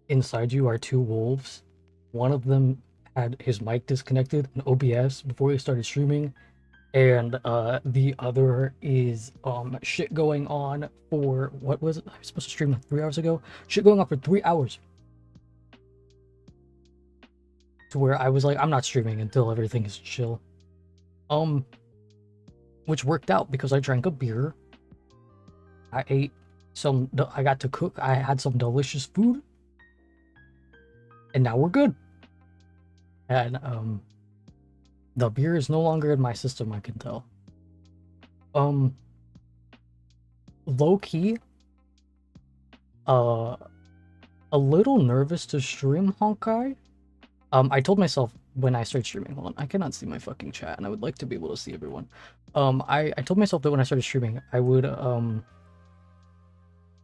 inside you are two wolves. One of them had his mic disconnected in OBS before he started streaming, and the other is shit going on for what was it? I was supposed to stream like 3 hours ago. Shit going on for 3 hours. To where I was like, I'm not streaming until everything is chill. Um, which worked out because I drank a beer. I ate I got to cook. I had some delicious food, and now we're good. And the beer is no longer in my system. I can tell. Um, low key, uh, a little nervous to stream Honkai. I told myself when I started streaming, hold on, I cannot see my fucking chat, and I would like to be able to see everyone. I told myself that when I started streaming, I would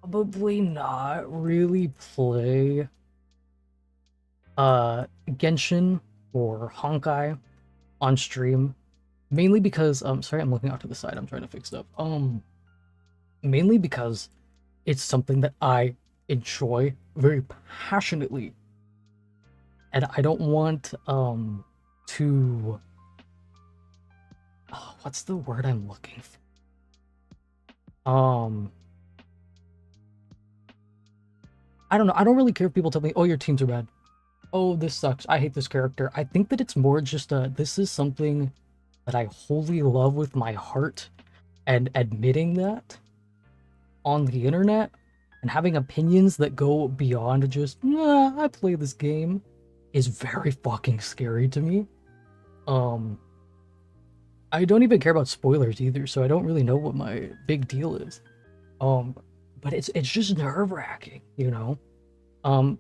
probably not really play Genshin or Honkai on stream, mainly because sorry, I'm looking out to the side. I'm trying to fix it up. Mainly because it's something that I enjoy very passionately, and I don't want to what's the word I'm looking for? I don't know. I don't really care if people tell me, "Oh, your teams are bad. Oh, this sucks. I hate this character." I think that it's more just this is something that I wholly love with my heart, and admitting that on the internet and having opinions that go beyond just, nah, I play this game is very fucking scary to me. Um, I don't even care about spoilers either, so I don't really know what my big deal is. Um, but it's just nerve wracking, you know.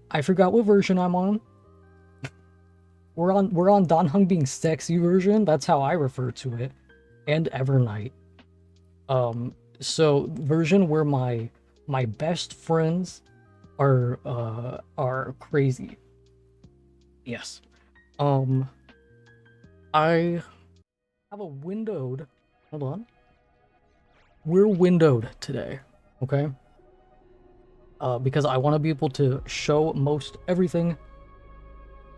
I forgot what version I'm on. We're on Dan Heng being sexy version. That's how I refer to it, and Evernight. So version where my best friends are crazy. Yes. Um, I have a windowed. Hold on. We're windowed today, okay? Because I want to be able to show most everything.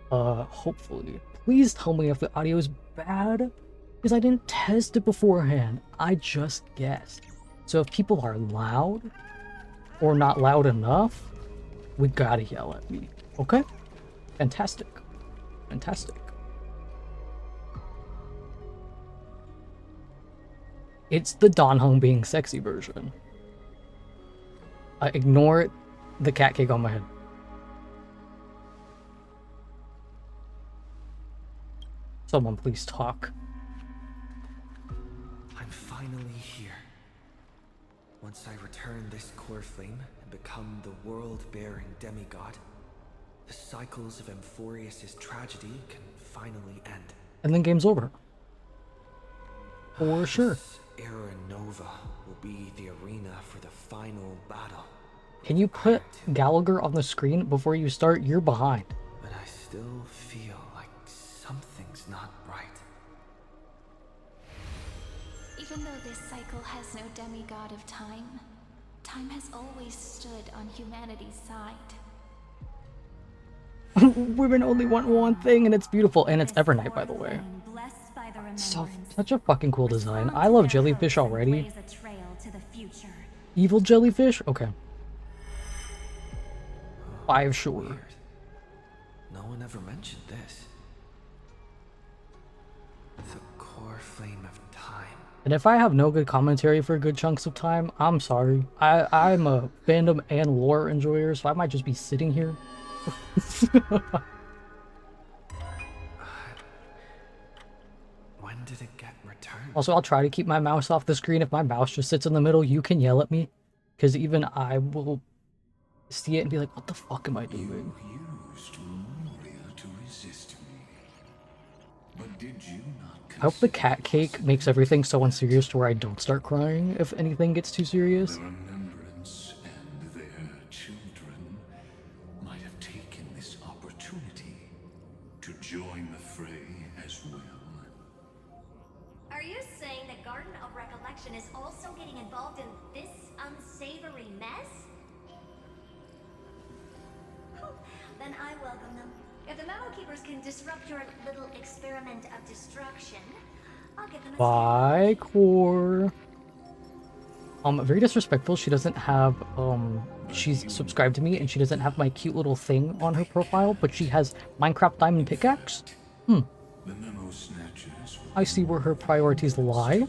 Hopefully. Please tell me if the audio is bad, because I didn't test it beforehand. I just guessed. So if people are loud or not loud enough, we gotta yell at me. Okay? Fantastic. Fantastic. It's the Dan Heng being sexy version. Ignore the cat cake on my head. Someone please talk. I'm finally here. Once I return this core flame and become the world-bearing demigod, the cycles of Amphorius' tragedy can finally end. And then game's over. For sure. This Era Nova will be the arena for the final battle. Can you put Gallagher on the screen before you start? You're behind. But I still feel like something's not right. Even though this cycle has no demigod of time, time has always stood on humanity's side. Women only want one thing, and it's beautiful, and it's Evernight, by the way. Such a fucking cool design. I love jellyfish already. Evil jellyfish? Okay. 5 sure. Weird. No one ever mentioned this. The core flame of time. And if I have no good commentary for good chunks of time, I'm sorry. I'm a fandom and lore enjoyer, so I might just be sitting here. When did it get returned? Also, I'll try to keep my mouse off the screen. If my mouse just sits in the middle, you can yell at me. Because even I will see it and be like, what the fuck am I doing? You used Memoria to resist me. But did you not I hope the cat cake makes everything so unserious to where I don't start crying if anything gets too serious. the remembrance and their children might have taken this opportunity to join the fray as well? Are you saying that Garden of Recollection is also getting involved in this unsavory mess? Then I welcome them. If the Memo Keepers can disrupt your little experiment of destruction, I'll give them a Bye, Core. Very disrespectful. She doesn't have, she's subscribed to me and she doesn't have my cute little thing on her profile, but she has Minecraft Diamond Pickaxe. The memo snatchers will I see where her priorities lie.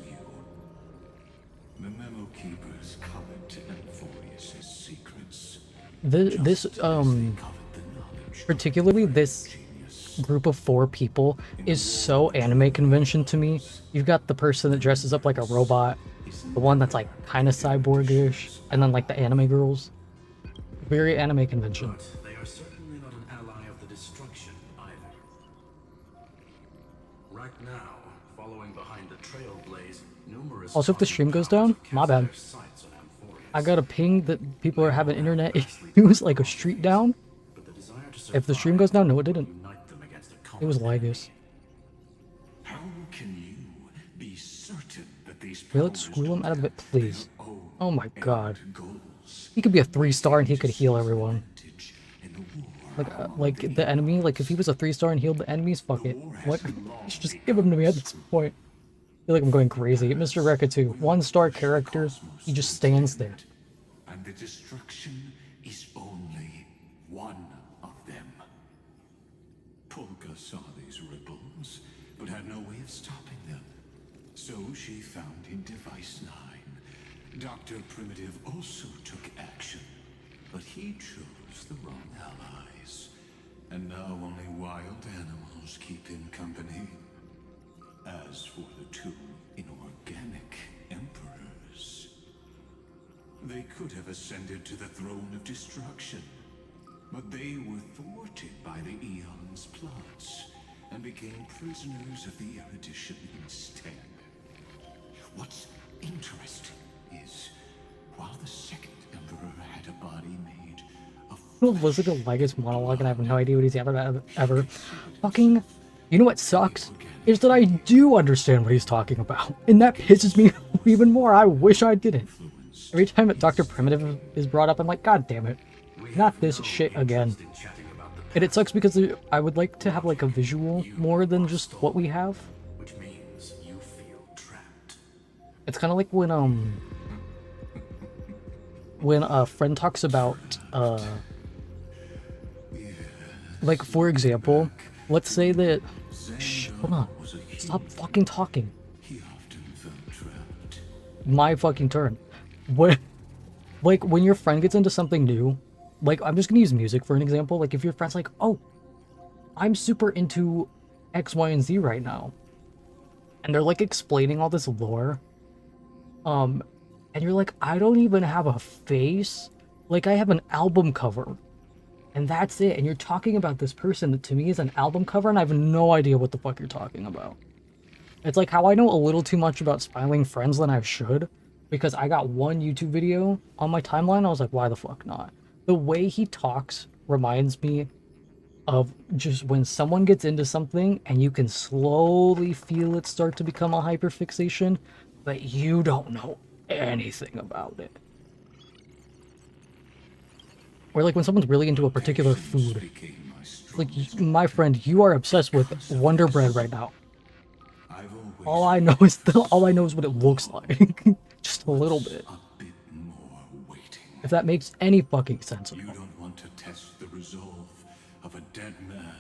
The memo keepers covet Amphorius's secrets. This, Covet the knowledge particularly this genius. group of 4 people is so anime convention to me. You've got the person that dresses up like a robot, the one that's like kind of cyborgish, and then like the anime girls. Very anime convention. But they are certainly not an ally of the destruction either. Right now, following behind the trailblaze, numerous Also, if the stream goes down, my bad. I got a ping that people are having internet issues, like a streak down. If the stream goes down, no, it didn't. It was Ligus. How can you be certain that these Okay, let's squeal him out of it, please. own Oh my god. goals He could be a 3-star and he could heal everyone. advantage in the war? Like the enemy, like if he was a 3-star and healed the enemies, fuck it. What? Just give him to me at this point. I feel like I'm going crazy. Mr. Rekka too. 1-star character, he just stands there. And the destruction is only one of them. Polka saw these ripples, but had no way of stopping them. So she found in Device 9. Dr. Primitive also took action, but he chose the wrong allies. And now only wild animals keep him company. As for the 2 inorganic emperors, they could have ascended to the throne of destruction, but they were thwarted by the Eon's plots and became prisoners of the Erudition instead. What's interesting is, while the second emperor had a body made of Listen to Ligus monologue and I have no idea what he's ever. Fucking, you know what sucks? Is that I do understand what he's talking about. And that pisses me off even more. I wish I didn't. Every time that Dr. Primitive is brought up, I'm like, god damn it. Not this shit again. And it sucks because I would like to have like a visual more than just what we have. Which means you feel trapped. It's kind of like when a friend talks about, like for example, let's say that, shh, hold on, stop fucking talking. he often felt trapped. My fucking turn. What, like when your friend gets into something new, like I'm just gonna use music for an example. Like if your friend's like, oh, I'm super into X, Y, and Z right now, and they're like explaining all this lore, and you're like, I don't even have a face. Like I have an album cover, and that's it. And you're talking about this person that to me is an album cover, and I have no idea what the fuck you're talking about. It's like how I know a little too much about Smiling Friends than I should, because I got one YouTube video on my timeline. I was like, why the fuck not? The way he talks reminds me of just when someone gets into something and you can slowly feel it start to become a hyperfixation, but you don't know anything about it. Or like when someone's really into a particular food. Became my strong. Like, my friend, you are obsessed with Wonder Bread right now. I've always All I know is what it looks like. Just a little bit. a bit more waiting. If that makes any fucking sense at You all. don't want to test the resolve of a dead man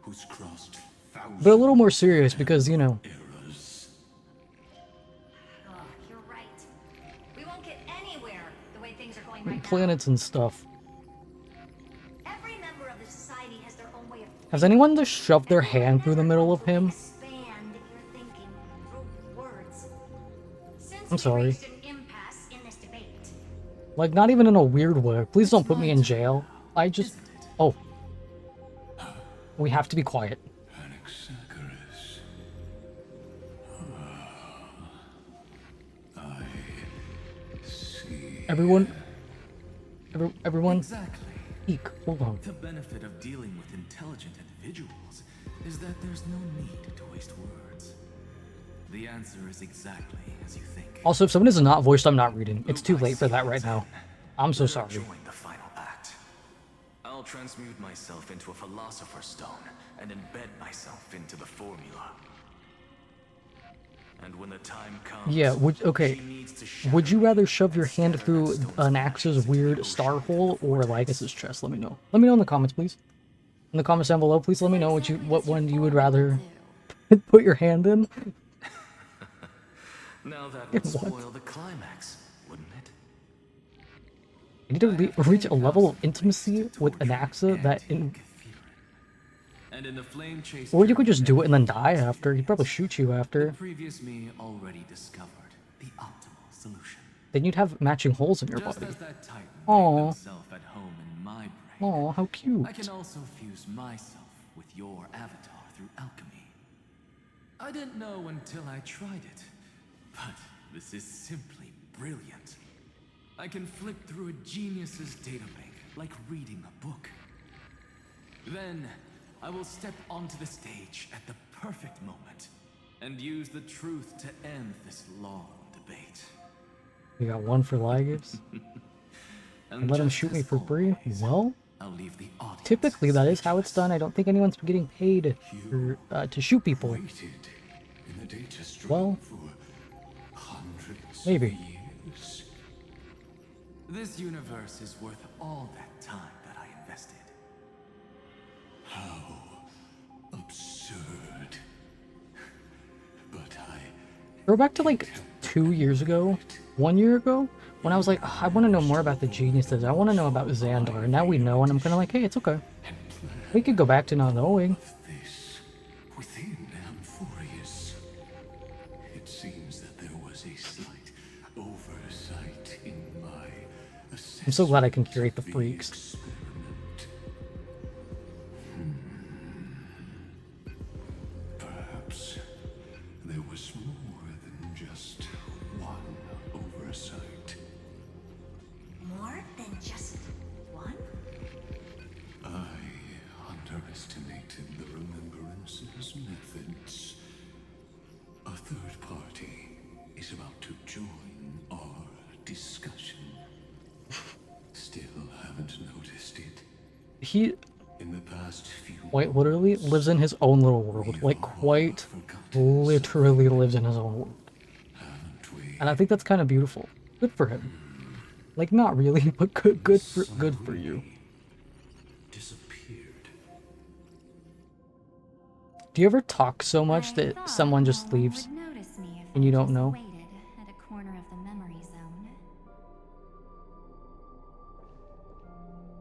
who's crossed thousands But a little more serious because, you know, eras. Oh, you're right. We won't get anywhere the way things are going right now. planets and stuff. Every member of the society has their own way of Has anyone just shoved their hand through the middle of him? expand your thinking through words. Since I'm sorry. we reached an impasse in this debate, Like, not even in a weird way. Please don't put me in jail. I just... Oh. We have to be quiet. Anaxagoras. I see. Everyone... everyone... Exactly. Eek, hold on. The benefit of dealing with intelligent individuals is that there's no need to waste words. The answer is exactly as you think. Also, if someone is not voiced, I'm not reading. It's too late for that right now. I'm so sorry. Join the final act. I'll transmute myself into a philosopher's stone and embed myself into the formula. And when the time comes, Yeah, okay. she needs to Would you shatter rather me shove your and hand scatter through that stone's an ashes axe's into the weird ocean star hole before or time. Lycus's chest? Let me know. Let me know in the comments, please. In the comments down below, please let me know what one you would rather put your hand in. Now that would What? spoil the climax, wouldn't it? You need to I have reach a level of 10,000 ways intimacy to with an torture axa that and And in the flame chase or you could journey just do it and then many die times after. He'd probably shoot you the after. previous me already discovered the optimal solution. Then you'd have matching holes in your Just body. as that titan Aw. made himself at home in my brain, Aw, how cute. I can also fuse myself with your avatar through alchemy. I didn't know until I tried it, but this is simply brilliant. I can flip through a genius's databank like reading a book. Then, I will step onto the stage at the perfect moment and use the truth to end this long debate. You got one for Lygus. And let him just shoot me as for free? always, Well, I'll leave the audience typically that is how it's done. I don't think anyone's getting paid You to shoot people. waited in the data stream Well, for hundreds maybe. of years. This universe is worth all that time that I invested. How absurd. But Go back to like 2 years ago, 1 year ago, when I was like, "Ugh, I want to know more about the geniuses. I want to know about Xandar. And now we know, and I'm kind of like, hey, it's okay. We could go back to not knowing. this within Amphorius. It seems that there was a slight oversight in my assessment. I'm so glad I can curate the of freaks. experiment. Perhaps there was more than just one oversight. More than just one? I underestimated the Remembrance's methods. A third party is about to join our discussion. Still haven't noticed it. He, In the past few quite literally, lives in his own little world. Like, quite literally lives in his own world. haven't we? And I think that's kind of beautiful. Good for him. Like, not really, but good for you. Disappeared. Do you ever talk so much that someone just leaves and you don't know? Waited at a corner of the memory zone.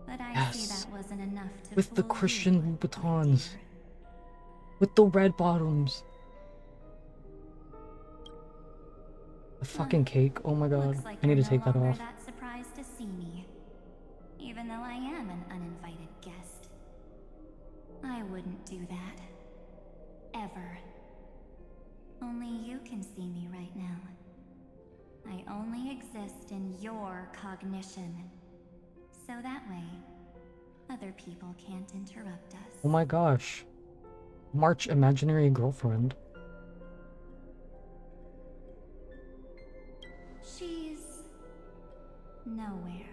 But I see Yes. that wasn't enough to With the fool you, Christian my Louboutins. dear. With the red bottoms. The fucking cake. Oh my god. Looks like I need to you're no take that longer off. that surprised to see me, even though I am an uninvited guest. I wouldn't do that. Ever. Only you can see me right now. I only exist in your cognition. So that way, other people can't interrupt us. Oh my gosh. March imaginary girlfriend. She's nowhere.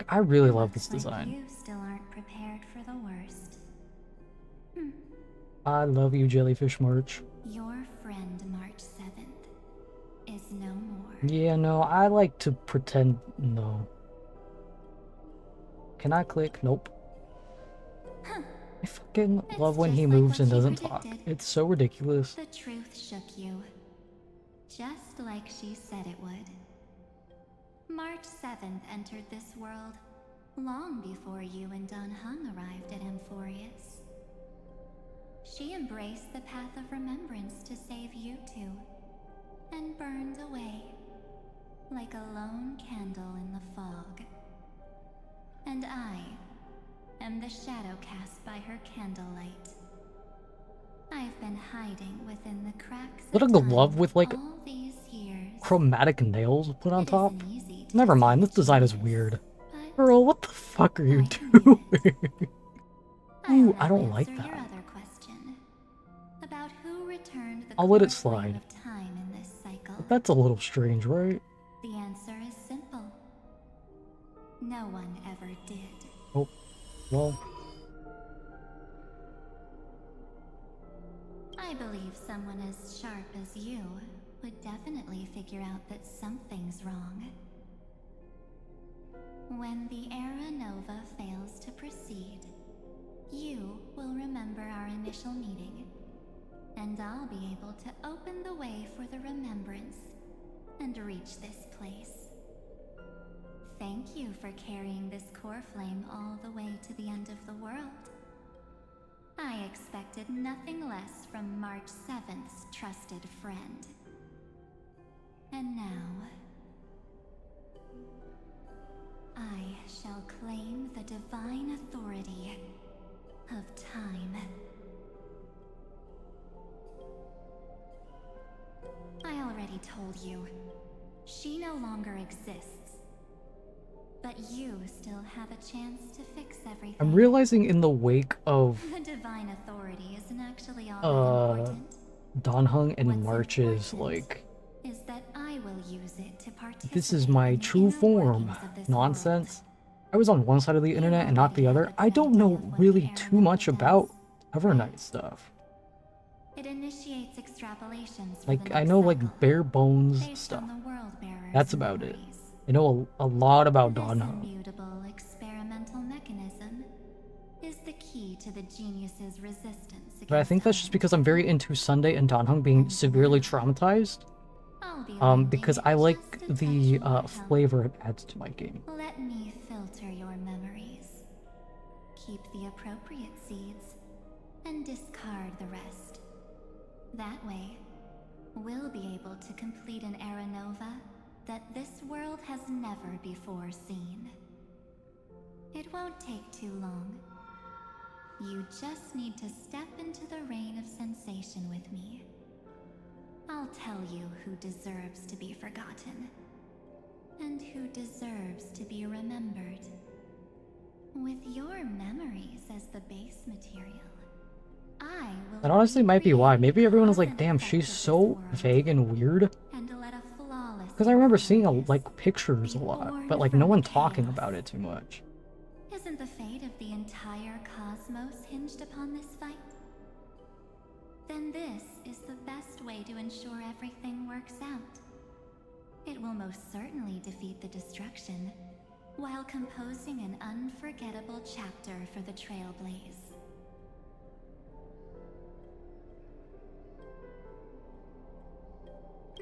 I really love this Looks like design. you still aren't prepared for the worst. I love you, Jellyfish March. Your friend March 7th is no more. Yeah, no, I like to pretend. No. Can I click? Nope. I fucking It's love when just he like moves what and you doesn't talk. predicted. It's so ridiculous. The truth shook you. Just like she said it would. March 7th entered this world long before you and Don Hung arrived at Amphorius. She embraced the path of remembrance to save you two, and burned away like a lone candle in the fog. And I am the shadow cast by her candlelight. I've been hiding within the cracks Look of at the time love with, like, all these years. chromatic nails put on It top. isn't easy to Never mind, this deceive design is genius, weird. but Girl, what the fuck are you I can do doing? I'll Ooh, I now don't like answer your that. other question about who returned the I'll let it core flame slide. of time in this cycle. But that's a little strange, right? The answer is simple. No one ever did. Oh, Well, I believe someone as sharp as you would definitely figure out that something's wrong. When the Era Nova fails to proceed, you will remember our initial meeting, and I'll be able to open the way for the remembrance and reach this place. Thank you for carrying this core flame all the way to the end of the world. I expected nothing less from March 7th's trusted friend. And now, I shall claim the divine authority of time. I already told you, she no longer exists. But you still have a chance to fix everything. I'm realizing in the wake of The divine authority isn't actually all that important. Donhung and What's March's important like, is that I will use it to participate this is my in the true inner form workings of this nonsense. world. I was on one side of the internet and not the already other. have a I good don't idea know of what really the too Aranova much about does, Evernight right? stuff. It initiates extrapolations for Like, the I next know cycle, like bare bones based stuff. on the world bearer's That's about it. memories. I know a lot about This Donhung. immutable experimental mechanism is the key to the genius's resistance against But I think that's just time. because I'm very into Sunday and Donhung being severely traumatized. I'll be lending Because it I like just a touch the more help. flavor it adds to my game. Let me filter your memories. Keep the appropriate seeds and discard the rest. That way, we'll be able to complete an Era Nova that this world has never before seen. It won't take too long. You just need to step into the reign of sensation with me. I'll tell you who deserves to be forgotten, and who deserves to be remembered. With your memories as the base material, I will That honestly might be why. Maybe everyone was like, cause and damn, effect she's of this so world, vague and weird. and let a flawless Because I remember seeing Euphonius like pictures a be lot, born but like from no the one talking chaos. about it too much. Isn't the fate of the entire cosmos hinged upon this fight? Then this is the best way to ensure everything works out. It will most certainly defeat the destruction, while composing an unforgettable chapter for the Trailblaze.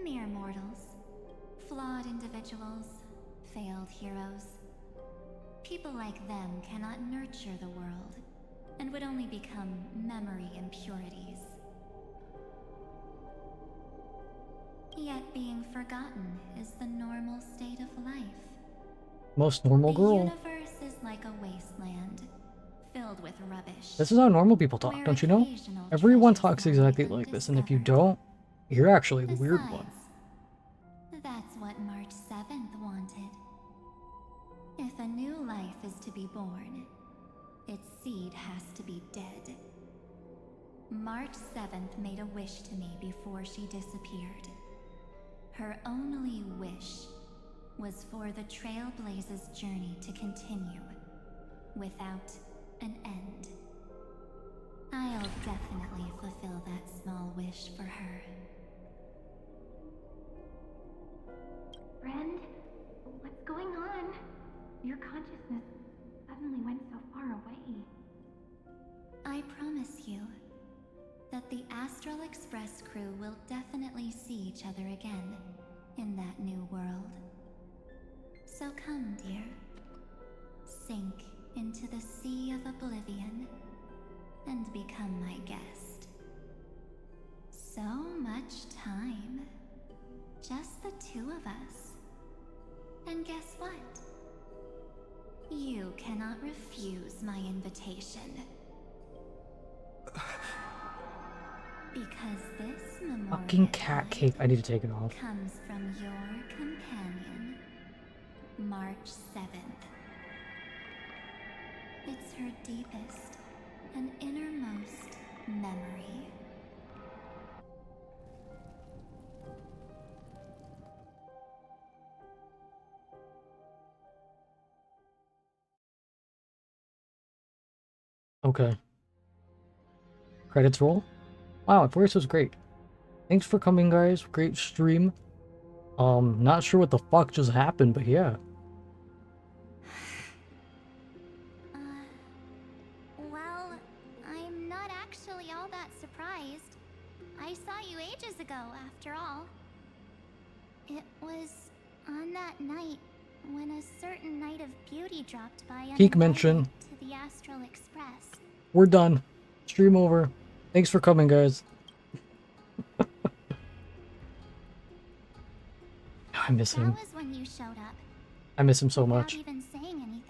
Mere mortals, flawed individuals, failed heroes. People like them cannot nurture the world, and would only become memory impurities. Yet being forgotten is the normal state of life. Most normal The girl. universe is like a wasteland, filled with rubbish. This is how normal people talk, where don't you know? occasional Everyone treasures talks lie exactly like this, and if you undiscovered. don't, you're actually the weird one. Besides, that's what March 7th wanted. If a new life is to be born, its seed has to be dead. March 7th made a wish to me before she disappeared. Her only wish was for the Trailblaze's journey to continue, without an end. I'll definitely fulfill that small wish for her. Friend, what's going on? Your consciousness suddenly went so far away. I promise you that the Astral Express crew will definitely see each other again in that new world. So come, dear. Sink into the sea of oblivion and become my guest. So much time. Just the two of us. And guess what? You cannot refuse my invitation. Because this memorial Fucking cat cake. I need to take it off. comes from your companion, March 7th. It's her deepest and innermost memory. Okay. Credits roll. Wow, Forest was great. Thanks for coming, guys. Great stream. Not sure what the fuck just happened, but yeah. Well, I'm not actually all that surprised. I saw you ages ago, after all. It was on that night when a certain Knight of Beauty dropped by Peak uninvited mention. to the Astral Express. We're done. Stream over. Thanks for coming, guys. I miss That him. was when you showed up. I miss him so Without much. even saying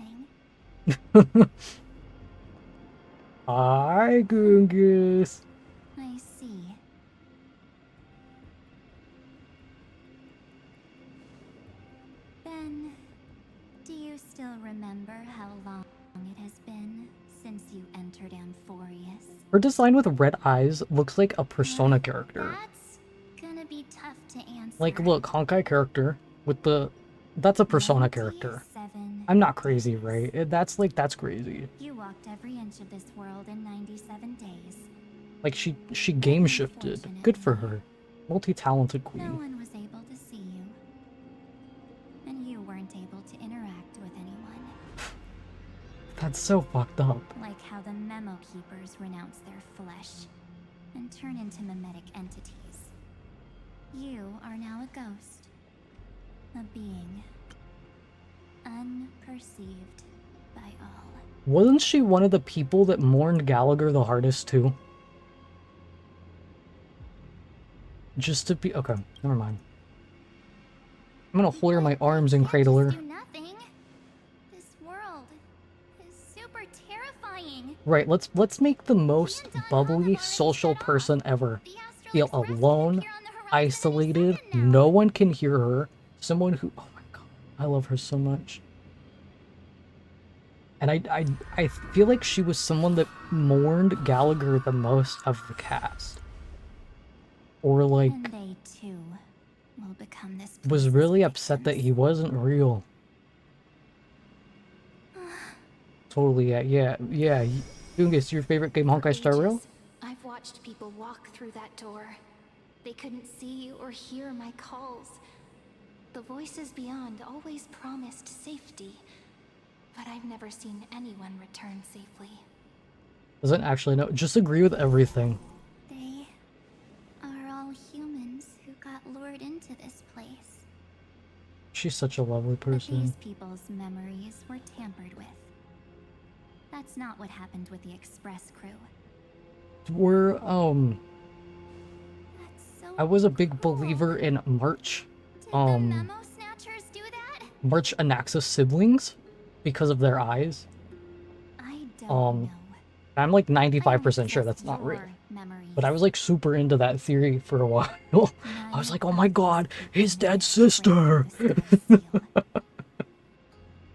anything. Hi, Gungus. I see. Then, do you still remember how long it has been since you entered Amphorius? Her design with red eyes looks like a Persona character. That's gonna be tough to answer. Like, look, Honkai character with the... That's a Persona character. 97 I'm not crazy, days. right? That's crazy. You walked every inch of this world in 97 days. Like, she game shifted. Good for her. Multi-talented No queen. one was able to see you. And you weren't able to interact with anyone. That's so fucked up. Like how the Memo Keepers renounce their flesh and turn into mimetic entities. You are now a ghost. A being. Unperceived by all. Wasn't she one of the people that mourned Gallagher the hardest, too? Just to be... Okay, never mind. I'm gonna hold her in my arms and cradle her. Do nothing. This world is super terrifying. Right, let's make the most bubbly social person ever. Feel alone, isolated, no one can hear her. Someone who... Oh my god, I love her so much. And I feel like she was someone that mourned Gallagher the most of the cast. Or like... And they too will become this was place's really upset that victims. he wasn't real. Totally, yeah. Gungus, your favorite game, Honkai Star Rail? I've watched people walk through that door. They couldn't see or hear my calls. The voices beyond always promised safety, but I've never seen anyone return safely. Doesn't actually know. Just agree with everything. They are all humans who got lured into this place. She's such a lovely But person. these people's memories were tampered with. That's not what happened with the Express crew. We're, That's so I was a big cruel. believer in March. Did the Memo Snatchers do that? March Anaxis siblings because of their eyes. I don't Um, know. I'm like I only 95% sure possess that's not real. your memories. But I was like super into that theory for a while. I was None like, oh my of god, this his is dad's breaking sister! the Spare Seal.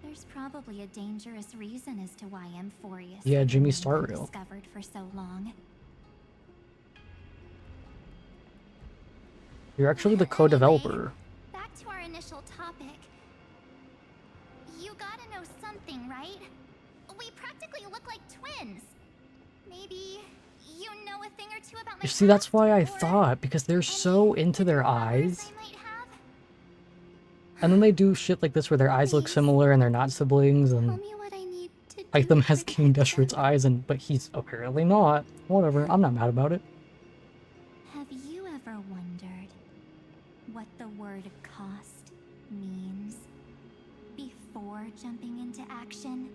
There's probably a dangerous reason as to why Amphorius Yeah, Jimmy remained Star Rail. undiscovered for so long. You're actually the co-developer. Back to our initial topic. You gotta know something, right? We practically look like twins. Maybe you know a thing or two about my You see, that's past, why I or thought, because they're so into their lovers eyes. I might have? And then they do shit like this where their eyes look Please. similar and they're not siblings, Tell and me what I need to like do them to as King protect Deshret's them. eyes, but he's apparently not. Whatever, I'm not mad about it. Have you ever wondered what the word cost means before jumping into action?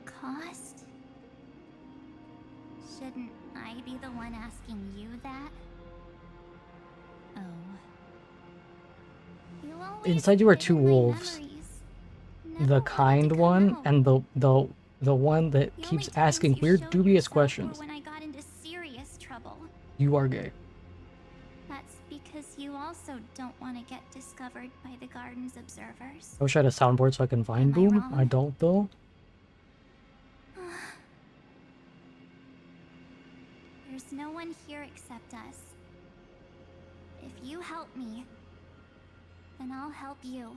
Cost? Shouldn't I be the one asking you that? Oh. You always Inside you are live two in my wolves. memories. The Never wanted kind to come one out. and the one that The keeps only times asking you weird showed dubious yourself questions. were when I got into serious trouble. You are gay. That's because you also don't want to get discovered by the garden's observers. I wish I had a soundboard so I can find Am I Boom. wrong? I don't though. There's no one here except us. If you help me, then I'll help you.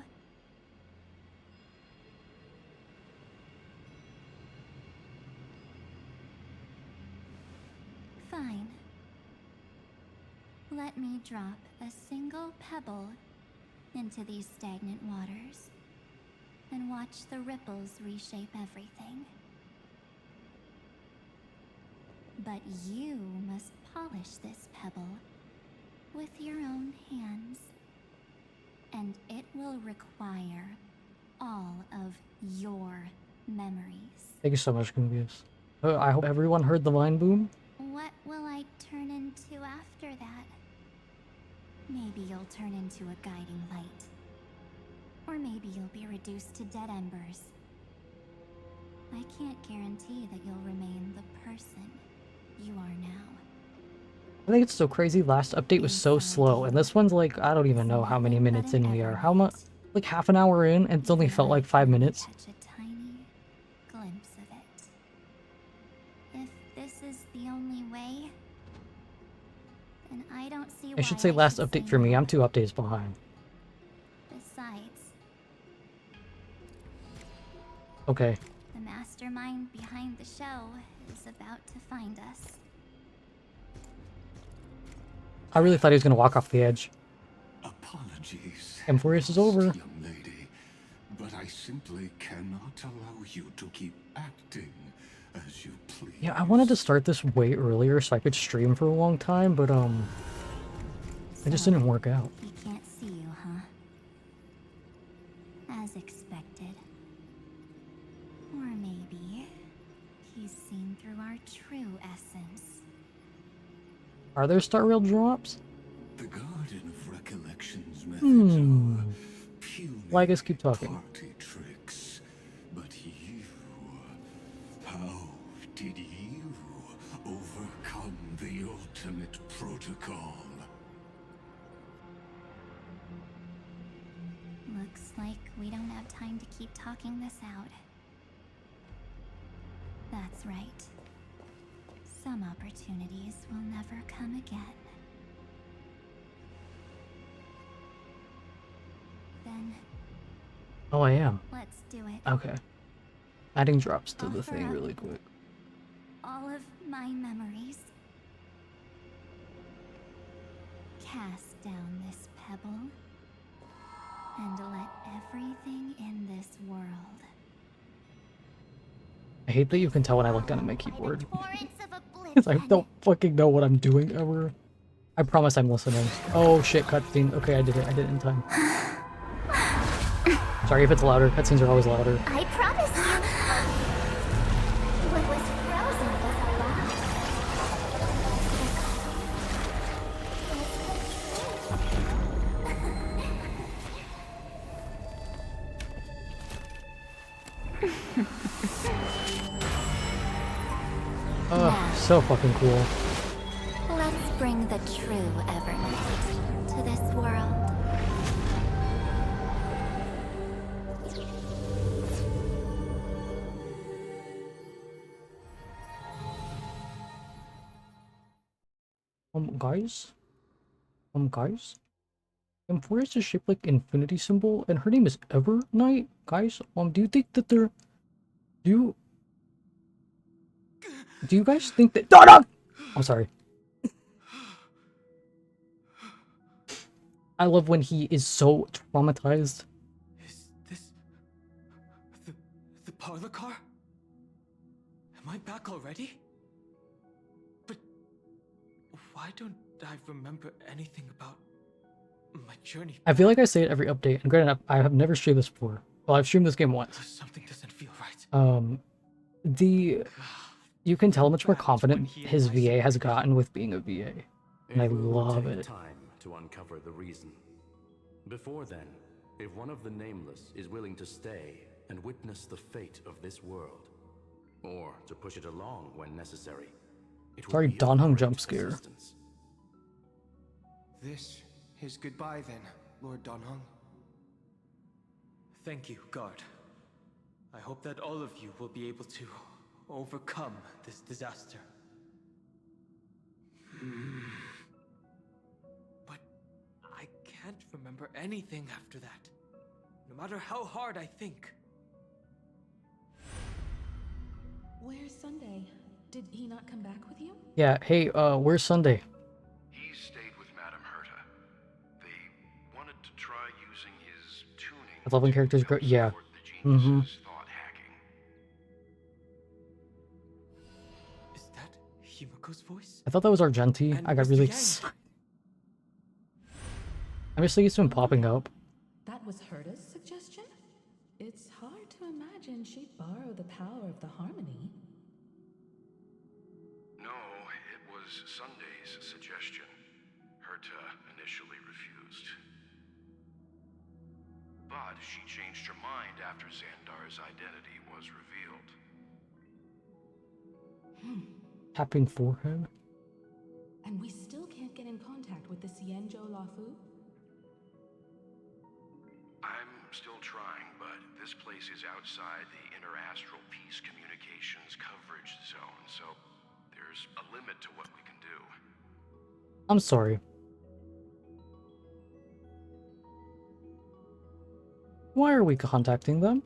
Fine. Let me drop a single pebble into these stagnant waters and watch the ripples reshape everything. But you must polish this pebble with your own hands. And it will require all of your memories. Thank you so much, Convius. I hope everyone heard the line boom. What will I turn into after that? Maybe you'll turn into a guiding light. Or maybe you'll be reduced to dead embers. I can't guarantee that you'll remain the person you are now. I think it's so crazy. Last update was so slow, and this one's like, I don't even know how many minutes in we are. How much? Like half an hour in, and it's only felt like 5 minutes. Catch a tiny glimpse of it. If this is the only way, then I don't see why I should say last update for me. I'm 2 updates behind. Besides, Okay. the mastermind behind the show is about to find us. I really thought he was gonna walk off the edge. Apologies. Amphorius is over. Young lady, but I simply cannot allow you to keep acting as you please. Yeah, I wanted to start this way earlier so I could stream for a long time, but it just didn't work out. He can't see you, huh? As expected. Or maybe he's seen through our true essence. Are there Star Rail drops? The Garden of Recollections methods are puny Well, I guess keep talking. party tricks. But you, how did you overcome the ultimate protocol? Looks like we don't have time to keep talking this out. That's right. Some opportunities will never come again. Then, Oh, I am. let's do it. Okay. Adding drops to the Offer thing up really quick. all of my memories. Cast down this pebble and let everything in this world. I hate that you can tell when I look down at my keyboard. Torrents of Because I oblivion. don't fucking know what I'm doing ever. I promise I'm listening. Oh shit, cutscene. Okay, I did it. I did it in time. Sorry if it's louder. Cutscenes are always louder. I promise you. What was frozen was alive. Oh, so fucking cool. Let's bring the true Evernight to this world. Guys? Guys? Amphorius is shaped like infinity symbol, and her name is Evernight? Guys, do you think that they're... Do you guys think that... No! I'm sorry. I love when he is so traumatized. Is this the parlor car? Am I back already? But why don't I remember anything about my journey? I feel like I say it every update, and granted, I have never streamed this before. Well, I've streamed this game once. Something doesn't feel right. You can tell how much more Perhaps confident when he and his I VA sit has together. gotten with being a VA. And I will love take it. time to uncover the reason. Before then, if one of the Nameless is willing to stay and witness the fate of this world, or to push it along when necessary, it will Sorry, be of Don Hung great jump scare. assistance. This is goodbye then, Lord Donhung. Thank you, guard. I hope that all of you will be able to overcome this disaster. But I can't remember anything after that, no matter how hard I think. Where's Sunday? Did he not come back with you? Yeah, hey, where's Sunday? He stayed with Madame Herta. They wanted to try using his tuning 11 to characters, help yeah. support the genius's thought hacking. Is that Himiko's voice? I thought that was Argenti. And I got Mr. really Yang. excited. I'm just so used to him popping up. That was Herta's suggestion? It's hard to imagine she'd borrow the power of the harmony. No, it was Sunday's suggestion. Herta initially refused. But she changed her mind after Xandar's identity was revealed. Tapping forehead. And we still can't get in contact with the Xianzhou Lafu? I'm still trying, but this place is outside the interastral peace communications coverage zone, so there's a limit to what we can do. I'm sorry. Why are we contacting them?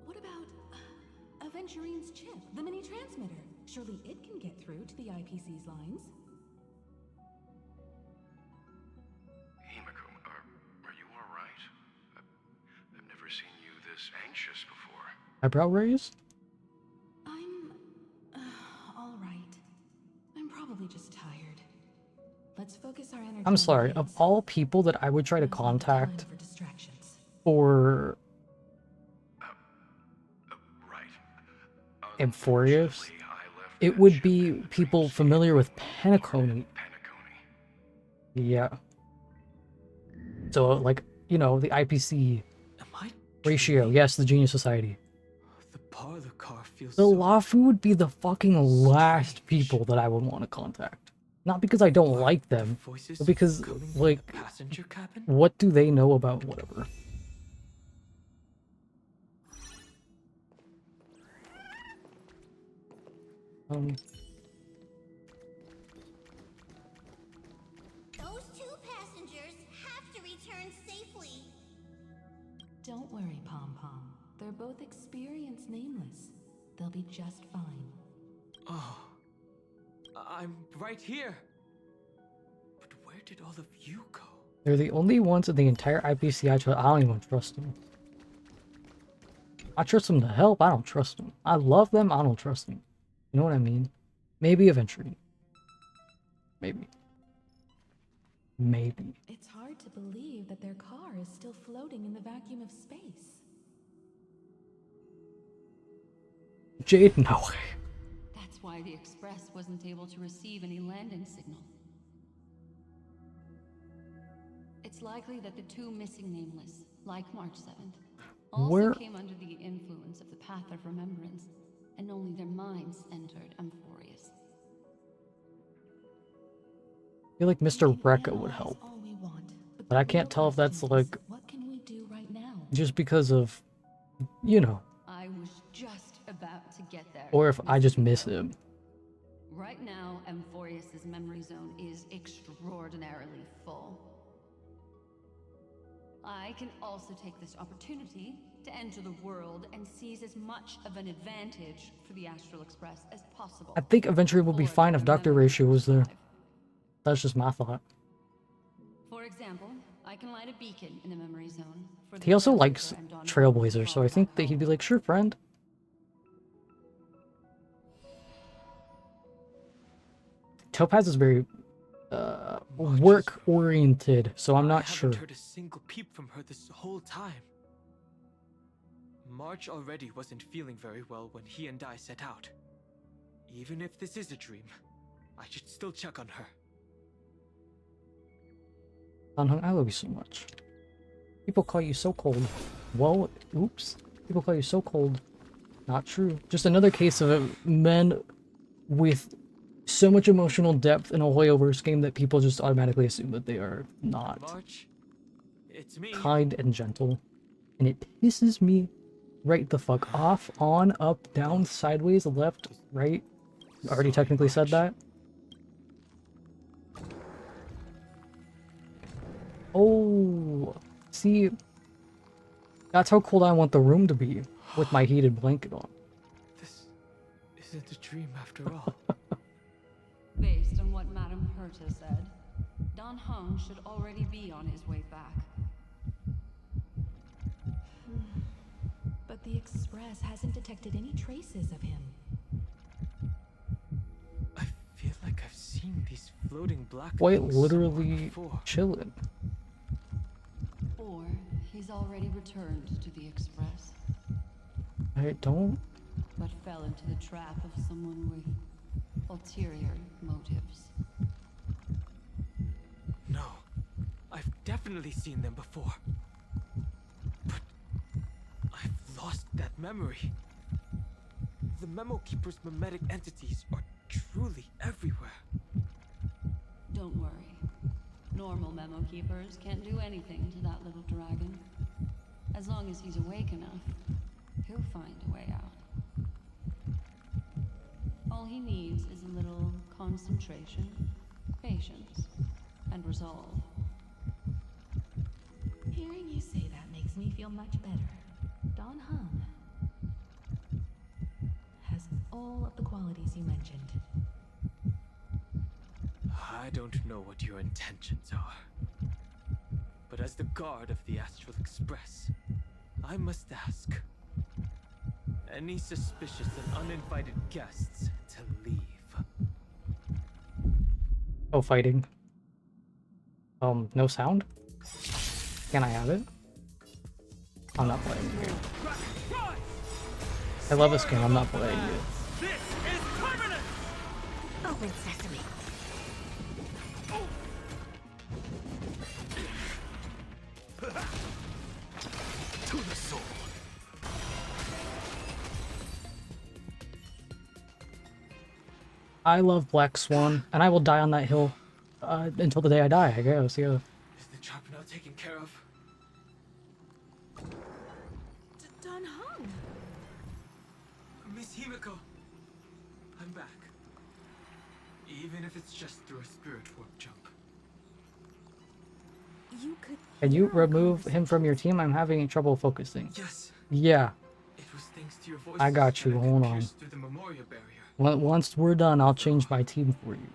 What about Aventurine's chip, the mini transmitter? Surely it can get through to the IPC's lines. Himiko, are you alright? I've never seen you this anxious before. Eyebrow raise? I'm all right. I'm probably just tired. Let's focus our energy. I'm sorry. on Of kids. all people that I would try to There's no time contact for distractions. for Right. Amphorius, Unfortunately, I left it that would ship be in the people dream familiar with state. Penacony. Penacony. Yeah. So, like, you know, the IPC Am I ratio. dreaming? Yes, the Genius Society. The parlor car feels The so... Lafu would be the fucking last strange. people that I would want to contact. Not because I don't like The them, voices but because, coming from like, the passenger cabin? what do they know about whatever? Those two passengers have to return safely. Don't worry, Pom Pom. They're both experienced nameless. They'll be just fine. Oh, I'm right here. But where did all of you go? They're the only ones in the entire IPC I trust. I don't even trust them. I trust them to help. I don't trust them. I love them. I don't trust them. You know what I mean? Maybe eventually. Maybe. Maybe. It's hard to believe that their car is still floating in the vacuum of space. Jade, no way. That's why the Express wasn't able to receive any landing signal. It's likely that the two missing nameless, like March 7th, also Where- came under the influence of the Path of Remembrance, and only their minds entered Amphorius. I feel like Mr. We can Rekka would analyze help. all we want, But I the can't real tell if that's, question is, like, what can we do right now? just because of, you know, I was just about to get there. or if I Mr. just miss Hero. him. Right now, Amphorius's memory zone is extraordinarily full. I can also take this opportunity to enter the world and seize as much of an advantage for the Astral Express as possible. I think eventually we'll be before fine the if Dr. Remembrance Ratio was there. arrive. That's just my thought. For example, I can light a beacon in the memory zone. For the He also Trailblazer likes and Dawn Trailblazer, to so I fall think back that he'd be home. like, sure, friend. Topaz is very work-oriented, so I'm not I sure. haven't heard a single peep from her this whole time. March already wasn't feeling very well when he and I set out. Even if this is a dream, I should still check on her. Sanhung, I love you so much. People call you so cold. Whoa, oops. People call you so cold. Not true. Just another case of men with so much emotional depth in a Hoyoverse game that people just automatically assume that they are not March, it's me. kind and gentle. And it pisses me right the fuck off. On, up, down, sideways, left, right. I already Sorry, technically said March. that. Oh, see, that's how cold I want the room to be with my heated blanket on. This wasn't a dream after all. Based on what Madame Herta said, Don Hung should already be on his way back. But the Express hasn't detected any traces of him. I feel like I've seen these floating black Quite things literally before. chilling. Or he's already returned to the Express, I don't. but fell into the trap of someone with ulterior motives. No, I've definitely seen them before. But I've lost that memory. The Memo Keeper's mimetic entities are truly everywhere. Don't worry. Normal Memo Keepers can't do anything to that little dragon. As long as he's awake enough, he'll find a way out. All he needs is a little concentration, patience, and resolve. Hearing you say that makes me feel much better. Don Hung has all of the qualities you mentioned. I don't know what your intentions are. But as the guard of the Astral Express, I must ask. Any suspicious and uninvited guests to leave. Oh, fighting. No sound? Can I have it? I'm not playing the game. I love this game, I'm not playing it. This is permanent! Open sesame. To the soul. I love Black Swan, and I will die on that hill until the day I die, I guess, yeah. Is the trap now taken care of? Don Hung! Miss Himiko, I'm back. Even if it's just through a spirit warp jump. You could Can you hear our remove him from your team? I'm having trouble focusing. Yes, Yeah, it was thanks to your voice. I got you, hold on. Through the memorial barrier. Once we're done, I'll change my team for you.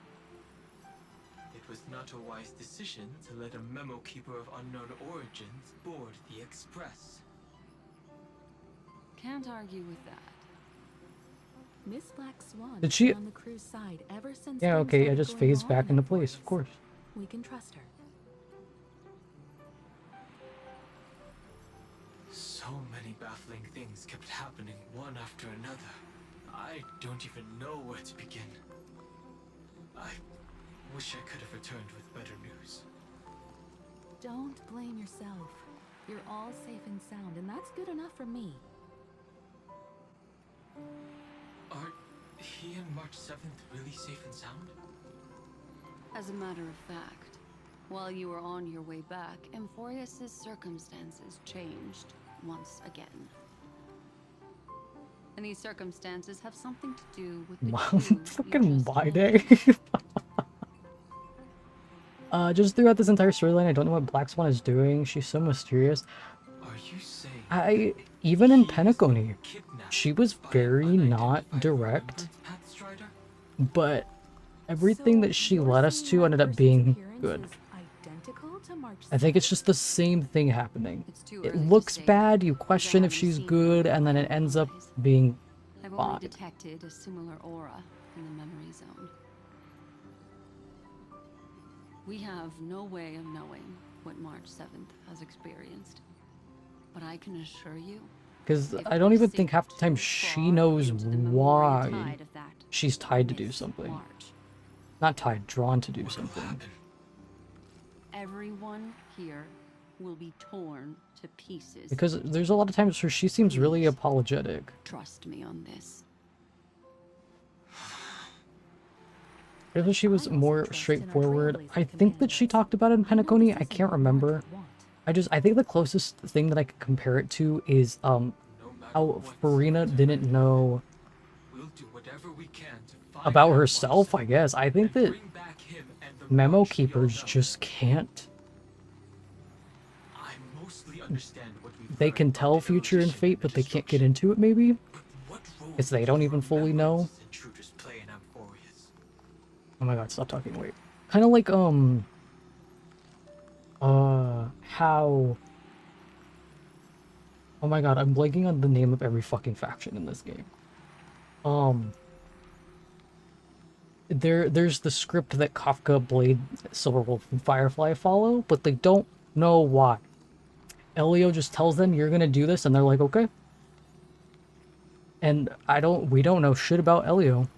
It was not a wise decision to let a Memo Keeper of unknown origins board the Express. Can't argue with that. Miss Black Swan Did she- has been on the crew's side ever since Yeah, things okay, I started just going phased wrong back in into that place, of forest. course. We can trust her. So many baffling things kept happening one after another. I don't even know where to begin. I wish I could have returned with better news. Don't blame yourself. You're all safe and sound, and that's good enough for me. Are he and March 7th really safe and sound? As a matter of fact, while you were on your way back, Amphorius's circumstances changed once again. And these circumstances have something to do with the two you Fucking just my met. day. Just throughout this entire storyline, I don't know what Black Swan is doing. She's so mysterious. Are you saying Even in he is Penacony, kidnapped she was by an very not unidentified direct, remembrance Pathstrider? but everything that she led us to ended up being good. I think it's just the same thing happening. It's too It early to looks say, bad, you as I question if haven't she's seen good, her and then with it my ends own up eyes. being I've fine. only detected a similar aura in the memory zone. We have no way of knowing what March 7th has experienced. But I can assure you, Because if I don't we even sink think half the time too she far knows into the memorial why tide of that she's tied to do Miss something. March, Not tied, drawn to do What will something. happen? everyone here will be torn to pieces. Because there's a lot of times where she seems really apologetic. Trust me on this. If she was more straightforward, I think that she talked about it in Penacony, I can't remember. I think the closest thing that I could compare it to is, No matter how what Farina didn't know we'll do whatever we can to find about that herself, monster I guess. I think and that bring back him and the Memo March we all Keepers know. just can't. I mostly understand what we've They learned can about tell the future and evolution fate, the but they can't get destruction. into it, maybe? But what role Because they do don't your even fully know. remembrances and Oh my god, stop talking, wait. Kind of like, how... Oh my god, I'm blanking on the name of every fucking faction in this game. There's the script that Kafka, Blade, Silverwolf, and Firefly follow, but they don't know why. Elio just tells them, you're gonna do this, and they're like, okay. And we don't know shit about Elio.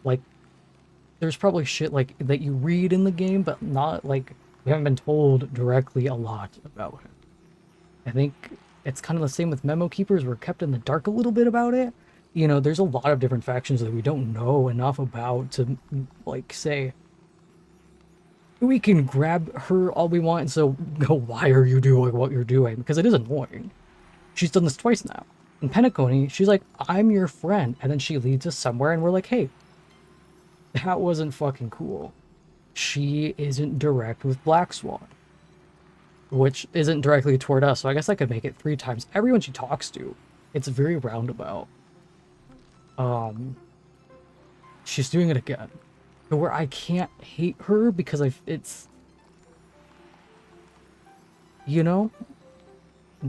Like, there's probably shit, like, that you read in the game, but not, like, we haven't been told directly a lot about him. I think it's kind of the same with Memo Keepers. We're kept in the dark a little bit about it. You know, there's a lot of different factions that we don't know enough about to, like, say, we can grab her all we want, and so go, why are you doing what you're doing? Because it is annoying. She's done this twice now. In Penacony, she's like, I'm your friend, and then she leads us somewhere, and we're like, hey, that wasn't fucking cool. She isn't direct with Black Swan, which isn't directly toward us, so I guess I could make it 3 times. Everyone she talks to, it's very roundabout. She's doing it again. Where I can't hate her because it's... You know?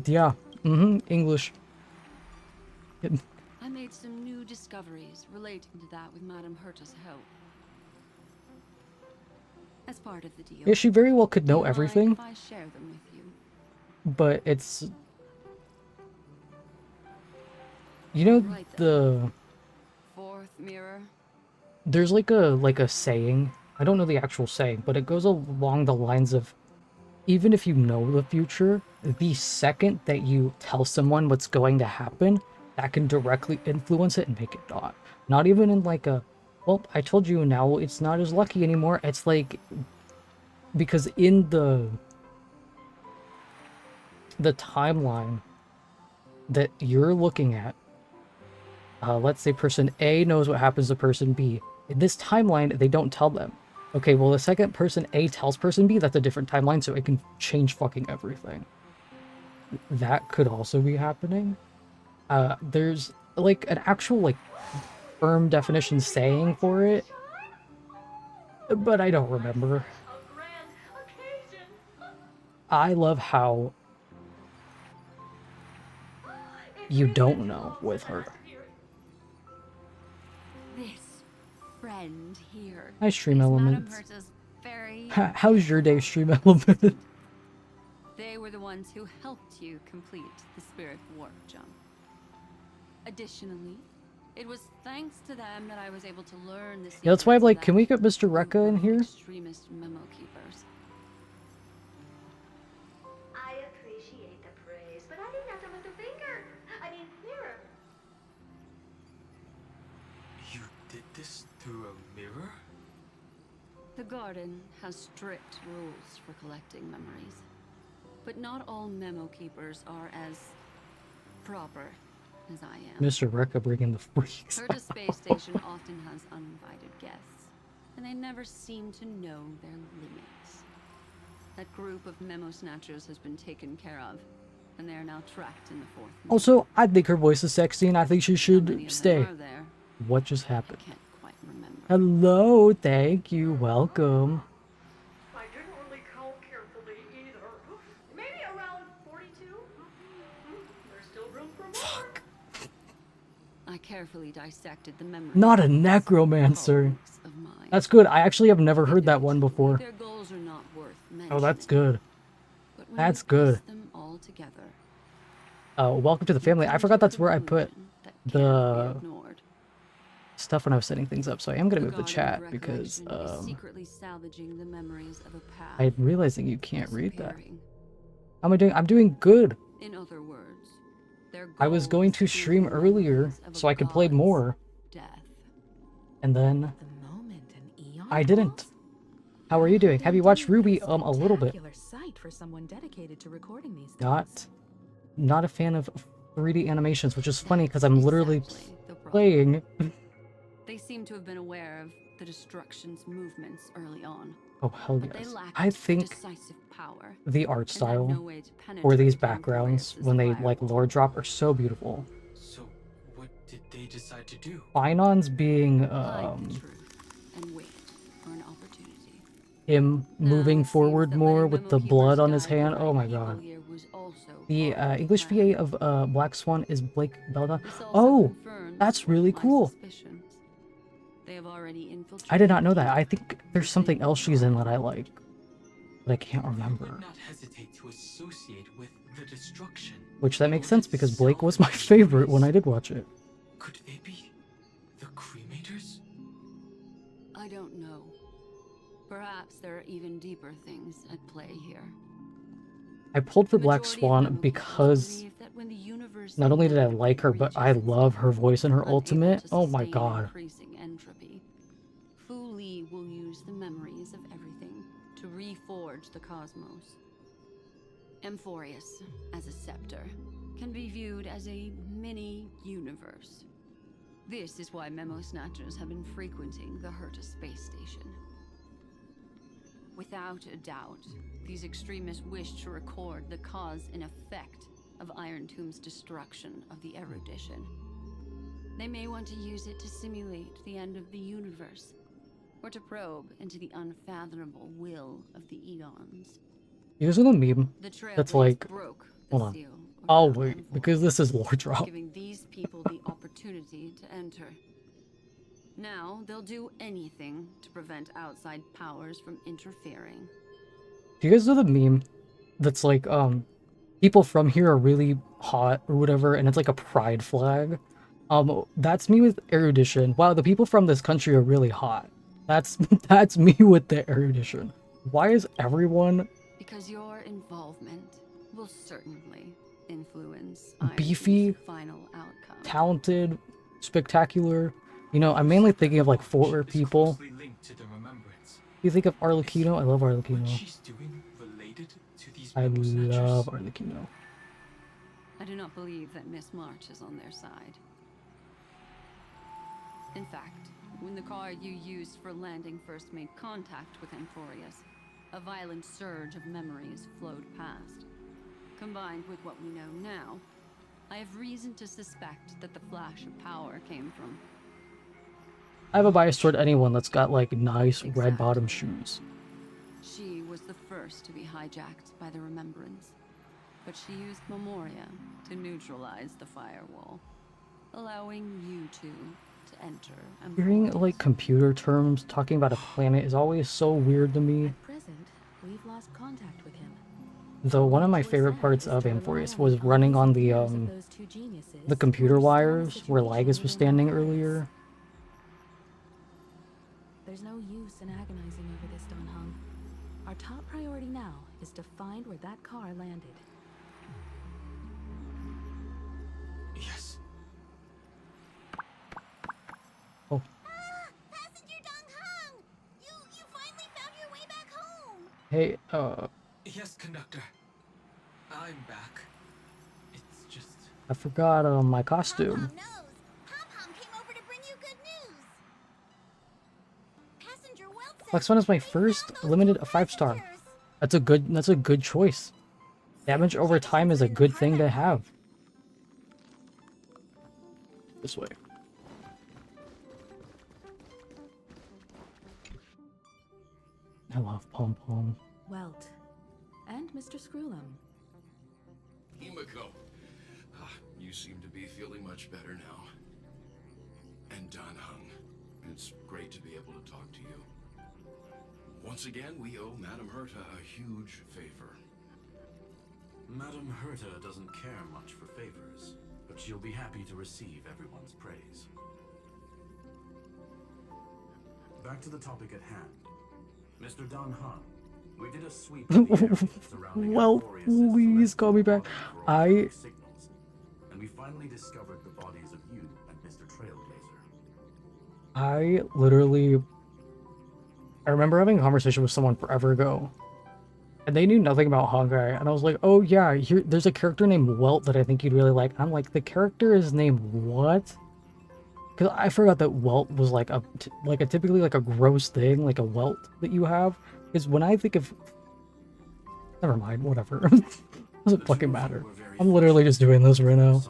Yeah. English. I made some new discoveries relating to that with Madame Herta's help. As part of the deal. Yeah, she very well could know everything. If I share them with you? But it's... You know, Right the... Fourth mirror. There's like a saying. I don't know the actual saying, but it goes along the lines of, even if you know the future, the second that you tell someone what's going to happen, that can directly influence it and make it not. Not even in like a, well, I told you now it's not as lucky anymore. It's like, because in the timeline that you're looking at, let's say person A knows what happens to person B. In this timeline, they don't tell them. Okay, well, the second person A tells person B, that's a different timeline, so it can change fucking everything. That could also be happening. There's, like, an actual, like, firm definition saying for it, but I don't remember. I love how you don't know with her. This friend here. Hi, Stream Elements. Very... How's your day, Stream Element? They were the ones who helped you complete the Spirit Warp jump. Additionally, it was thanks to them that I was able to learn the Yeah, that's why I'm like, secrets can we get Mr. Rekka in here? Extremist memo keepers. I appreciate the praise, but I didn't have to lift a finger. I mean, mirror. You did this through a mirror? The garden has strict rules for collecting memories. But not all memo keepers are as proper as I am. Mr. Rekka bringing the freaks. Herta's space station often has uninvited guests, and they never seem to know their limits. That group of memo snatchers has been taken care of, and they are now trapped in the fourth. Also, I think her voice is sexy, and I think she How many should of them stay. are there? What just happened? I can't quite remember. Hello, thank you, welcome. I didn't really count carefully either. Maybe around 42? There's still room for more. Fuck. I carefully dissected the memories. Not a necromancer. That's good. I actually have never heard that one before. Their goals are not worth Oh, that's good. But when That's you good. piece them all together, Welcome to the family. I forgot that's where I put that the ignored. stuff when I was setting things up, so I am gonna The move the Garden chat of because Recollection is secretly salvaging the memories of a past. I'm realizing you can't read that. disappearing. How am I doing? I'm doing good. In other words, their I was going to goals stream are the earlier memories of a so I could play god's more, death. and then The moment an eon I didn't. falls? How are you doing? Have you watched Ruby? A little bit. Spectacular sight for someone dedicated to recording these things. Not a fan of 3D animations, which is funny because I'm literally Exactly the problem. playing. They seem to have been aware of the destruction's movements early on, Oh hell but they yes! lacked I the think decisive power the art and had style no way to or penetrate these the backgrounds Emporius' when they like firewall. lore drop are so beautiful. So, what did they decide to do? Finon's being Hide the truth and wait. him moving forward more with the blood on his hand. Oh my god. The English VA of Black Swan is Blake Belda. Oh, that's really cool. I did not know that. I think there's something else she's in that I like, but I can't remember. Not hesitate to associate with the destruction. Which that makes sense because Blake was my favorite when I did watch it. Could they be the cremators? I don't know. Perhaps there are even deeper things at play here. I pulled for Black Swan because not only did I like her, but I love her voice and her ultimate. Oh my god. Fu Li will use the memories of everything to reforge the cosmos. Amphorius, as a scepter, can be viewed as a mini-universe. This is why Memo Snatchers have been frequenting the Herta space station. Without a doubt, these extremists wish to record the cause and effect of Iron Tomb's destruction of the erudition. They may want to use it to simulate the end of the universe, or to probe into the unfathomable will of the eons. You guys know the meme that's like, hold on. Oh wait, because this is lore drop. Giving these people the opportunity to enter. Now they'll do anything to prevent outside powers from interfering. Do you guys know the meme that's like, people from here are really hot or whatever, and it's like a pride flag? That's me with erudition. Wow, the people from this country are really hot. That's me with the erudition. Why is everyone... Because your involvement will certainly influence beefy, final outcome. Talented, spectacular. You know, I'm mainly thinking of like four people. You think of Arlecchino? I love Arlecchino. I love Arlecchino. I do not believe that Miss March is on their side. In fact, when the car you used for landing first made contact with Amphorius, a violent surge of memories flowed past. Combined with what we know now, I have reason to suspect that the flash of power came from... I have a bias toward anyone that's got like nice red bottom shoes. She was the first to be hijacked by the Remembrance, but she used Memoria to neutralize the firewall, allowing you two to enter. Hearing like computer terms talking about a planet is always so weird to me. At present, we've lost contact with him. Though one of my favorite parts of Amphorius was running on the computer wires where Lygus was standing earlier. There's no use in agonizing over this, Don Hung. Our top priority now is to find where that car landed. Yes. Oh. Passenger Dong Hung! You finally found your way back home! Hey, Yes, conductor. I'm back. It's just... I forgot my costume. Flex One is my first limited a 5-star. That's a good choice. Damage over time is a good thing to have. This way. I love Pom Pom. Welt. And Mr. Screwlum. Himiko, you seem to be feeling much better now. And Dan Hung, it's great to be able to talk to you. Once again, we owe Madame Herta a huge favor. Madame Herta doesn't care much for favors, but she'll be happy to receive everyone's praise. Back to the topic at hand. Mr. Don Hung, we did a sweep of the area surrounding well, please call me back. signals, and we finally discovered the bodies of you and Mr. Trailblazer. I remember having a conversation with someone forever ago, and they knew nothing about Honkai, and I was like, oh yeah, there's a character named Welt that I think you'd really like. I'm like, the character is named what? Because I forgot that Welt was like a typically like a gross thing, like a welt that you have. Because when I think of... Never mind, whatever. Doesn't fucking matter. I'm literally just doing this right now.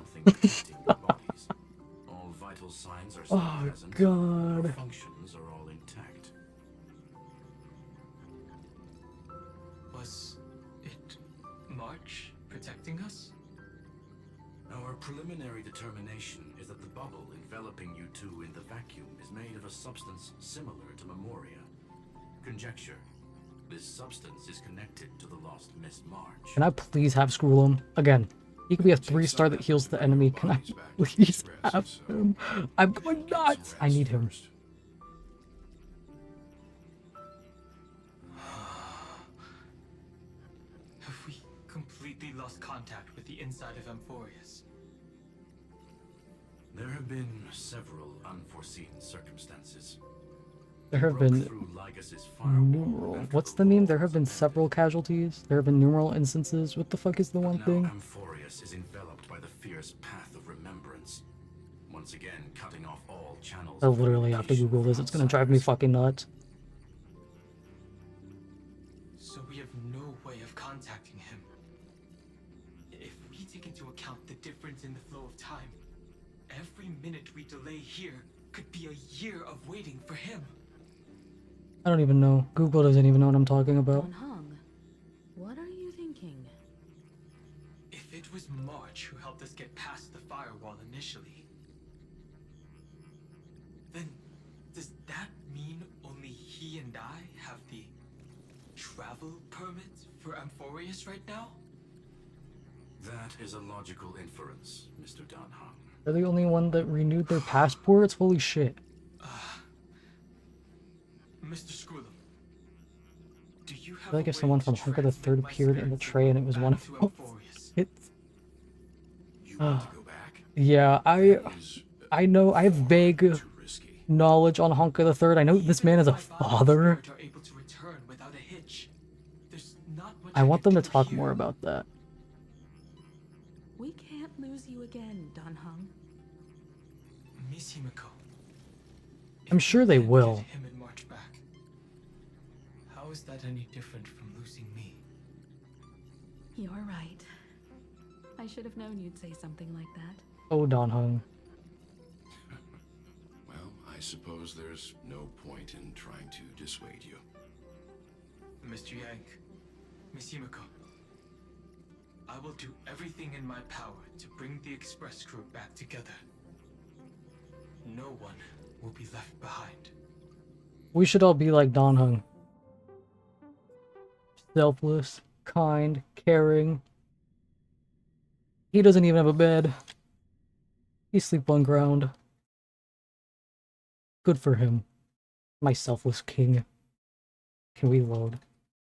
Oh god. Was it March protecting us? Our preliminary determination is that the bubble enveloping you two in the vacuum is made of a substance similar to Memoria. Conjecture. This substance is connected to the lost Miss March. Can I please have Scroolum? Again, he could be a 3-star that heals the enemy. Can I please have him? I'm going nuts! I need him. Have we completely lost contact with the inside of Amphorius? There have been several unforeseen circumstances. There have been numeral. What's the meme? There have been several casualties. There have been numeral instances. What the fuck is the one thing? Now Amphorius is enveloped by the fierce path of remembrance, once again cutting off all channels. I literally have to Google this. It's gonna drive me fucking nuts. So we have no way of contacting him. If we take into account the difference in the flow of time, every minute we delay here could be a year of waiting for him. I don't even know. Google doesn't even know what I'm talking about. Hung, what are you thinking? If it was March who helped us get past the firewall initially, then does that mean only he and I have the travel permit for Amphorius right now? That is a logical inference, Mr. Danhang. They're the only one that renewed their passports? Holy shit. Mr. Scroolum, do you I have feel like if someone from Honkai the Third appeared in the tray and it was one of them. It's... yeah, I know, I have vague knowledge on Honkai the Third. I know this man is a father. I want them to talk more about that. We can't lose you again, Danhang. Miss Himiko. I'm sure they will. Him and March back. How is that any different from losing me? You're right. I should have known you'd say something like that. Oh, Danhang. Well, I suppose there's no point in trying to dissuade you. Mr. Yank, Miss Himiko, I will do everything in my power to bring the Express crew back together. No one will be left behind. We should all be like Danhang. Selfless, kind, caring. He doesn't even have a bed. He sleeps on ground. Good for him. My selfless king. Can we load?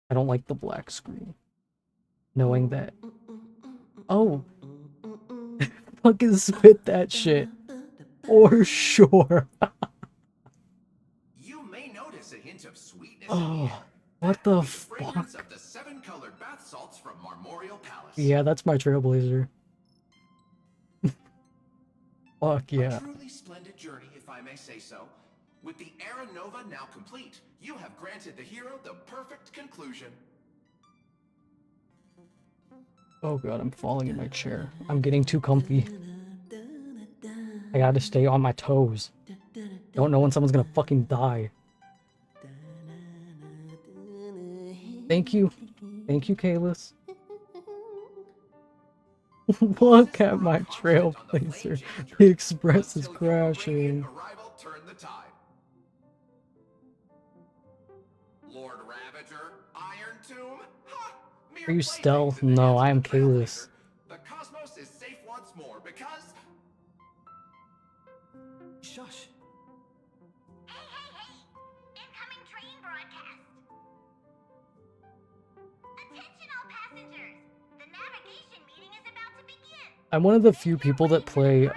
I don't like the black screen. Knowing that. Oh. Fucking spit that shit. For sure. You may notice a hint of sweetness in Oh. the air. What the Fragrance fuck? of the 7-colored bath salts from Marmorial Palace. Yeah, that's my trailblazer. Fuck yeah. A truly splendid journey, if I may say so. With the Era Nova now complete, you have granted the hero the perfect conclusion. Oh god, I'm falling in my chair. I'm getting too comfy. I gotta stay on my toes. Don't know when someone's gonna fucking die. Thank you. Thank you, Kalis. Look at my trailblazer. The Express is crashing. Arrival turned the tide. Lord Ravager, Iron Tomb. Ha! Are you stealth? No, I am Kalis. The cosmos is safe once more because. Shush. Hey! Incoming train broadcast! Attention all passengers! The navigation meeting is about to begin! I'm one of the few people that play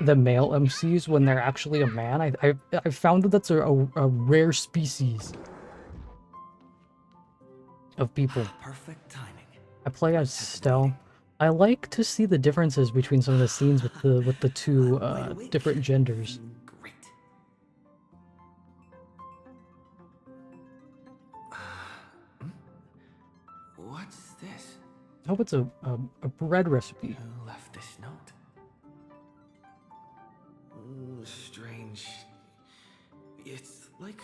the male MCs when they're actually a man. I found that that's a rare species of people. Perfect timing. I play as Stell. I like to see the differences between some of the scenes with the two different genders. Great. What's this? I hope it's a bread recipe. Who left this note? Ooh, strange. It's like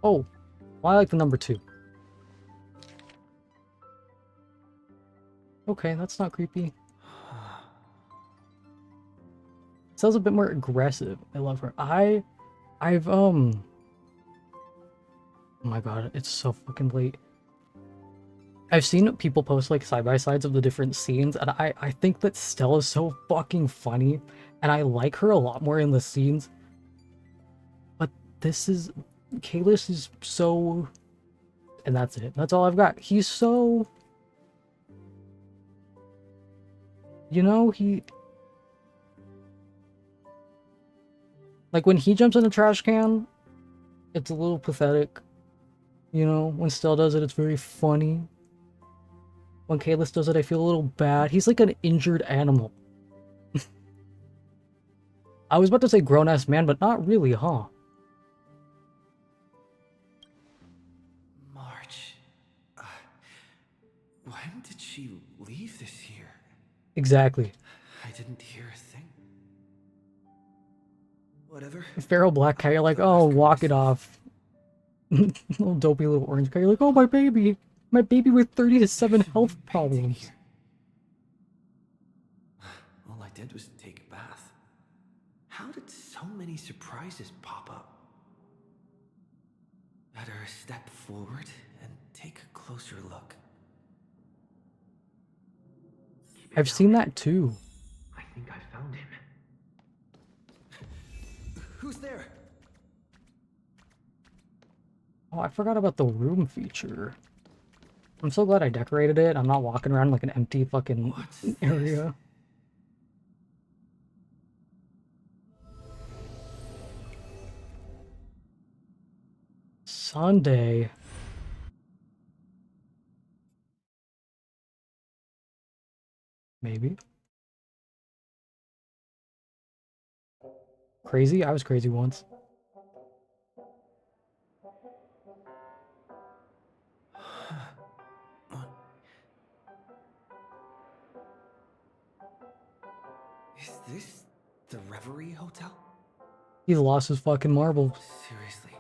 Oh, well, I like the number 2. Okay, that's not creepy. Sounds a bit more aggressive. I love her. Oh my god, it's so fucking late. I've seen people post like side-by-sides of the different scenes, and I think that Stella's so fucking funny, and I like her a lot more in the scenes. But this is... Kalis is so... And that's it. That's all I've got. He's so... You know, he... Like, when he jumps in a trash can, it's a little pathetic. You know, when Stella does it, it's very funny. When Kalis does it, I feel a little bad. He's like an injured animal. I was about to say grown-ass man, but not really, huh? March. When did she leave this year? Exactly. I didn't hear a thing. Whatever. Feral black cat, you're like, oh, walk it off. Little dopey little orange cat, you're like, oh, my baby. My baby with 37 health problems. All I did was take a bath. How did so many surprises pop up? Better step forward and take a closer look. I've seen that too. I think I found him. Who's there? Oh, I forgot about the room feature. I'm so glad I decorated it. I'm not walking around like an empty fucking area. Sunday. Maybe. Crazy? I was crazy once. Is this the Reverie Hotel? He lost his fucking marbles. Seriously,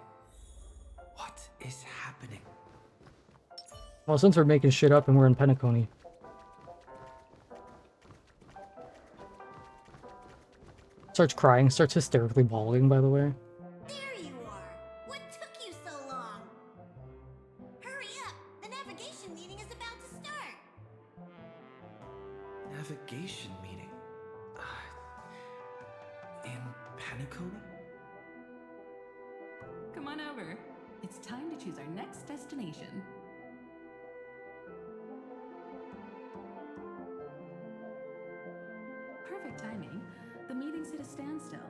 what is happening? Well, since we're making shit up and we're in Penacony. Starts crying, starts hysterically bawling, by the way. There you are! What took you so long? Hurry up! The navigation meeting is about to start! Navigation meeting? In Penacony? Come on over. It's time to choose our next destination. Perfect timing. The meeting's at a standstill.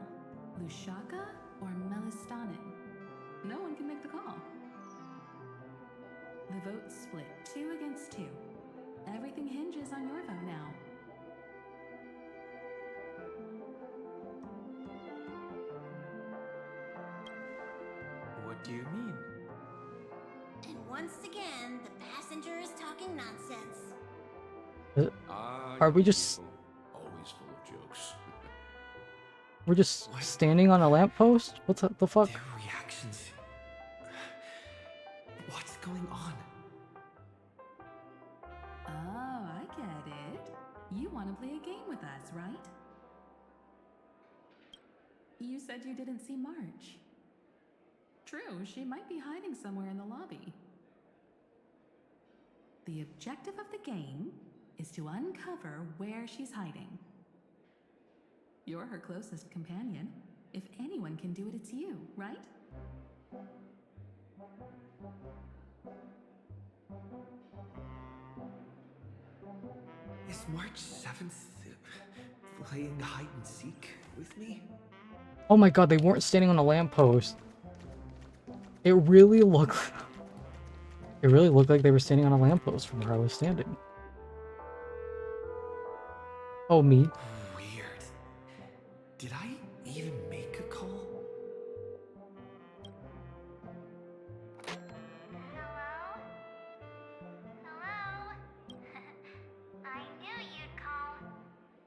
Lushaka or Melistanen? No one can make the call. The vote's split 2 against 2. Everything hinges on your vote now. What do you mean? And once again, the passenger is talking nonsense. Are we just... Always full of jokes. We're just standing on a lamppost? What's the fuck? Their reactions. What's going on? Oh, I get it. You want to play a game with us, right? You said you didn't see March. True, she might be hiding somewhere in the lobby. The objective of the game is to uncover where she's hiding. You're her closest companion. If anyone can do it, it's you, right? Is March 7th playing hide and seek with me? Oh my god, they weren't standing on a lamppost. It really looked... It really looked like they were standing on a lamppost from where I was standing. Oh, me? Weird. Did I even make a call? Hello? Hello? I knew you'd call.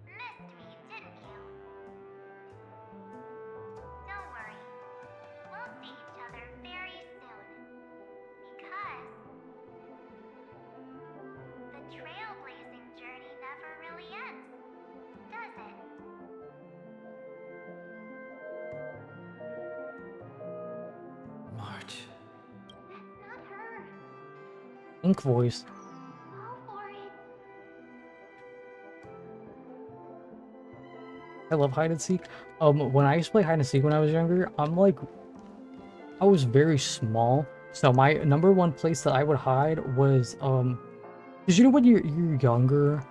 Missed me, didn't you? Don't worry. We'll see each other very soon. Ink voice. I love hide and seek. When I used to play hide and seek when I was younger, I was very small. So my number one place that I would hide was, because you know when you're younger,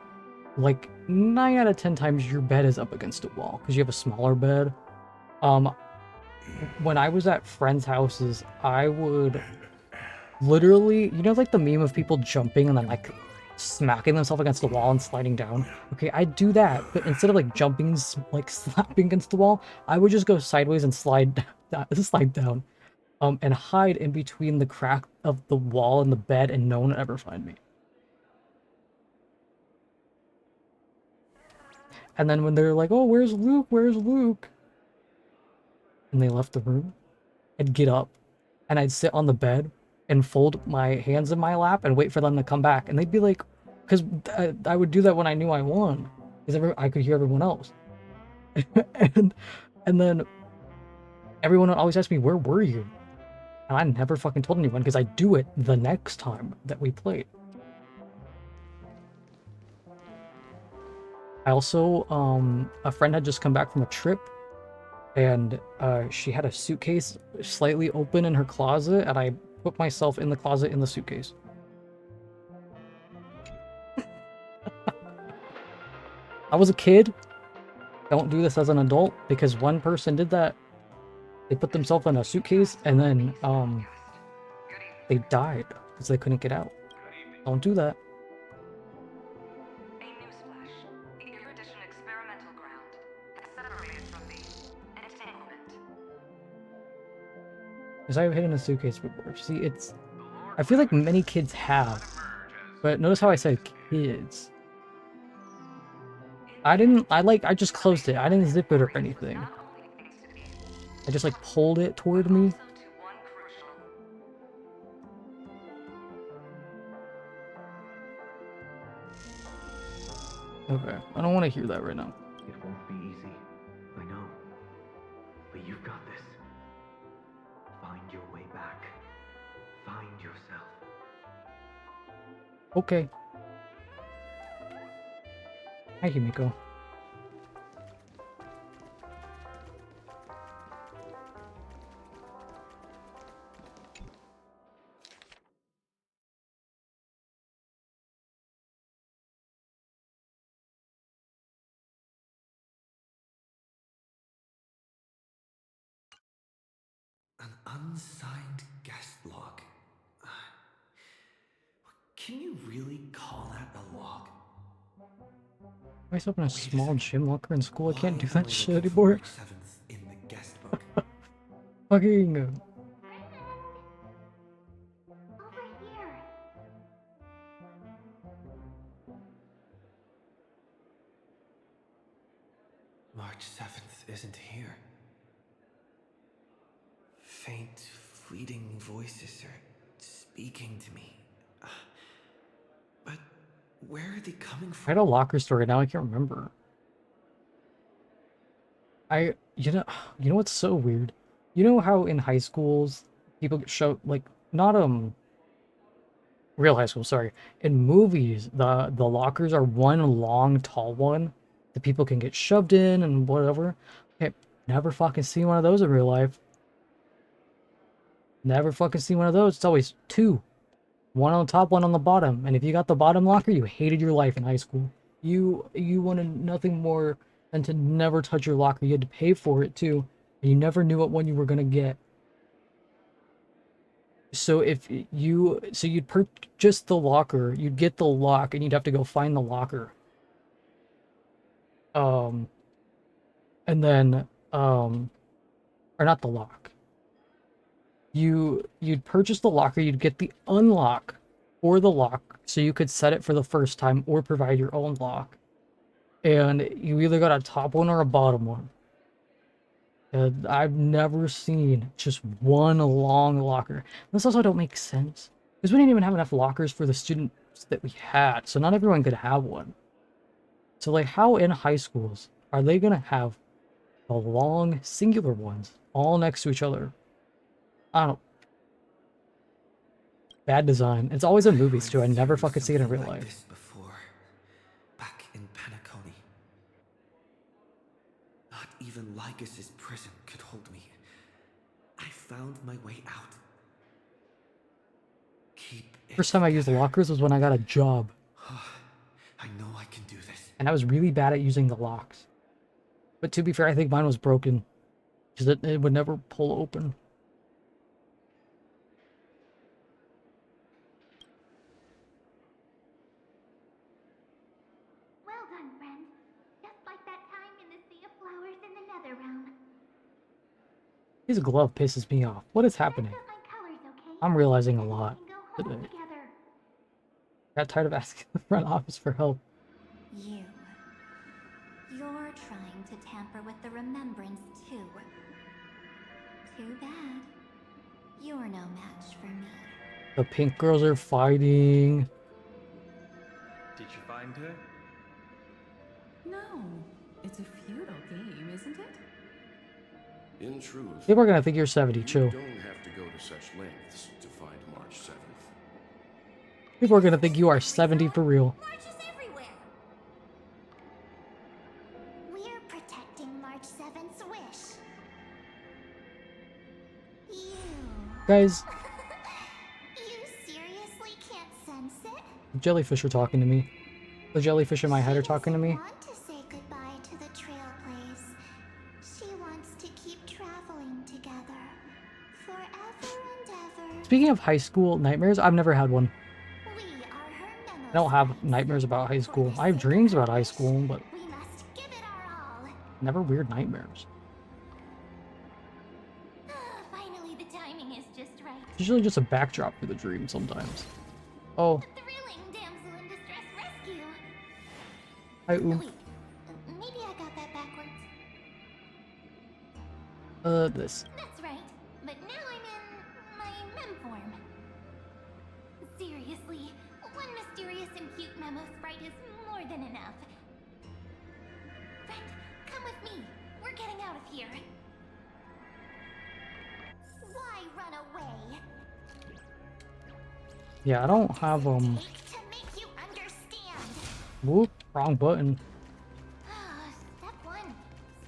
like 9 out of 10 times your bed is up against a wall because you have a smaller bed. Um, when I was at friends' houses, I would literally, you know, like the meme of people jumping and then like smacking themselves against the wall and sliding down. Okay, I'd do that, but instead of like jumping, like slapping against the wall, I would just go sideways and slide, slide down, and hide in between the crack of the wall and the bed, and no one would ever find me. And then when they're like, "Oh, where's Luke? Where's Luke?" and they left the room, I'd get up and I'd sit on the bed and fold my hands in my lap and wait for them to come back. And they'd be like, because I would do that when I knew I won, because I could hear everyone else. and and then everyone would always ask me, "Where were you?" And I never fucking told anyone because I do it the next time that we played. I also, a friend had just come back from a trip, and she had a suitcase slightly open in her closet, and I put myself in the closet in the suitcase. I was a kid. Don't do this as an adult, because one person did that. They put themselves in a suitcase and then they died because they couldn't get out. Don't do that. A newsflash. The erudition experimental ground is separated from the entanglement. Because I've hidden a suitcase before. See, it's... I feel like many kids have. But notice how I said kids. I just closed it. I didn't zip it or anything. I just like pulled it toward me. Okay, I don't want to hear that right now. It won't be easy, I know. But you've got this. Find your way back. Find yourself. Okay. Hi, Himiko. An unsigned guest log. Can you really call that a log? I was up in a small gym locker in school. I can't do that shit Looking for anymore. March 7th in the guest book. Fucking... March 7th isn't here. Faint, fleeting voices are speaking to me. But where are they coming I from? had a locker story, now I can't remember. You know what's so weird? You know how in high schools, people get shown, like, not, real high school, sorry. In movies, the lockers are one long, tall one that people can get shoved in and whatever. Okay, never fucking seen one of those in real life. Never fucking seen one of those. It's always two. One on the top, one on the bottom. And if you got the bottom locker, you hated your life in high school. You wanted nothing more than to never touch your locker. You had to pay for it too, and you never knew what one you were gonna get. So you'd purchase the locker, you'd get the lock, and you'd have to go find the locker. Um, and then or not the lock. You'd purchase the locker, you'd get the unlock for the lock, so you could set it for the first time or provide your own lock. And you either got a top one or a bottom one. And I've never seen just one long locker. This also don't make sense, because we didn't even have enough lockers for the students that we had, so not everyone could have one. So like, how in high schools are they gonna have the long singular ones all next to each other? I don't. Bad design. It's always in movies too. I never fucking see it in real Like life. this before, back in Penacony. Not even Lycus's prison could hold me. I found my way out. Keep it First time I used lockers was when I got a job. I know I can do this. And I was really bad at using the locks. But to be fair, I think mine was broken. Because it would never pull open. Well done, friend. Just like that time in the Sea of Flowers in the Nether Realm. His glove pisses me off. What is happening? I'm realizing a lot today. Got tired of asking the front office for help. You're trying to tamper with the remembrance too. Too bad. You're no match for me. The pink girls are fighting. Did you find her? No, it's a feudal game, isn't it? In truth, People are gonna think you're 70, you chill. don't have to go to such lengths to find March 7th. People are gonna think you are 70 for real. We're protecting March 7th's wish. Guys, You seriously can't sense it? the jellyfish are talking to me. The jellyfish in my head are talking to me. Want to say goodbye to the Trailblaze. She wants to keep traveling together. Forever and ever. Speaking of high school nightmares, I've never had one. I don't have nightmares about high school. I have dreams about high school, but never weird nightmares. Finally, the timing is just right. It's usually just a backdrop for the dream sometimes. Oh. Thrilling damsel in distress rescue. Hi, Oom. Wait, maybe I got that backwards. This. That's right, but now I'm in my mem form. Seriously, one mysterious and cute memo sprite is more than enough. Friend, come with me. We're getting out of here. Why run away? Yeah, I don't have, To make you understand. whoop, wrong button. Step one,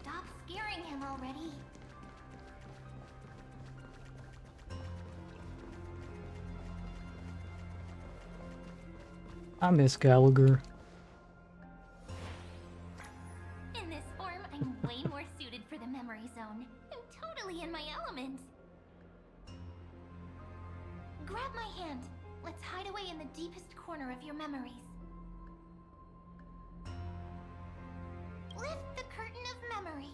stop scaring him already. I miss Gallagher. In this form, I'm way more suited for the memory zone. I'm totally in my element. Grab my hand. Let's hide away in the deepest corner of your memories. Lift the curtain of memory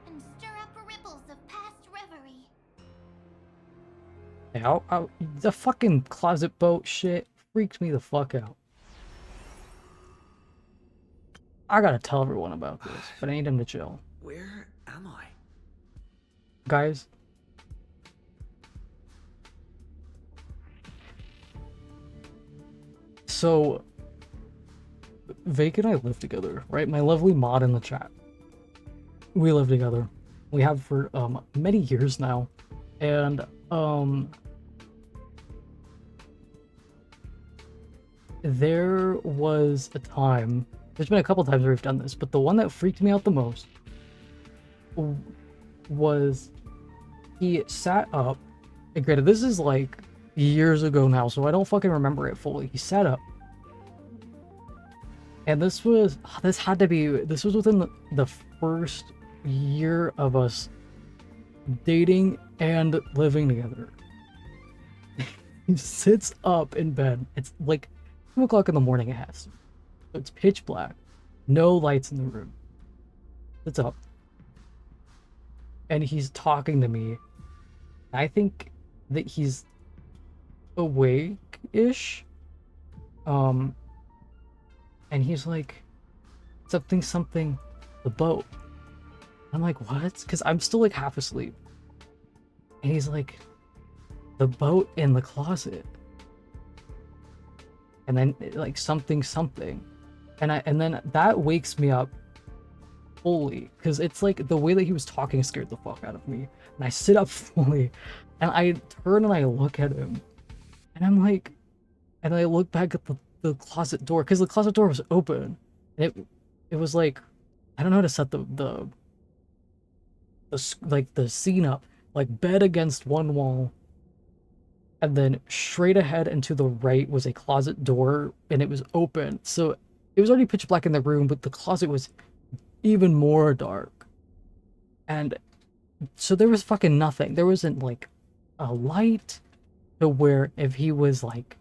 and stir up ripples of past reverie. Yeah, the fucking closet boat shit freaked me the fuck out. I gotta tell everyone about this, but I need them to chill. Where am I? Guys. So, Vake and I live together, right? My lovely mod in the chat. We live together. We have for many years now. And there was a time, there's been a couple times where we've done this, but the one that freaked me out the most was he sat up, and granted, this is like years ago now, so I don't fucking remember it fully. He sat up, and this was within the first year of us dating and living together. He sits up in bed. It's like 2 o'clock in the morning. It has. So it's pitch black, no lights in the room. Sits up, and he's talking to me. I think that he's awake-ish. And he's like, something, the boat. I'm like, what? Because I'm still like half asleep. And he's like, the boat in the closet. And then like something. And then that wakes me up fully. Because it's like the way that he was talking scared the fuck out of me. And I sit up fully. And I turn and I look at him. And I'm like, and I look back at the closet door, because the closet door was open. And it was like, I don't know how to set like the scene up. Like bed against one wall, and then straight ahead and to the right was a closet door, and it was open. So it was already pitch black in the room, but the closet was even more dark. And so there was fucking nothing. There wasn't like a light to where if he was like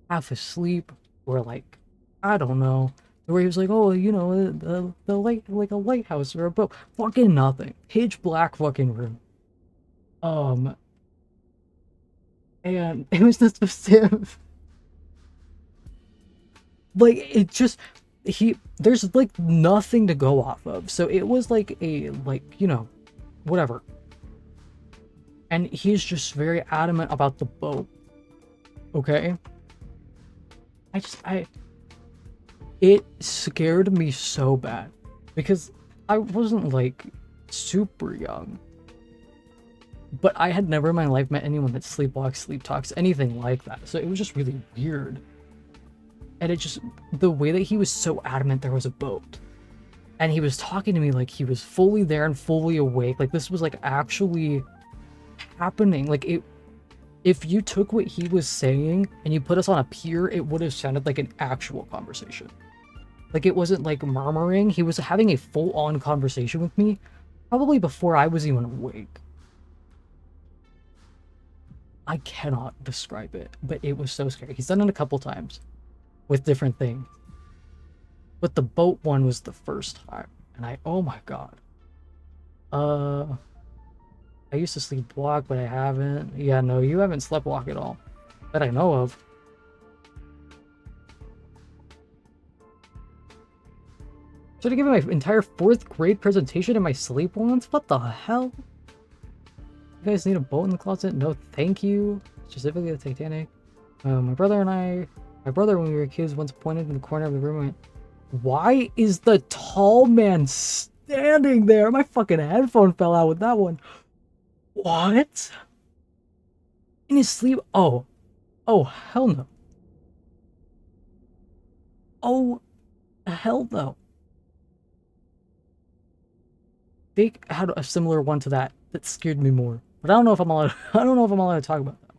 half asleep or like, I don't know, where he was like, oh, you know, the light, like a lighthouse or a boat. Fucking nothing. Pitch black fucking room. And it was just Civ. Like, it just, there's like nothing to go off of. So it was like a, like, you know, whatever. And he's just very adamant about the boat. Okay? It scared me so bad. Because I wasn't like super young. But I had never in my life met anyone that sleepwalks, sleep talks, anything like that. So it was just really weird. And it just, the way that he was so adamant there was a boat. And he was talking to me like he was fully there and fully awake. Like this was like actually happening. Like if you took what he was saying and you put us on a pier, it would have sounded like an actual conversation. Like it wasn't like murmuring. He was having a full-on conversation with me, probably before I was even awake. I cannot describe it, but it was so scary. He's done it a couple times with different things. But the boat one was the first time. And oh my god. I used to sleepwalk, but I haven't. Yeah, no, you haven't sleptwalk at all. That I know of. Should I give my entire 4th grade presentation in my sleep once? What the hell? You guys need a boat in the closet? No, thank you. Specifically the Titanic. My brother, when we were kids, once pointed in the corner of the room and went, why is the tall man standing there? My fucking headphone fell out with that one. What? In his sleep? Oh, hell no. Oh, hell no. They had a similar one to that scared me more. But I don't know if I'm allowed to talk about that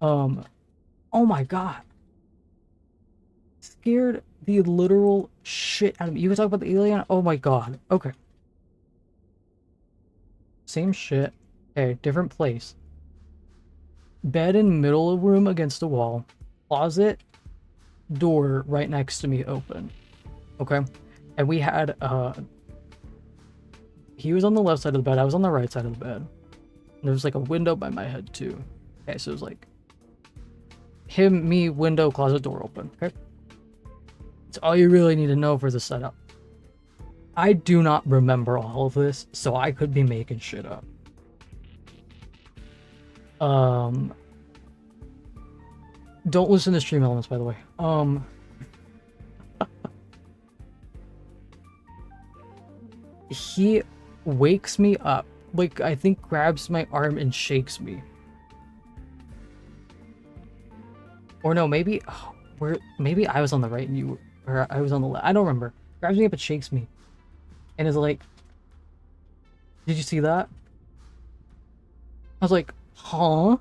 one. Oh my god. Scared the literal shit out of me. You can talk about the alien? Oh my god. Okay. Same shit. Okay, different place. Bed in middle of room against the wall. Closet, door right next to me open. Okay? And we had, he was on the left side of the bed, I was on the right side of the bed. And there was like a window by my head too. Okay, so it was like him, me, window, closet, door open. Okay? That's all you really need to know for the setup. I do not remember all of this, so I could be making shit up. Don't listen to Stream Elements, by the way. He wakes me up, like, I think grabs my arm and shakes me. Or no, maybe, maybe I was on the right and you, or I was on the left. I don't remember. Grabs me up and shakes me. And is like, did you see that? I was like, huh?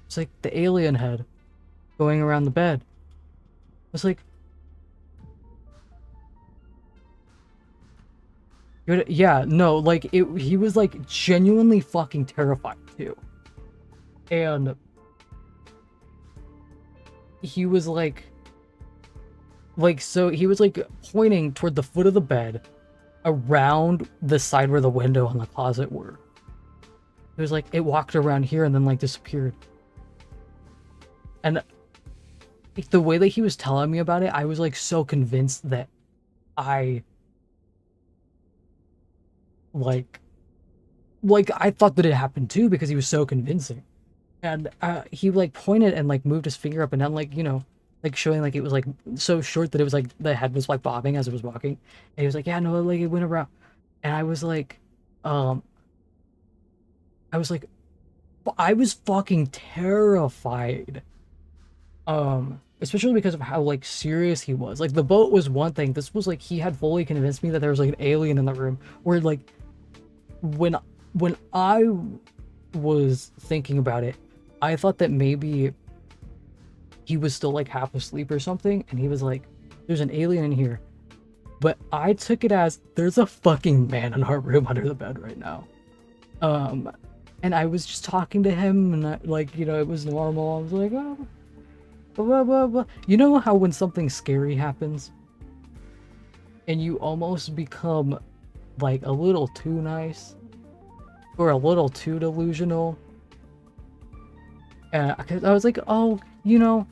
It's like the alien head going around the bed. I was like, yeah, no, like, he was like genuinely fucking terrified too. And he was like, so he was like pointing toward the foot of the bed around the side where the window and the closet were. It was like, it walked around here and then like disappeared. And like, the way that he was telling me about it, I was like so convinced that I like I thought that it happened too, because he was so convincing. And he like pointed and like moved his finger up and down, like, you know, like showing like it was like so short that it was like the head was like bobbing as it was walking. And he was like, yeah, no, like it went around. And I was like, I was fucking terrified. Especially because of how like serious he was. Like the boat was one thing. This was like he had fully convinced me that there was like an alien in the room. Where like when I was thinking about it, I thought that maybe he was still like half asleep or something, and he was like, "There's an alien in here." But I took it as there's a fucking man in our room under the bed right now. And I was just talking to him, and like, you know, it was normal. I was like, oh, blah, blah, blah. You know how when something scary happens, and you almost become like a little too nice, or a little too delusional? And I was like, oh, you know,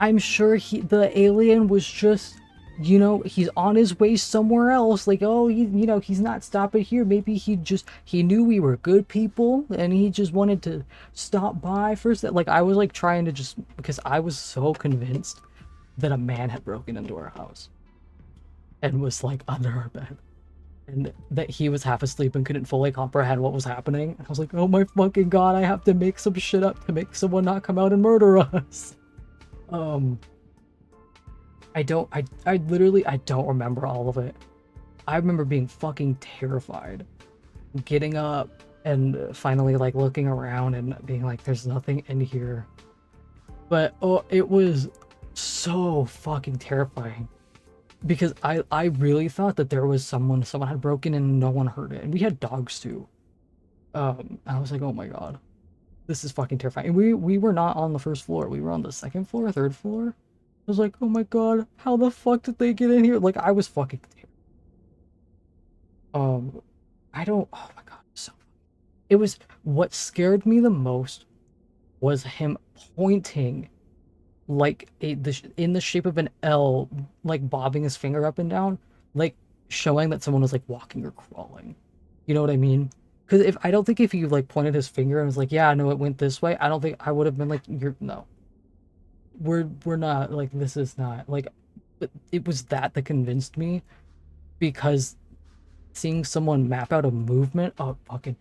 I'm sure the alien was just, you know, he's on his way somewhere else. Like, oh, you know, he's not stopping here. Maybe he knew we were good people and he just wanted to stop by first. Like, I was like trying to just, because I was so convinced that a man had broken into our house and was like under our bed, and that he was half asleep and couldn't fully comprehend what was happening. I was like, oh my fucking god, I have to make some shit up to make someone not come out and murder us. I literally, I don't remember all of it. I remember being fucking terrified. Getting up and finally like looking around and being like, there's nothing in here. But oh, it was so fucking terrifying. Because I really thought that there was someone had broken in and no one heard it. And we had dogs too. I was like, oh my god. This is fucking terrifying. And we were not on the first floor. We were on the second floor, third floor. I was like, oh my god, how the fuck did they get in here? Like, I was fucking I don't, oh my god, so it was, what scared me the most was him pointing like in the shape of an L, like bobbing his finger up and down, like showing that someone was like walking or crawling. You know what I mean? Because I don't think if he like pointed his finger and was like, yeah, no, it went this way, I don't think I would have been like, no. We're not, like, this is not, like, but it was that convinced me, because seeing someone map out a movement, oh, fucking,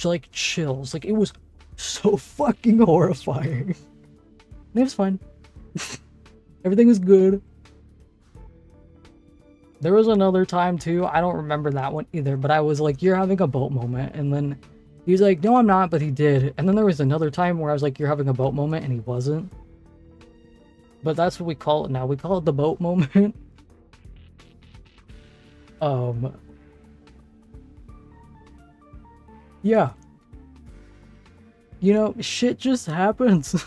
like, chills. Like, it was so fucking horrifying. And it was fine. Everything was good. There was another time, too, I don't remember that one either, but I was like, you're having a boat moment, and then he was like, no, I'm not, but he did. And then there was another time where I was like, you're having a boat moment, and he wasn't. But that's what we call it now. We call it the boat moment. Yeah. You know, shit just happens.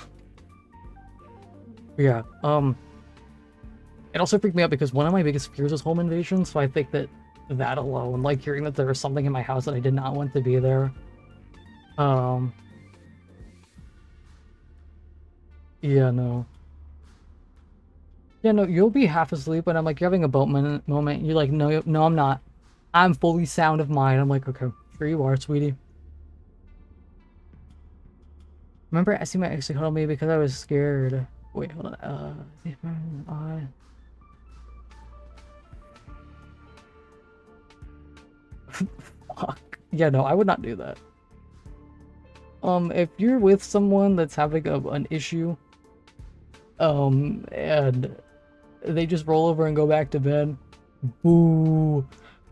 Yeah, it also freaked me out because one of my biggest fears is home invasion, so I think that alone, like hearing that there was something in my house that I did not want to be there. Yeah, no. Yeah, no, you'll be half asleep, and I'm like, you're having a boat moment. You're like, no, no, I'm not. I'm fully sound of mind. I'm like, okay, sure you are, sweetie. Remember asking my ex to cuddle me because I was scared. Wait, hold on. Fuck. Yeah, no, I would not do that. If you're with someone that's having an issue, and they just roll over and go back to bed, boo,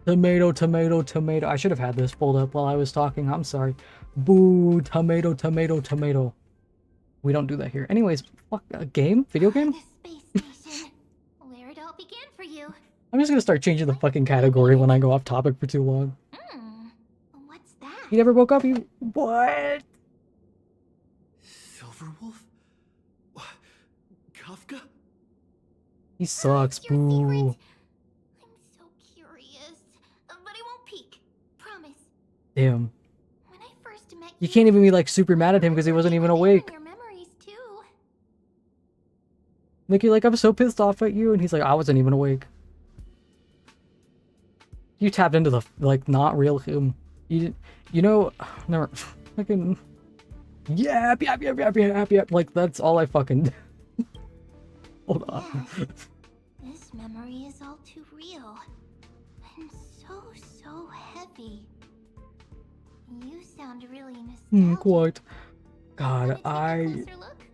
tomato, tomato, tomato. I should have had this pulled up while I was talking. I'm sorry. Boo, tomato, tomato, tomato. We don't do that here. Anyways, fuck, a game? Video game? The space station. Where it all began for you. I'm just gonna start changing the fucking category when I go off topic for too long. What's that? You never woke up? You what? Silverwolf? Kafka? He sucks, boo. I'm so curious, but I won't peek. Promise. Damn. When I first met You can't even be like super mad at him because he wasn't even awake. your memories too. Like, you're like, I'm so pissed off at you, and he's like, I wasn't even awake. You tapped into the, like, not real him. You know, never, fucking, yep, like, that's all I fucking, hold on. This memory is all too real. And so heavy. You sound really nostalgic. Quite. God, Want to take a closer look?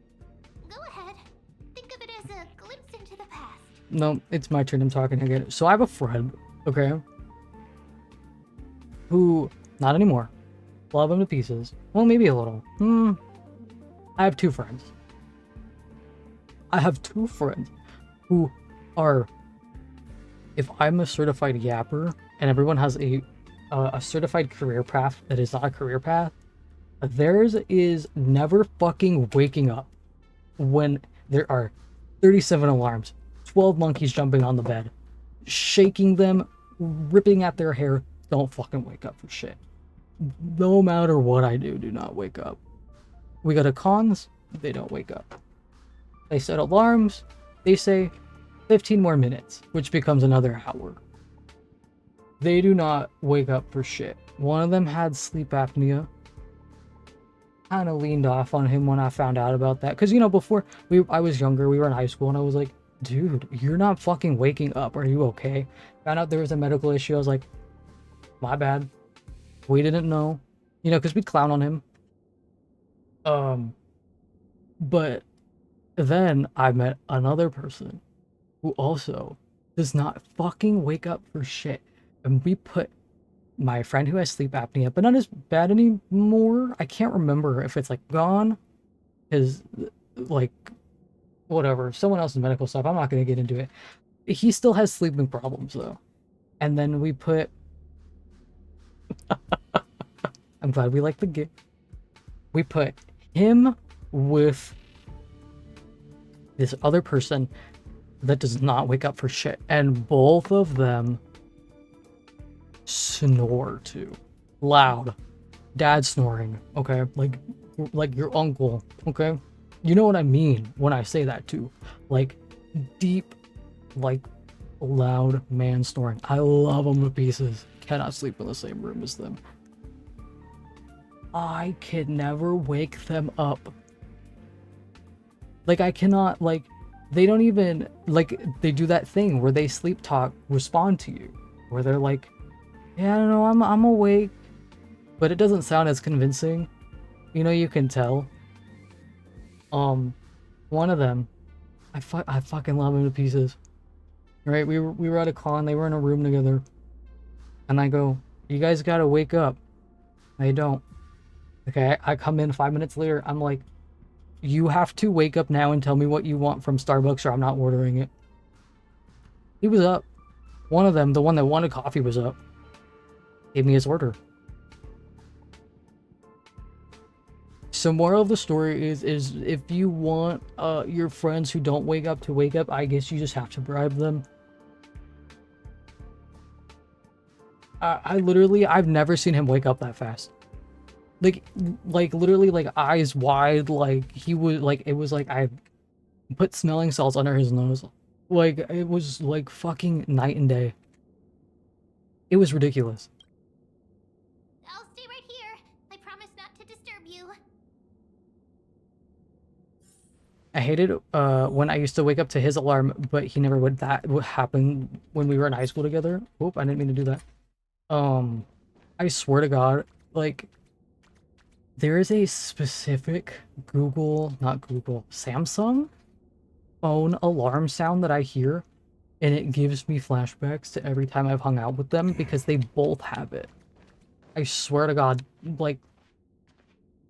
Go ahead. Think of it as a glimpse into the past. No, it's my turn. I'm talking again. So I have a friend, okay, who, not anymore. Love him to pieces. Well, maybe a little. I have two friends. Who are, if I'm a certified yapper and everyone has a certified career path that is not a career path, theirs is never fucking waking up when there are 37 alarms, 12 monkeys jumping on the bed, shaking them, ripping at their hair. Don't fucking wake up for shit. No matter what I do not wake up. We go to cons, they don't wake up. They set alarms, they say 15 more minutes, which becomes another hour. They do not wake up for shit. One of them had sleep apnea. Kind of leaned off on him when I found out about that. Because, you know, before I was younger, we were in high school, and I was like, dude, you're not fucking waking up. Are you okay? Found out there was a medical issue. I was like, my bad. We didn't know. You know, because we'd clown on him. But then I met another person who also does not fucking wake up for shit. And we put my friend who has sleep apnea, but not as bad anymore. I can't remember if it's like gone. Because, like, whatever. Someone else's medical stuff. I'm not going to get into it. He still has sleeping problems, though. And then we put... I'm glad we like the game. We put him with this other person that does not wake up for shit. And both of them snore too. Loud. Dad snoring, okay? Like your uncle, okay? You know what I mean when I say that too. Like, deep, like, loud man snoring. I love them to pieces. Cannot sleep in the same room as them. I could never wake them up. Like, I cannot, like, they don't even, like, they do that thing where they sleep talk, respond to you. Where they're like, yeah, I don't know, I'm awake. But it doesn't sound as convincing. You know, you can tell. One of them, I fucking love him to pieces. Right, we were at a con, they were in a room together. And I go, you guys gotta wake up. They don't. Okay, I come in 5 minutes later, I'm like, you have to wake up now and tell me what you want from Starbucks or I'm not ordering it. He was up. One of them, the one that wanted coffee, was up. Gave me his order. So moral of the story is if you want your friends who don't wake up to wake up, I guess you just have to bribe them. I literally, I've never seen him wake up that fast. Like literally, like eyes wide, like he would, like, it was like I put smelling salts under his nose. Like, it was like fucking night and day. It was ridiculous. I'll stay right here. I promise not to disturb you. I hated when I used to wake up to his alarm, but he never would. That would happen when we were in high school together. Oop, I didn't mean to do that. I swear to God, like, there is a specific Samsung phone alarm sound that I hear, and it gives me flashbacks to every time I've hung out with them because they both have it. I swear to God, like,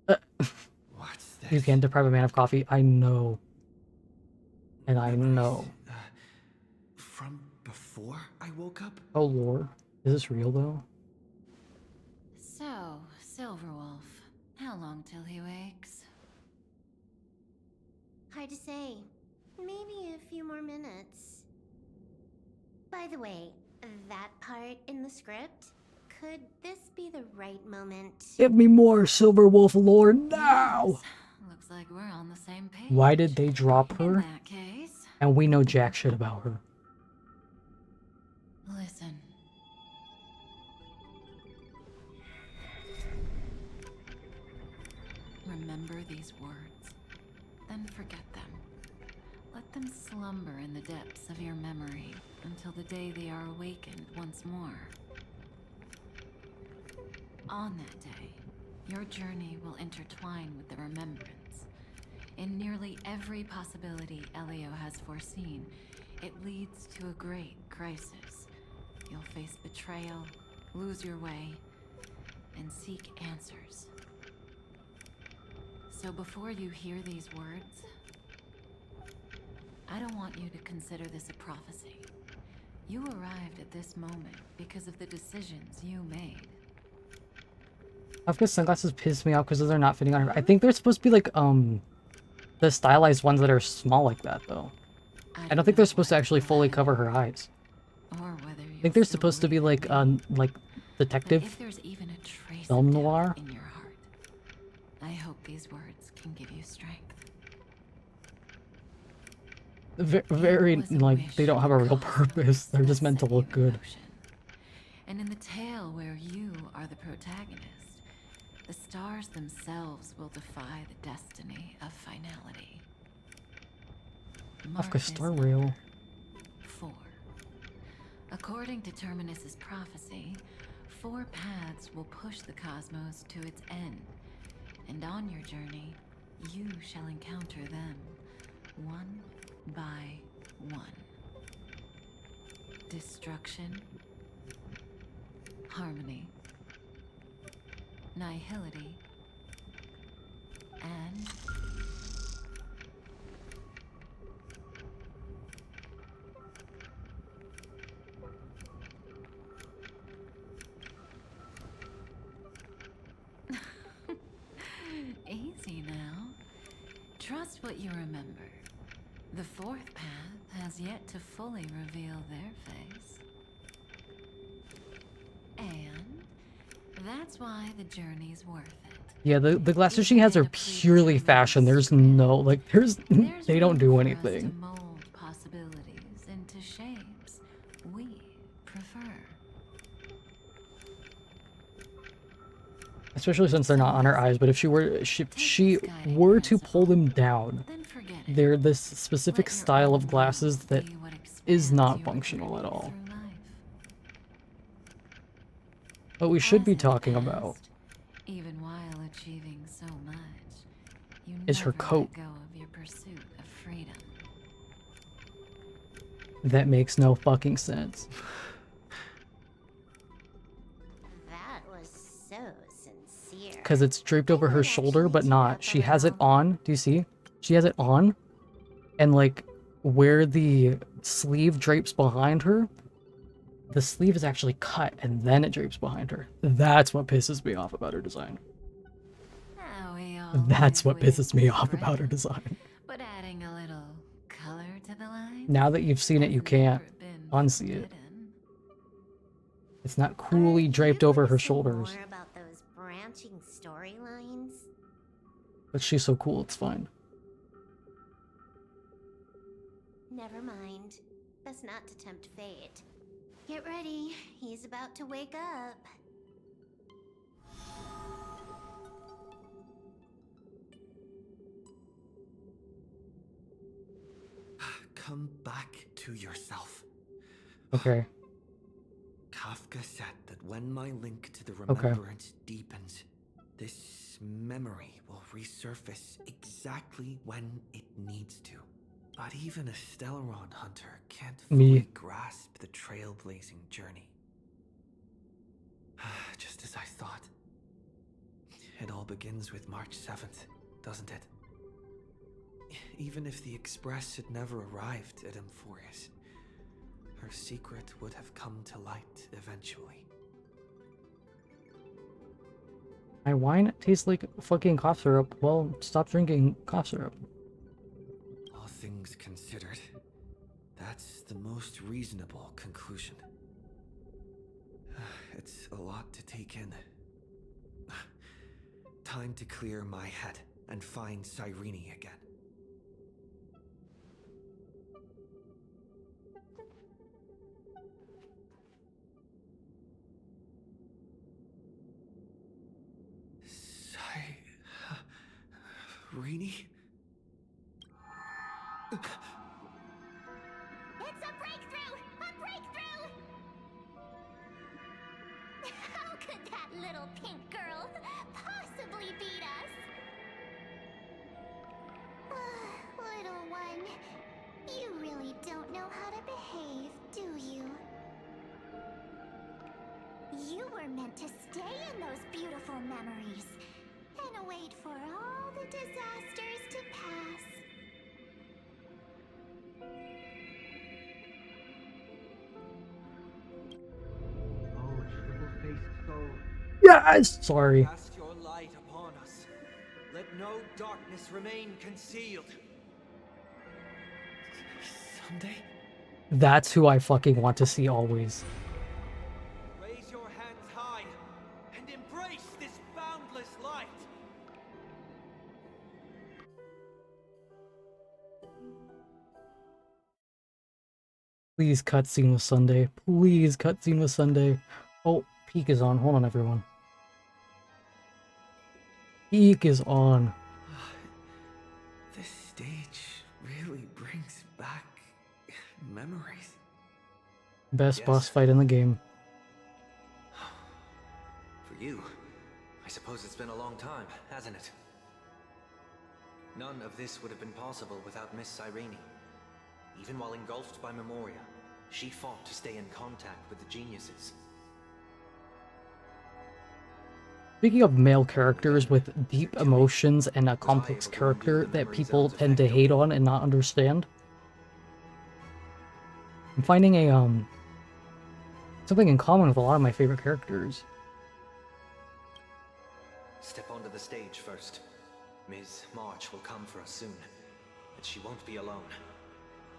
What's this? you can't deprive a man of coffee. I know. And I know. From before I woke up? Oh, Lord. Is this real, though? So, Silverwolf, how long till he wakes? Hard to say. Maybe a few more minutes. By the way, that part in the script, could this be the right moment? Give me more Silverwolf lore now! Yes. Looks like we're on the same page. Why did they drop her? In that case, And we know jack shit about her. listen. Remember these words, then forget them. Let them slumber in the depths of your memory until the day they are awakened once more. On that day, your journey will intertwine with the remembrance. In nearly every possibility Elio has foreseen, it leads to a great crisis. You'll face betrayal, lose your way, and seek answers. So before you hear these words, I don't want you to consider this a prophecy. You arrived at this moment because of the decisions you made. Kafka's sunglasses piss me off because they're not fitting on her. I think they're supposed to be like, the stylized ones that are small like that, though. I don't think they're supposed to actually fully cover her eyes. I think they're supposed to be like detective If there's even a trace film of doubt noir. in your heart, I hope these words can give you strength. Very, like, they don't have a real purpose. They're just meant to look good. And in the tale where you are the protagonist, the stars themselves will defy the destiny of finality. Kafka Star Rail. 4. According to Terminus's prophecy, 4 paths will push the cosmos to its end, and on your journey, you shall encounter them, one by one. Destruction, harmony, nihility, and easy now. Trust what you remember. The 4th path has yet to fully reveal their face. And that's why the journey's worth it. Yeah, the glasses she has are purely fashion. There's no, like, they don't do anything. Mold possibilities into shapes we prefer. Especially since they're not on her eyes, but if she were to pull them down, they're this specific style of glasses that is not functional at all. What we should be talking about Even while achieving so much, you is her never coat. let go of your pursuit of freedom. That makes no fucking sense. That was so sincere. Because it's draped over her shoulder, but not. She has it on. Do you see? She has it on. And, like, where the sleeve drapes behind her, the sleeve is actually cut, and then it drapes behind her. That's what pisses me off about her design. That's what pisses me off about her design. But adding a little color to the line. Now that you've seen it, you can't unsee it. It's not coolly draped over her shoulders. More about those branching storylines. But she's so cool, it's fine. Never mind. That's not to tempt fate. Get ready. He's about to wake up. Come back to yourself. Okay. Kafka said that when my link to the remembrance deepens, this memory will resurface exactly when it needs to. But even a Stellaron hunter can't fully grasp the trailblazing journey. Just as I thought. It all begins with March 7th, doesn't it? Even if the Express had never arrived at Emphorius, her secret would have come to light eventually. My wine tastes like fucking cough syrup. Well, stop drinking cough syrup. All things considered, that's the most reasonable conclusion. It's a lot to take in. Time to clear my head and find Cyrene again. Cyrene? It's a breakthrough! A breakthrough! How could that that little pink girl possibly beat us? Little one, you really don't know how to behave, do you? You were meant to stay in those beautiful memories and wait for all the disasters to pass. Oh, triple-faced soul. Yes! Sorry. Cast your light upon us. Let no darkness remain concealed. Someday, That's who I fucking want to see always. raise your hands high and embrace this boundless light. Please cutscene with Sunday. Please cutscene with Sunday. Oh, peak is on. Hold on, everyone. Peak is on. This stage really brings back memories. Best Yes. boss fight in the game. For you, I suppose it's been a long time, hasn't it? None of this would have been possible without Miss Cyrene. Even while engulfed by Memoria, she fought to stay in contact with the geniuses. Speaking of male characters with deep emotions and a complex character that people tend to hate on and not understand, I'm finding something in common with a lot of my favorite characters. Step onto the stage first. Ms. March will come for us soon, and she won't be alone.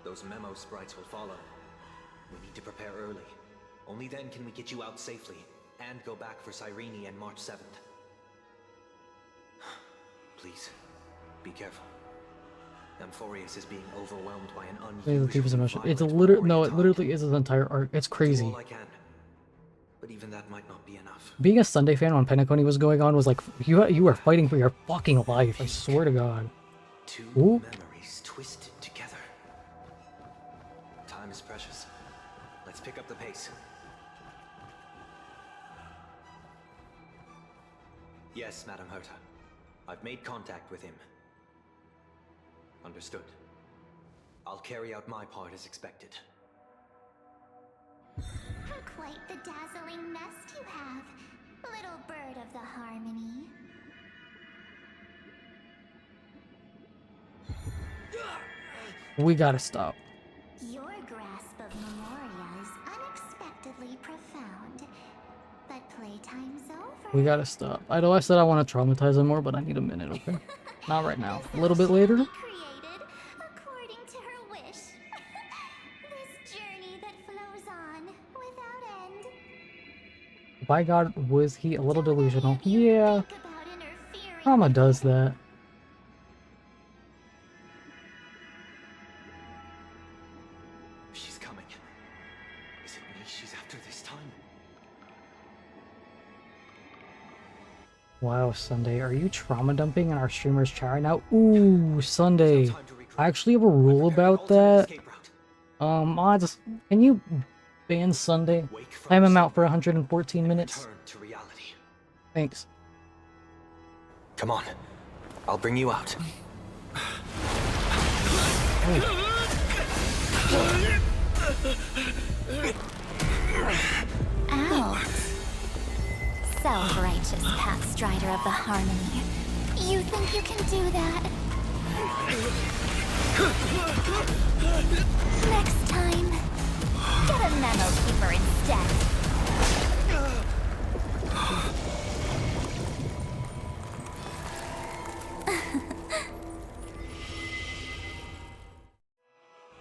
Those memo sprites will follow. We need to prepare early. Only then can we get you out safely, and go back for Cyrene and March 7th. Please, be careful. Amphorius is being overwhelmed by an unusual Emotion. It's a it literally is his entire arc. It's crazy. all I can. But even that might not be enough. Being a Sunday fan when Penacony was going on was like, you were fighting for your fucking life, I swear to God. Two Ooh. memories twisted together. Time is precious. Let's pick up the pace. Yes, Madam Herta. I've made contact with him. Understood. I'll carry out my part as expected. Quite the dazzling nest you have, little bird of the Harmony. We gotta stop. Your grasp of Memoria is unexpectedly profound, but playtime's over. We gotta stop. I know I said I want to traumatize him more, but I need a minute, okay? Not right now. A little bit later. Created according to her wish. This journey that flows on without end. By God, was he a little delusional? Yeah. Trauma does that. She's coming. Is it me she's after this time? Wow, Sunday, are you trauma dumping in our streamer's chat right now? Ooh, Sunday. I actually have a rule about that. Can you ban Sunday? Time him out for 114 minutes. To reality. Thanks. Come on. I'll bring you out. Out. Self-righteous pathstrider of the Harmony. You think you can do that? Next time, get a memo keeper instead.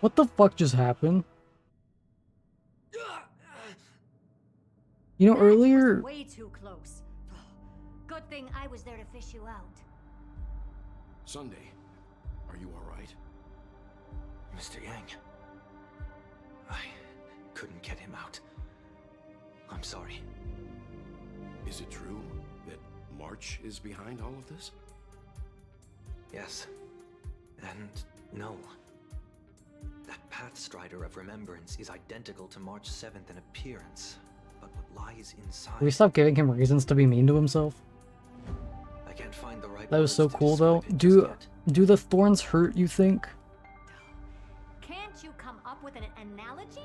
What the fuck just happened? You know, earlier... Way too close. Good thing I was there to fish you out. Sunday, are you alright? Mr. Yang. I couldn't get him out. I'm sorry. Is it true that March is behind all of this? Yes. And no. That Pathstrider of Remembrance is identical to March 7th in appearance, but what lies inside. Can we stop giving him reasons to be mean to himself? I can't find the right That was words so to cool though. describe it just yet. Do the thorns hurt, you think? Can't you come up with an analogy?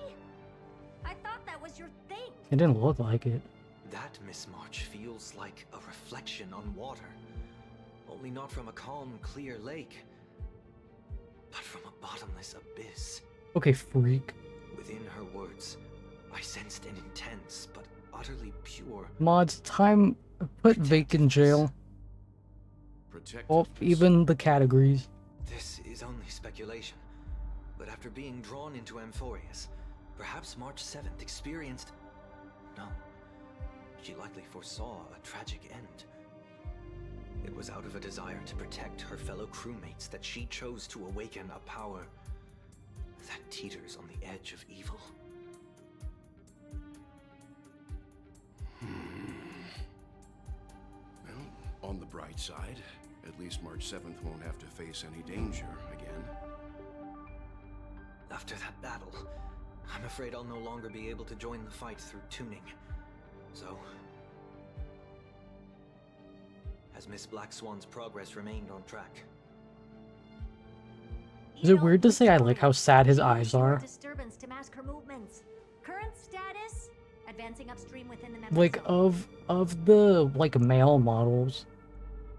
I thought that was your thing. It didn't look like it. That, Miss March, feels like a reflection on water. Only not from a calm, clear lake, but from a bottomless abyss. Okay, freak. Within her words, I sensed an intense but utterly pure. Mods, time. Put Vake in jail. Oh, even the categories. This is only speculation, but after being drawn into Amphorius, perhaps March 7th experienced... No, she likely foresaw a tragic end. It was out of a desire to protect her fellow crewmates that she chose to awaken a power that teeters on the edge of evil. Well, on the bright side, at least March 7th won't have to face any danger again. After that battle, I'm afraid I'll no longer be able to join the fight through tuning. So, has Miss Black Swan's progress remained on track? Is it weird to say I like how sad his eyes are? Disturbance to mask her movements. Current status: advancing upstream within the Like of the like male models,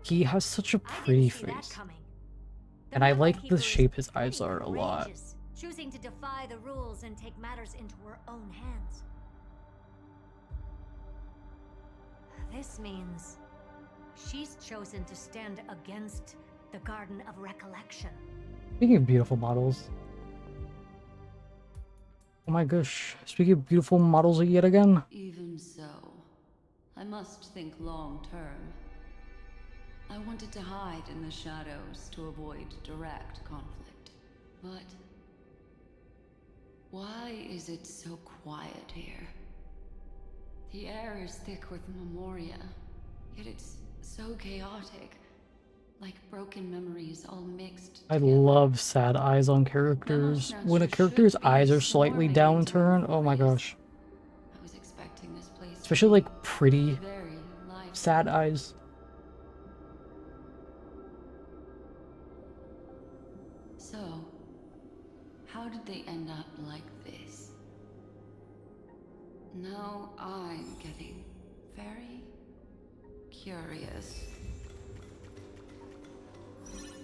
he has such a pretty face. And I like the shape his eyes are a lot. Choosing to defy the rules and take matters into her own hands. This means she's chosen to stand against the Garden of Recollection. Speaking of beautiful models. Oh my gosh. Speaking of beautiful models yet again. Even so, I must think long term. I wanted to hide in the shadows to avoid direct conflict. But why is it so quiet here? The air is thick with memoria, yet it's so chaotic. Like broken memories all mixed. I love sad eyes on characters. When a character's eyes are slightly downturned, oh my gosh. I was expecting this place Especially like pretty sad eyes. So, how did they end up like this? Now I'm getting very curious.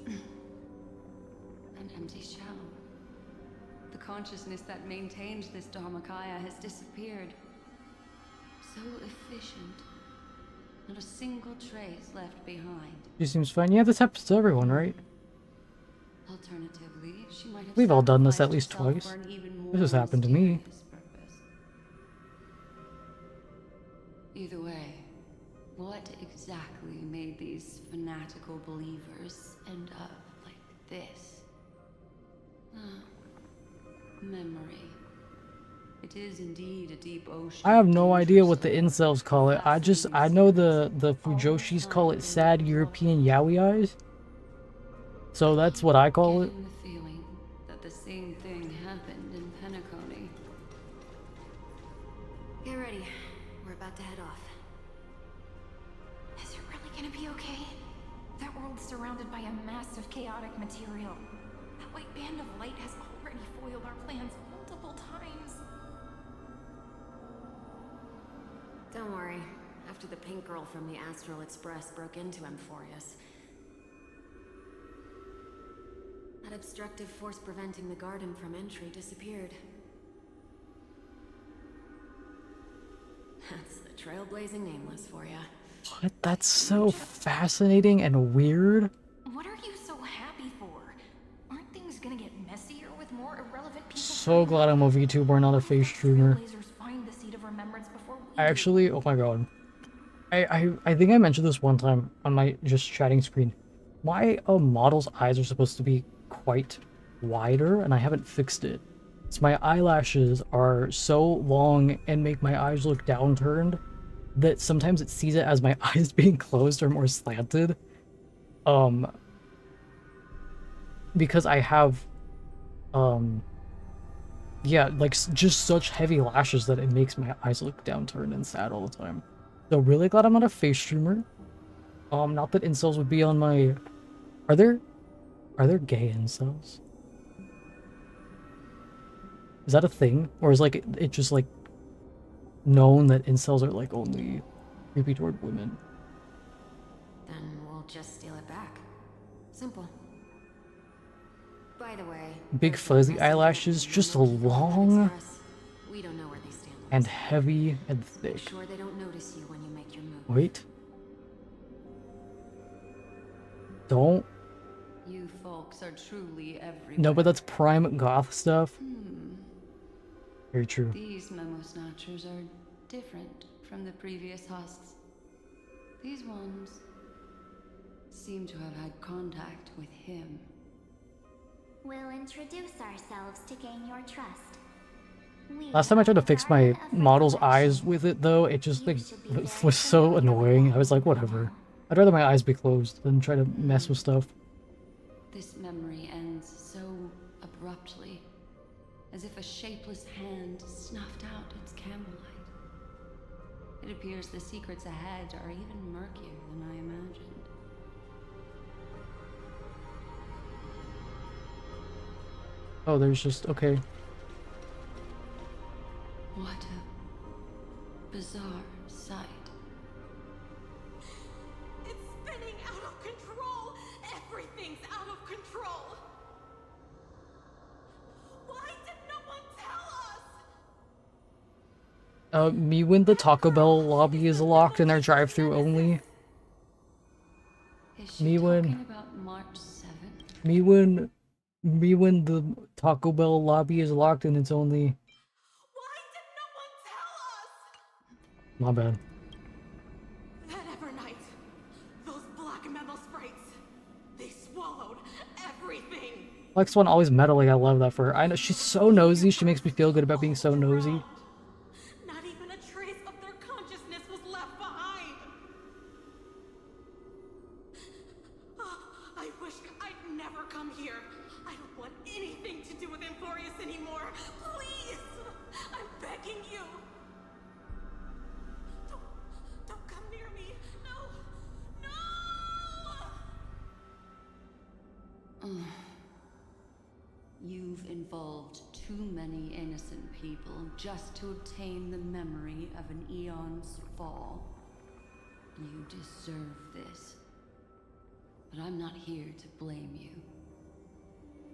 An empty shell. The consciousness that maintained this Dharmakaya has disappeared. So efficient. Not a single trace left behind. She seems fine. Yeah, this happens to everyone, right? Alternatively, she might have We've all done this at least sacrificed twice. herself for an even This more has happened to me. mysterious purpose. Either way, what exactly made these fanatical believers end up like this? Memory. It is indeed a deep ocean. I have no idea what the incels call it. I know the Fujoshis call it sad European yaoi eyes. So that's what I call it. Getting the feeling that the same thing happened in Penacony. Get ready. We're about to head off. Is it really gonna be okay? That world's surrounded by a massive chaotic material. That white band of light has already foiled our plans multiple times. Don't worry. After the pink girl from the Astral Express broke into Amphorius, that obstructive force preventing the garden from entry disappeared. That's the trailblazing Nameless for ya. What? That's so fascinating and weird. What are you so happy for? Aren't things gonna get messier with more irrelevant people? So glad I'm a VTuber, not a face streamer. Lasers find the seat of remembrance before we I actually, oh my god. I think I mentioned this one time on my just chatting screen. My model's eyes are supposed to be quite wider, and I haven't fixed it. So my eyelashes are so long and make my eyes look downturned that sometimes it sees it as my eyes being closed or more slanted. Because I have Yeah, like just such heavy lashes that it makes my eyes look downturned and sad all the time. So really glad I'm not a face streamer. Not that incels would be on my... Are there gay incels? Is that a thing? Or is like it just like known that incels are like only creepy toward women? Then we'll just steal it back. Simple. By the way, Big fuzzy eyelashes, just long we don't know where they stand. and heavy and thick. Make sure they don't notice you when you make your move. Wait. Don't. You folks are truly everywhere. No, but that's prime goth stuff. Very true. These memo snatchers are different from the previous husks. These ones seem to have had contact with him. We'll introduce ourselves to gain your trust. Last time I tried to fix my model's eyes with it, though, it just like was so annoying. I was like, whatever. I'd rather my eyes be closed than try to mess with stuff. This memory ends so abruptly, as if a shapeless hand snuffed out its candlelight. It appears the secrets ahead are even murkier than I imagined. Oh, there's just... okay. What a bizarre sight. It's spinning out of control! Everything's out of control! Why did no one tell us? Me when the Taco Bell lobby is locked and they're drive-through only. Me when... About March 7th? Me when the Taco Bell lobby is locked and it's only... My bad. That Evernight, those black memo sprites, they swallowed everything. Lex one always meddling, I love that for her. I know, she's so nosy, she makes me feel good about being so nosy. Not even a trace of their consciousness was left behind. I wish I'd never come here. I don't want anything to do with Amphorius anymore. Please, I'm begging you. Don't come near me. No, no. You've involved too many innocent people just to obtain the memory of an eon's fall. You deserve this. But I'm not here to blame you.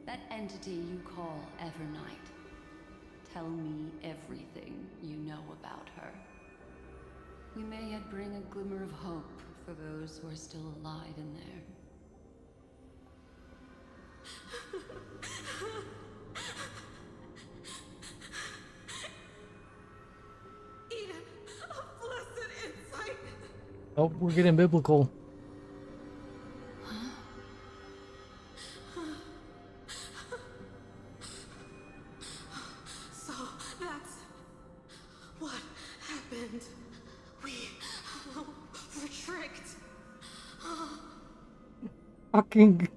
That entity you call Evernight. Tell me everything you know about her. We may yet bring a glimmer of hope for those who are still alive in there. Eden, a blessed insight. Oh, we're getting biblical. So that's what happened. We were tricked. Fucking...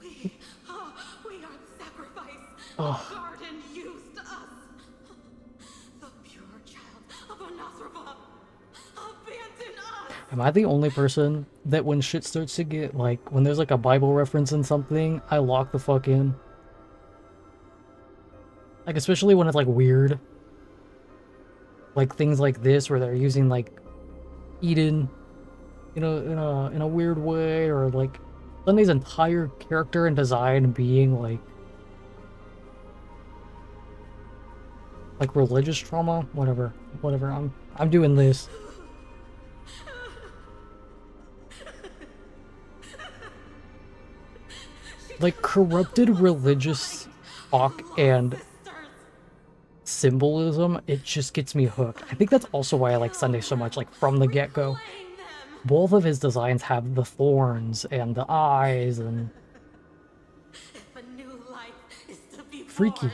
We are the sacrifice. Oh. The garden used us. The pure child of Anasrava abandoned us. Am I the only person that when shit starts to get, like, when there's like a Bible reference in something, I lock the fuck in? Like, especially when it's like weird. Like things like this where they're using like Eden, you know, in a weird way, or like Sunday's entire character and design being like religious trauma, whatever. I'm doing this. Like corrupted religious talk and symbolism, it just gets me hooked. I think that's also why I like Sunday so much, like from the get-go. Both of his designs have the thorns and the eyes and If a new life is to be freaky. born,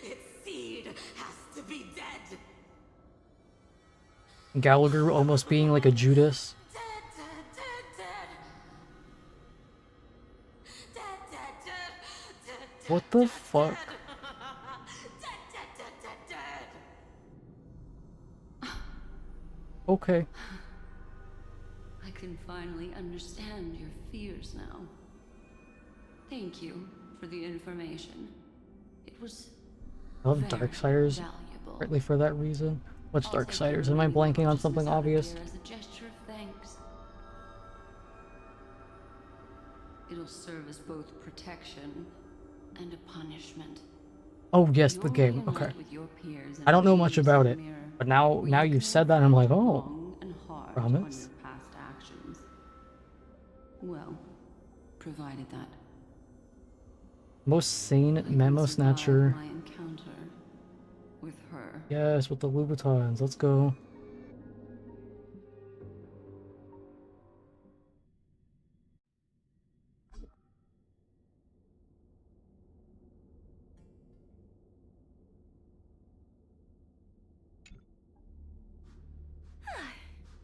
its seed has to be dead. Gallagher almost being like a Judas. What the fuck? Okay. I can finally understand your fears now. Thank you for the information. It was I love very Darksiders, valuable. partly for that reason. What's I'll take the Darksiders? Am I remaining blanking on consciousness something out of obvious? here as a gesture of thanks. It'll serve as both protection and a punishment. Oh yes, the You'll game. reunite Okay. with your peers I don't know in much the about it, mirror, but now where you you've can said that, I'm like, oh, long and hard on promise. your past actions. Well, provided that Most sane memo snatcher. my encounter with her. Yes, with the Louboutins. Let's go.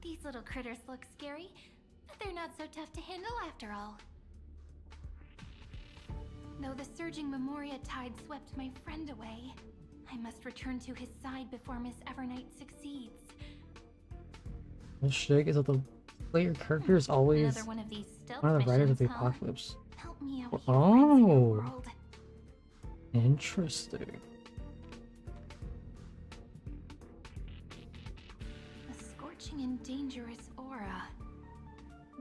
These little critters look scary, but they're not so tough to handle after all. Though the surging Memoria tide swept my friend away, I must return to his side before Miss Evernight succeeds. The shit is that the player character is always Another one of these stealth one of the writers of the missions, huh? apocalypse. Help me out here, Oh, world. interesting. A scorching and dangerous aura.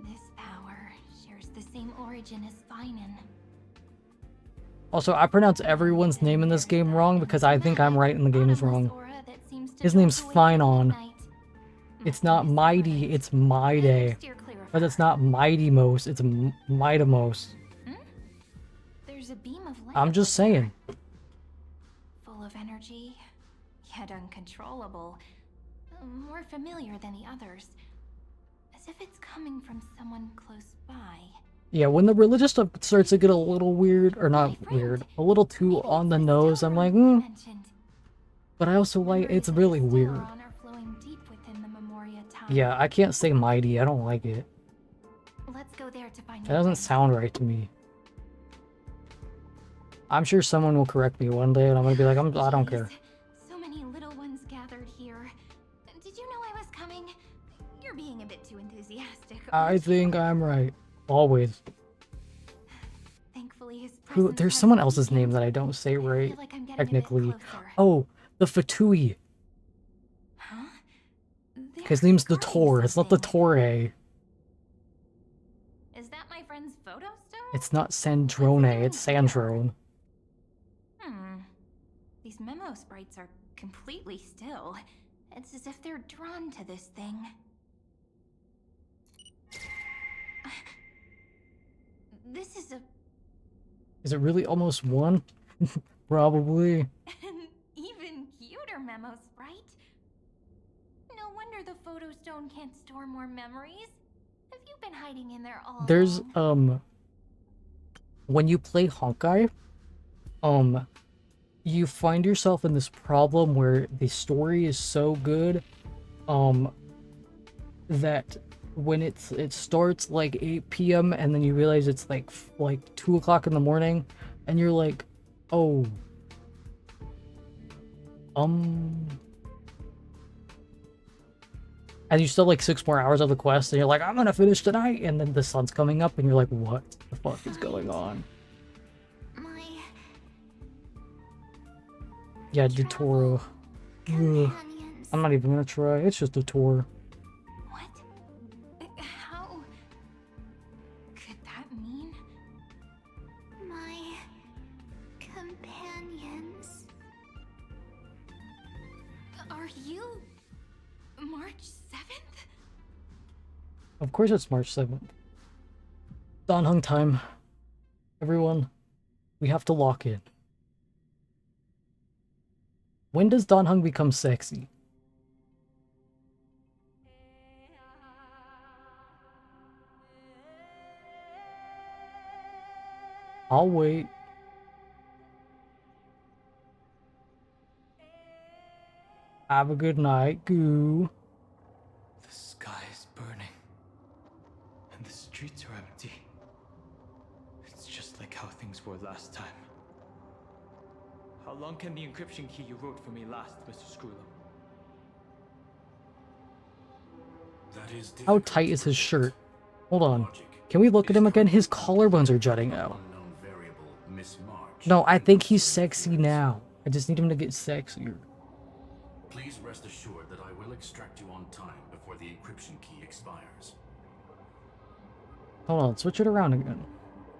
This power shares the same origin as Finan. Also, I pronounce everyone's name in this game wrong because I think I'm right and the game is wrong. His name's Finon. It's not Mighty, it's Mighty. But it's not Mighty Most, it's Mightimos. There's a beam of light. I'm just saying. Full of energy, yet uncontrollable. More familiar than the others. As if it's coming from someone close by. Yeah, when the religious stuff starts to get a little weird, or not weird, a little too on the nose, I'm like, But I also like, it's really weird. Yeah, I can't say mighty, I don't like it. Let's go there to find That doesn't sound right to me. I'm sure someone will correct me one day and I'm gonna be like, I don't care. So many little ones gathered here. Did you know I was coming? You're being a bit too enthusiastic. I think I'm right. Always. Thankfully, his Who, there's someone else's name that I don't say right, like I'm getting a bit technically. closer. Oh, the Fatui. Huh? His name's the Tor, it's not the Torre. Is that my friend's photo stone? It's not Sandrone, it's Sandrone. These memo sprites are completely still. It's as if they're drawn to this thing. This is Is it really almost one? Probably. an even cuter memo sprite. No wonder the photo stone can't store more memories. Have you been hiding in there all There's, along? when you play Honkai, you find yourself in this problem where the story is so good, that when it starts like 8 p.m. and then you realize it's like 2 o'clock in the morning, and you're like, oh, and you still like 6 more hours of the quest, and you're like, I'm gonna finish tonight, and then the sun's coming up, and you're like, what the fuck is going on? Yeah, Dotoro. Ugh. I'm not even gonna try. It's just a tour. How could that mean? My companions. Are you March 7th? Of course it's March 7th. Dan Heng time. Everyone, we have to lock in. When does Dan Heng become sexy? I'll wait. Have a good night, Goo. The sky is burning, and the streets are empty. It's just like how things were last time. How long can the encryption key you wrote for me last, Mr. Screwlow? How tight is his shirt? Hold on. Can we look at him again? His collarbones are jutting out. No, I think he's sexy now. I just need him to get sexier. Please rest assured that I will extract you on time before the encryption key expires. Hold on, switch it around again.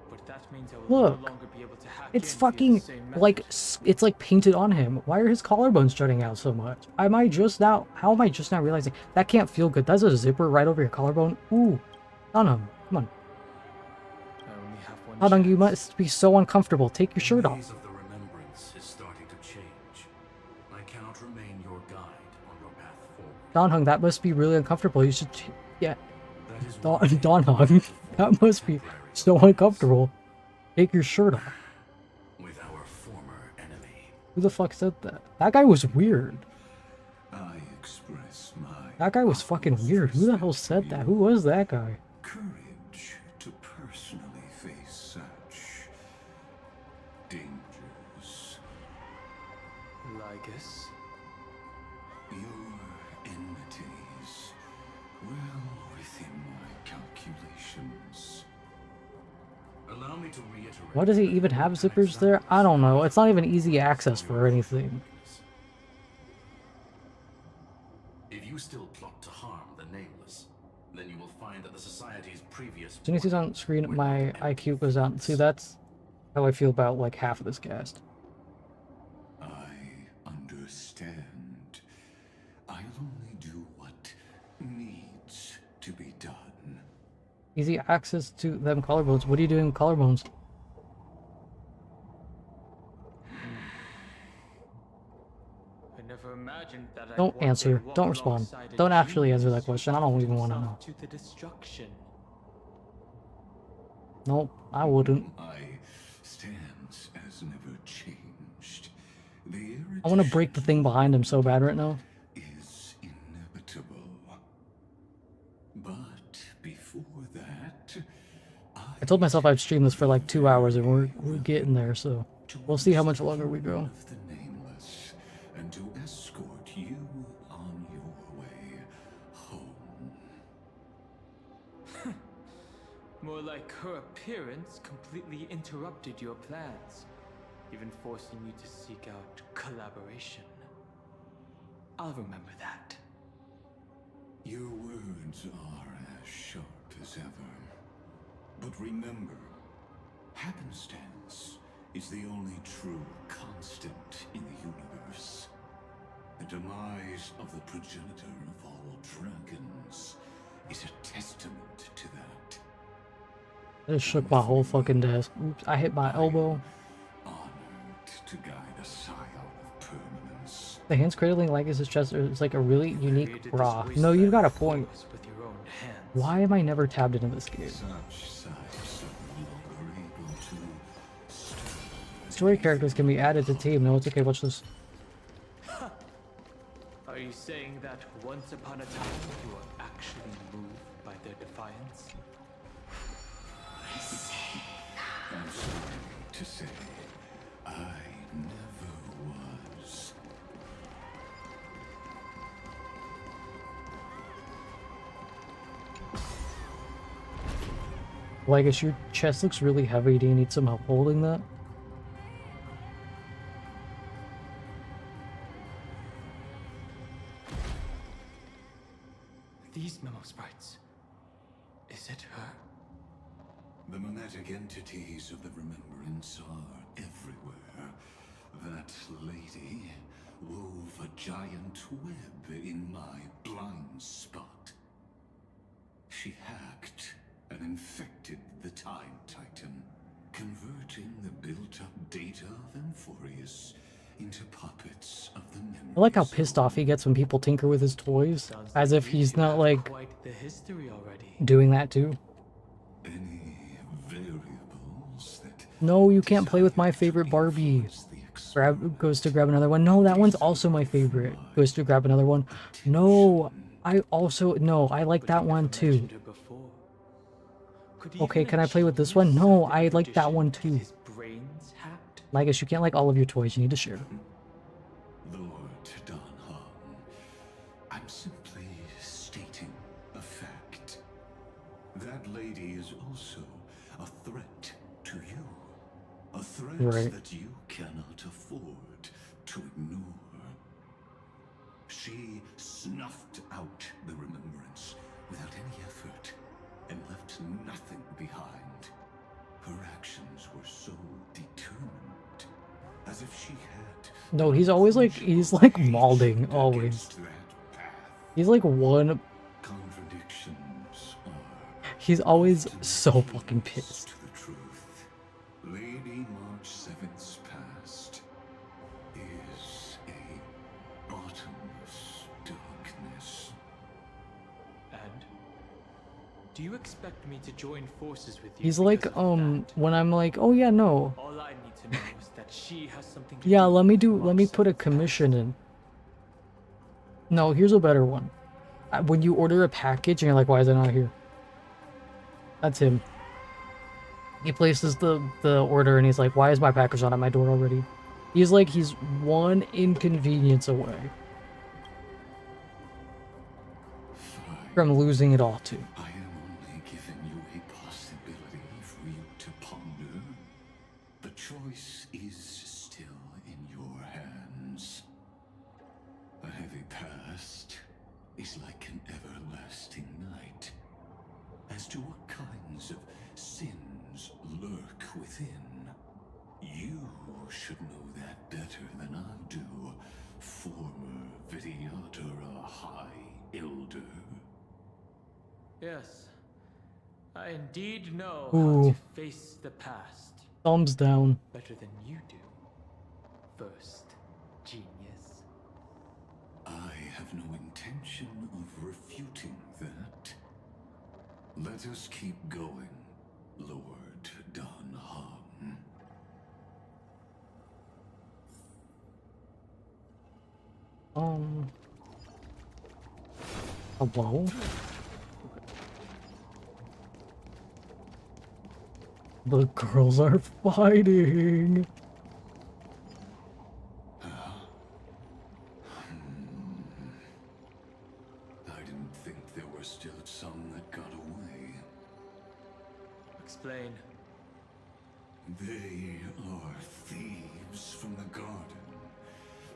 But that means I will Look, no longer be able to hack it's in via the fucking same like methods. it's like painted on him. Why are his collarbones jutting out so much? Am I just now? How am I just now realizing that can't feel good? That's a zipper right over your collarbone. Ooh, on him. Come on. I only have one Hanung, you chance. must be so uncomfortable. Take your shirt The off. phase of the remembrance is starting to change. I cannot remain your guide on your path forward. Donhung, that must be really uncomfortable. You should, yeah. That is Donhung, that must be so uncomfortable. Take your shirt off. with our former enemy. Who the fuck said that? That guy was weird. I express my That guy was fucking weird. Who the hell said that? Who was that guy? courage to personally face such dangers. Lygus? Your enmities well within my calculations. Allow me to reiterate. Why does he even have zippers there? I don't know. It's not even easy access for anything. If you still plot to harm the Nameless, then you will find that the Society's previous... As soon as he's on screen, my IQ goes down. See, that's how I feel about like half of this cast. I understand. I'll only do what needs to be done. Easy access to them collarbones. What are you doing with collarbones? I never imagined that I'd Don't one day answer. walk Don't respond. alongside a Don't actually answer that genius question. I don't even want to know. to the destruction. Nope, I wouldn't. My stance has never changed. The I want to break the thing behind him so bad right now. is inevitable. But before that, I told myself I'd stream this for like 2 hours, and we're getting there. So we'll see how much longer we go. of the Nameless, and to escort you on your way home. More like her appearance completely interrupted your plans, even forcing you to seek out collaboration. I'll remember that. Your words are as sharp as ever. But remember, happenstance is the only true constant in the universe. The demise of the progenitor of all dragons is a testament to that. I just shook my whole fucking desk. Oops, I hit my elbow. Honored to guide a scion of permanence. The hands cradling like his chest is like a really unique raw. No, you've got a point. With your own hands. Why am I never tabbed into this game? Such sights are no longer able to stir. Story characters can be added to team. No, it's okay. Watch this. Are you saying that once upon a time you were actually moved by their defiance? I'm sorry to say, I never was. Well, I guess your chest looks really heavy. Do you need some help holding that? These memo sprites. Is it her? The mimetic entities of the remembrance are everywhere. That lady wove a giant web in my blind spot. She hacked and infected the Time Titan, converting the built-up data of Amphorius into puppets of the memory. I like how pissed off he gets when people tinker with his toys, as if he's not like Quite the history already. doing that too. Any variables that No, you can't play with my favorite Barbie. Goes to grab another one. No, that one's also my favorite. Goes to grab another one. No, I like that one too. Okay, can I play with this one? No, I like that one too. Brains hacked? I guess you can't like all of your toys. You need to share. Lord Don Han, I'm simply stating a lady is also a threat to you. A threat Right. that you cannot afford to ignore. She snuffed out the remembrance without any effort and left nothing behind. Her actions were so determined, as if she had No, he's always like, he's like mauling, always. He's like one... contradictions are He's always so fucking pissed. to the truth. Lady March 7th's past is a bottomless darkness. And? Do you expect me to join forces with you? He's like, when I'm like, oh yeah, no. All I need to know is that she has something to Yeah, do let me put a commission in. No, here's a better one. When you order a package and you're like, why is it not here? That's him. He places the order and he's like, why is my package not at my door already? He's like, he's one inconvenience away from losing it all too. I am only giving you a possibility for you to ponder. The choice is still in your hands. A heavy past is like an everlasting night. As to what kinds of sins lurk within, you should know that better than I do, former Vidyadhara High Elder. Yes. I indeed know Ooh. how to face the past. Thumbs down. Better than you do. First, genius. I have no intention of refuting that. Let us keep going, Lord Dan Hung. Hello? The girls are fighting. I didn't think there were still some that got away. Explain. They are thieves from the garden.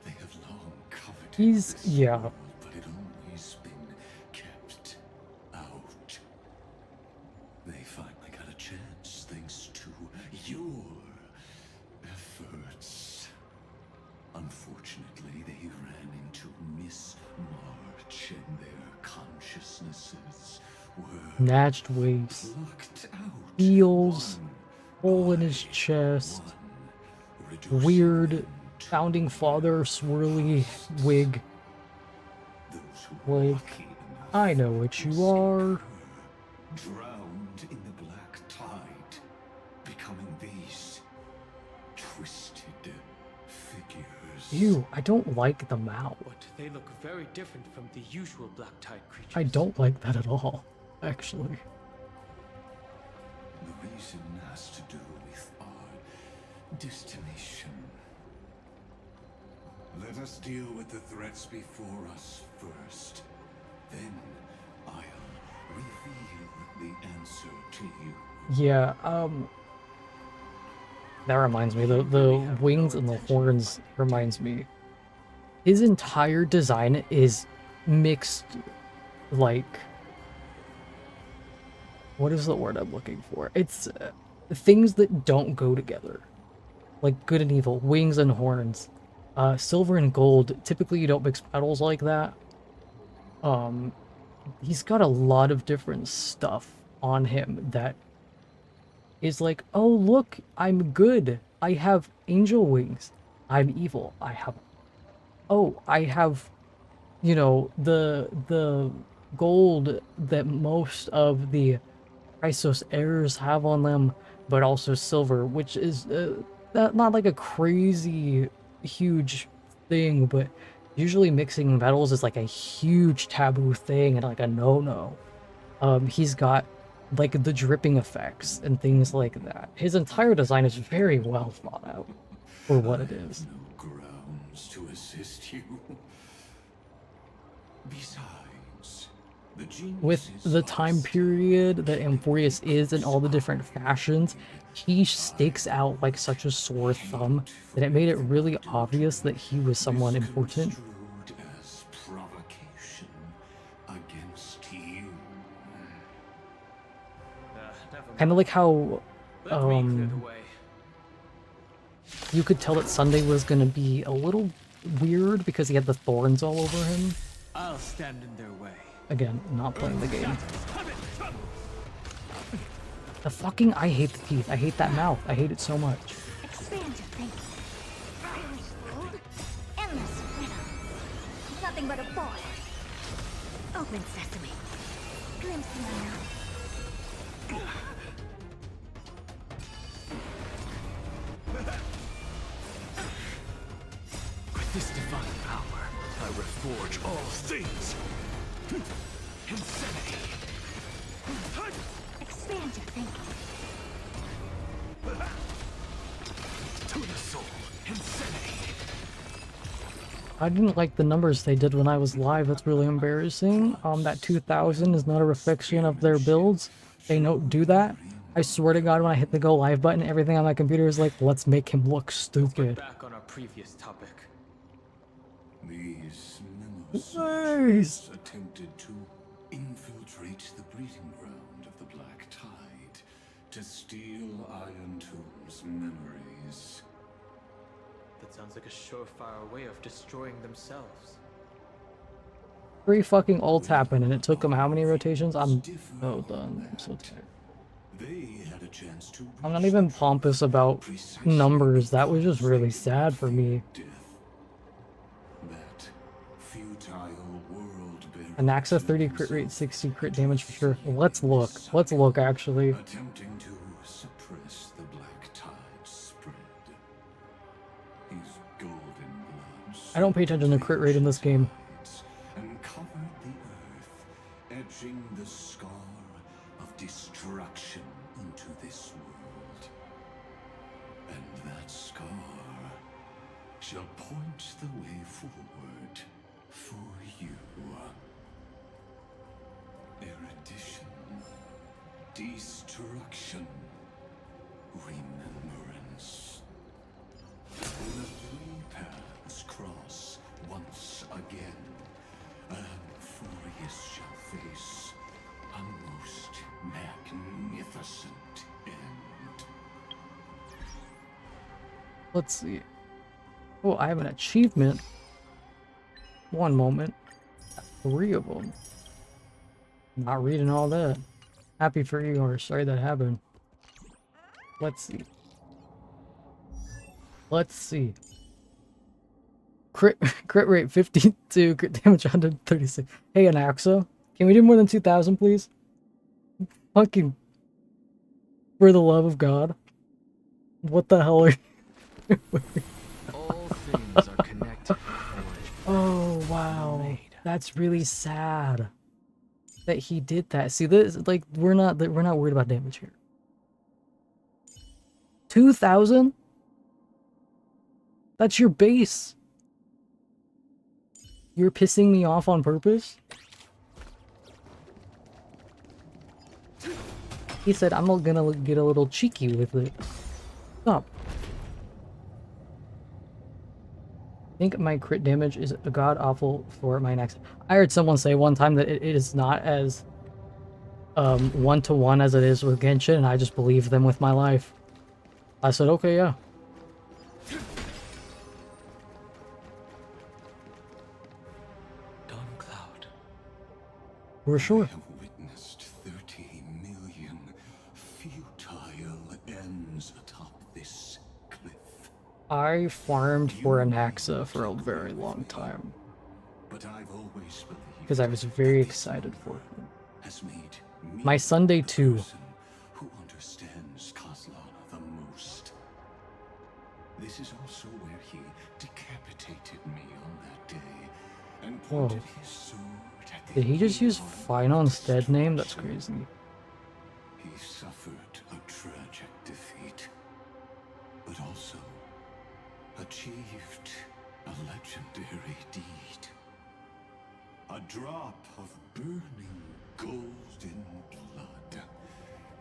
They have long coveted He's, this yeah. world, but it always been kept out. They finally got a chance thanks to your efforts. Unfortunately, they ran into Miss March and their consciousnesses were Snatched waves. plucked out. Heels. Hole in his chest. Weird founding father swirly wig. Like, I know what you are. Drowned in the black tide, becoming these twisted figures. Ew, I don't like the mouth. But they look very different from the usual black tide creatures. I don't like that at all, actually. The reason has to do with our destination. Let us deal with the threats before us first. Then I'll reveal the answer to you. Yeah, that reminds me, the wings and the horns reminds me. His entire design is mixed, like, what is the word I'm looking for? It's things that don't go together. Like good and evil, wings and horns. Silver and gold, typically you don't mix metals like that. He's got a lot of different stuff on him that is like, oh look, I'm good. I have angel wings. I'm evil. I have, oh, I have, you know, the gold that most of the Chrysos heirs have on them, but also silver, which is not like a crazy huge thing, but usually mixing metals is like a huge taboo thing and like a no-no. He's got like the dripping effects and things like that. His entire design is very well thought out for what it is. No grounds to assist you. Besides, with the time period that Amphorius is and all the different fashions, he sticks out like such a sore thumb that it made it really obvious that he was someone important. As provocation against you. Kind of like how you could tell that Sunday was going to be a little weird because he had the thorns all over him. I'll stand in their way. Again, not playing the game. The fucking, I hate the teeth. I hate that mouth. I hate it so much. Expand your thinking. Foolish fool. Endless riddle. Nothing but a ball. Open sesame. Glimpse in my mouth. With this divine power, I reforge all things. Insanity. Expand your thinking. To the soul. Insanity. I didn't like the numbers they did when I was live. That's really embarrassing. That 2000 is not a reflection of their builds. They don't do that. I swear to God, when I hit the go live button, everything on my computer is like, let's make him look stupid. Back on our previous topic. These Nice. attempted to infiltrate the breeding ground of the Black Tide to steal Iron Tomb's memories. That sounds like a surefire way of destroying themselves. 3 fucking ults happened and it took them how many rotations? I'm so done. I'm so tired. They had a chance to I'm not even pompous about numbers. That was just really sad for me. that futile world Anaxa 30 crit rate, 60 crit damage for sure. Let's look. Let's look actually. attempting to suppress the Black Tide's spread. His golden blood I don't pay attention to crit rate in this game. and covered the earth, etching the scar of destruction into this world. And that scar shall point the way forward for you. Erudition, destruction, remembrance. When the 3 paths cross once again, Amphorius shall face a most magnificent end. Let's see. Oh, I have an achievement. One moment. 3 of them. Not reading all that. Happy for you, or sorry that happened. Let's see. Let's see. Crit rate 52, crit damage 136. Hey, Anaxa, can we do more than 2,000, please? Fucking, for the love of God. What the hell are you doing? All things are connected. Oh, wow. That's really sad that he did that. See, this, like, we're not worried about damage here. 2,000? That's your base. You're pissing me off on purpose? He said, I'm gonna get a little cheeky with it. Stop. I think my crit damage is god-awful for my next. I heard someone say one time that it is not as one-to-one as it is with Genshin, and I just believed them with my life. I said, okay, yeah. Dawn Cloud. For sure. I have witnessed 30 million futile ends atop this cliff. I farmed for Anaxa for a very long time. But I've always believed Because I was very excited for him. has made me My Sunday too. who understands Kozlana the most. This is also where he decapitated me on that day and Whoa. pointed his sword at the Did he just use Finon's dead name? That's crazy. He suffered a tragic defeat, but also achieved a legendary deed. A drop of burning golden blood.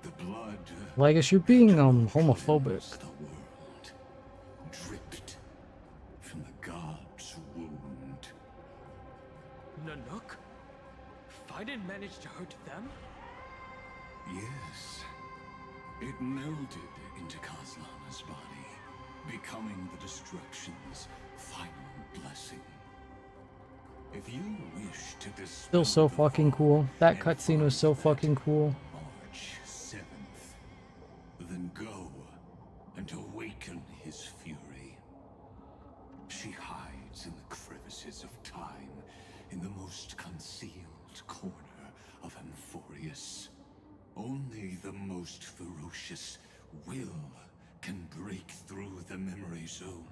The blood. Well, I guess you're being homophobic. The world dripped from the god's wound. Nanook? Fiden managed to hurt them? Yes. It melded into Kaslana's body, becoming the destruction's final blessing. If you wish to dispel Still so fucking cool. That cutscene was so fucking cool. March 7th, then go and awaken his fury. She hides in the crevices of time, in the most concealed corner of Amphorius. Only the most ferocious will can break through the memory zone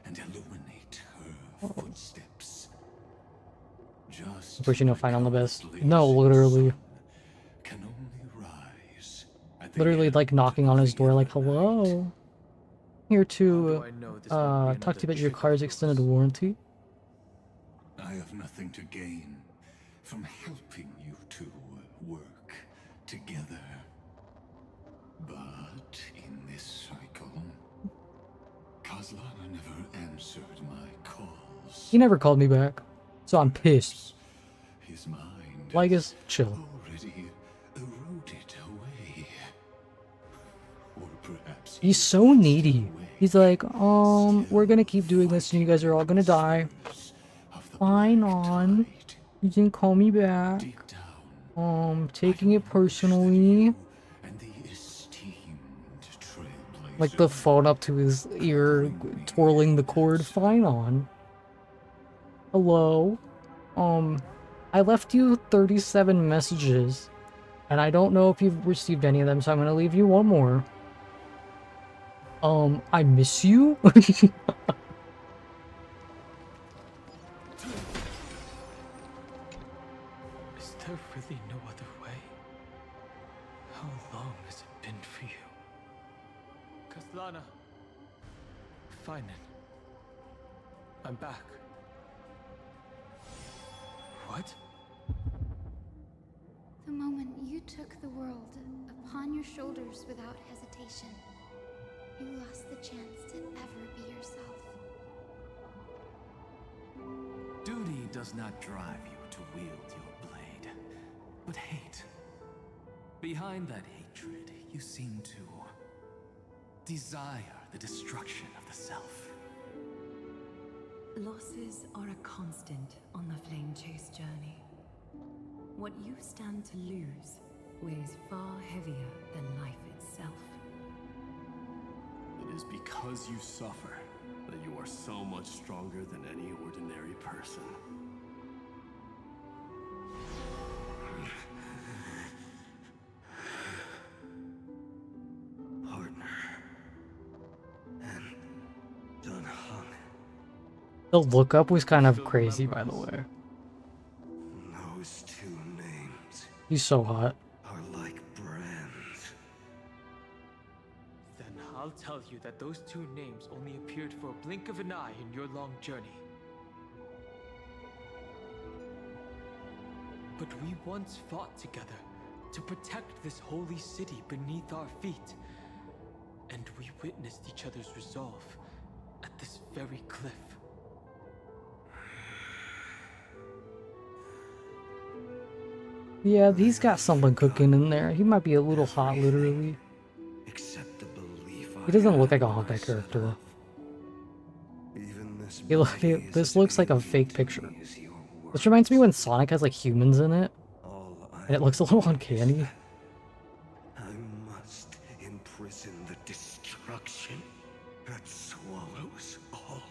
and illuminate her footsteps. Just Of course, you know, find on the best. No, literally. can only rise at the Literally, like, knocking on his door, like, hello. Here to, talk to you about your car's extended warranty. I have nothing to gain from helping you two work together. But in this cycle, Kaslana never answered my calls. He never called me back, so I'm pissed. His mind Like, is chill. already eroded away. Or perhaps He's so needy. He's like, we're gonna keep doing this and you guys are all gonna die. Fine on. You didn't call me back. Taking it personally. Like the phone up to his ear, twirling the cord. Fine on. Hello. I left you 37 messages. And I don't know if you've received any of them, so I'm gonna leave you one more. I miss you? Is there really no other way? How long has it been for you? Kaslana. Fine. I'm back. What? The moment you took the world upon your shoulders without hesitation, you lost the chance to ever be yourself. Duty does not drive you to wield your blade, but hate. Behind that hatred, you seem to desire the destruction of the self. Losses are a constant on the Flame Chase journey. What you stand to lose weighs far heavier than life itself. It is because you suffer that you are so much stronger than any ordinary person. Partner. And done hung. The lookup was kind of crazy, by the way. Those two names He's so hot. are like brands. Then I'll tell you that those two names only appeared for a blink of an eye in your long journey. But we once fought together to protect this holy city beneath our feet. And we witnessed each other's resolve at this very cliff. Yeah, he's got something cooking in there. He might be a little hot, literally. Except the belief He doesn't look like a Honkai character. even this This looks like a fake picture. This reminds me when Sonic has like humans in it. And it looks a little uncanny. I must imprison the destruction that swallows all.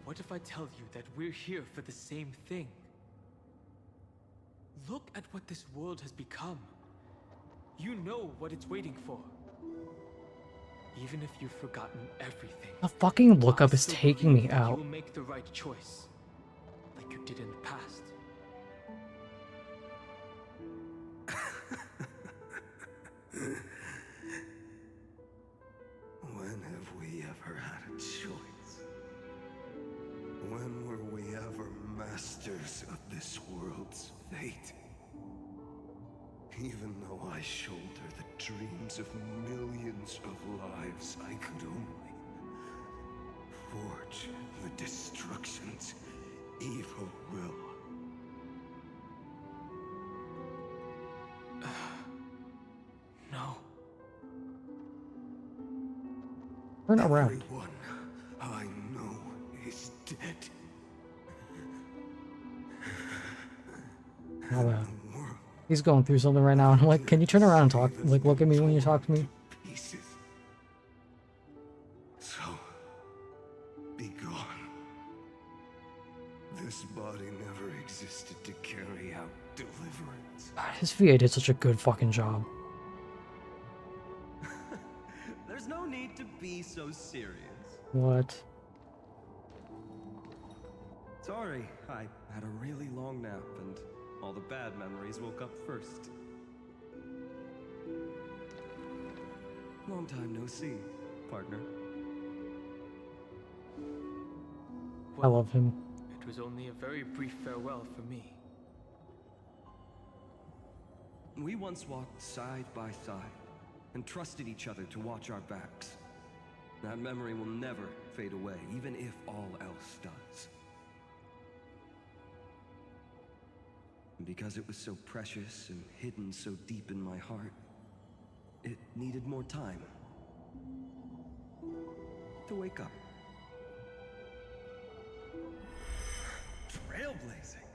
What if I tell you that we're here for the same thing? Look at what this world has become. You know what it's waiting for. Even if you've forgotten everything. The fucking lookup is taking me out. You'll make the right choice, like you did in the past. When have we ever had a choice? When were we ever masters of this world's fate. Even though I shoulder the dreams of millions of lives, I could only forge the destruction's evil will. No. Turn around. Everyone I know is dead. How bad? He's going through something right now, and I'm like, can you turn around and talk? Like, look at me when you talk to me. Pieces. So, be gone. This body never existed to carry out deliverance. God, his VA did such a good fucking job. There's no need to be so serious. What? Sorry, I had a really long nap and all the bad memories woke up first. Long time no see, partner. I love him. It was only a very brief farewell for me. We once walked side by side and trusted each other to watch our backs. That memory will never fade away, even if all else does. And because it was so precious and hidden so deep in my heart, it needed more time to wake up. Trailblazing.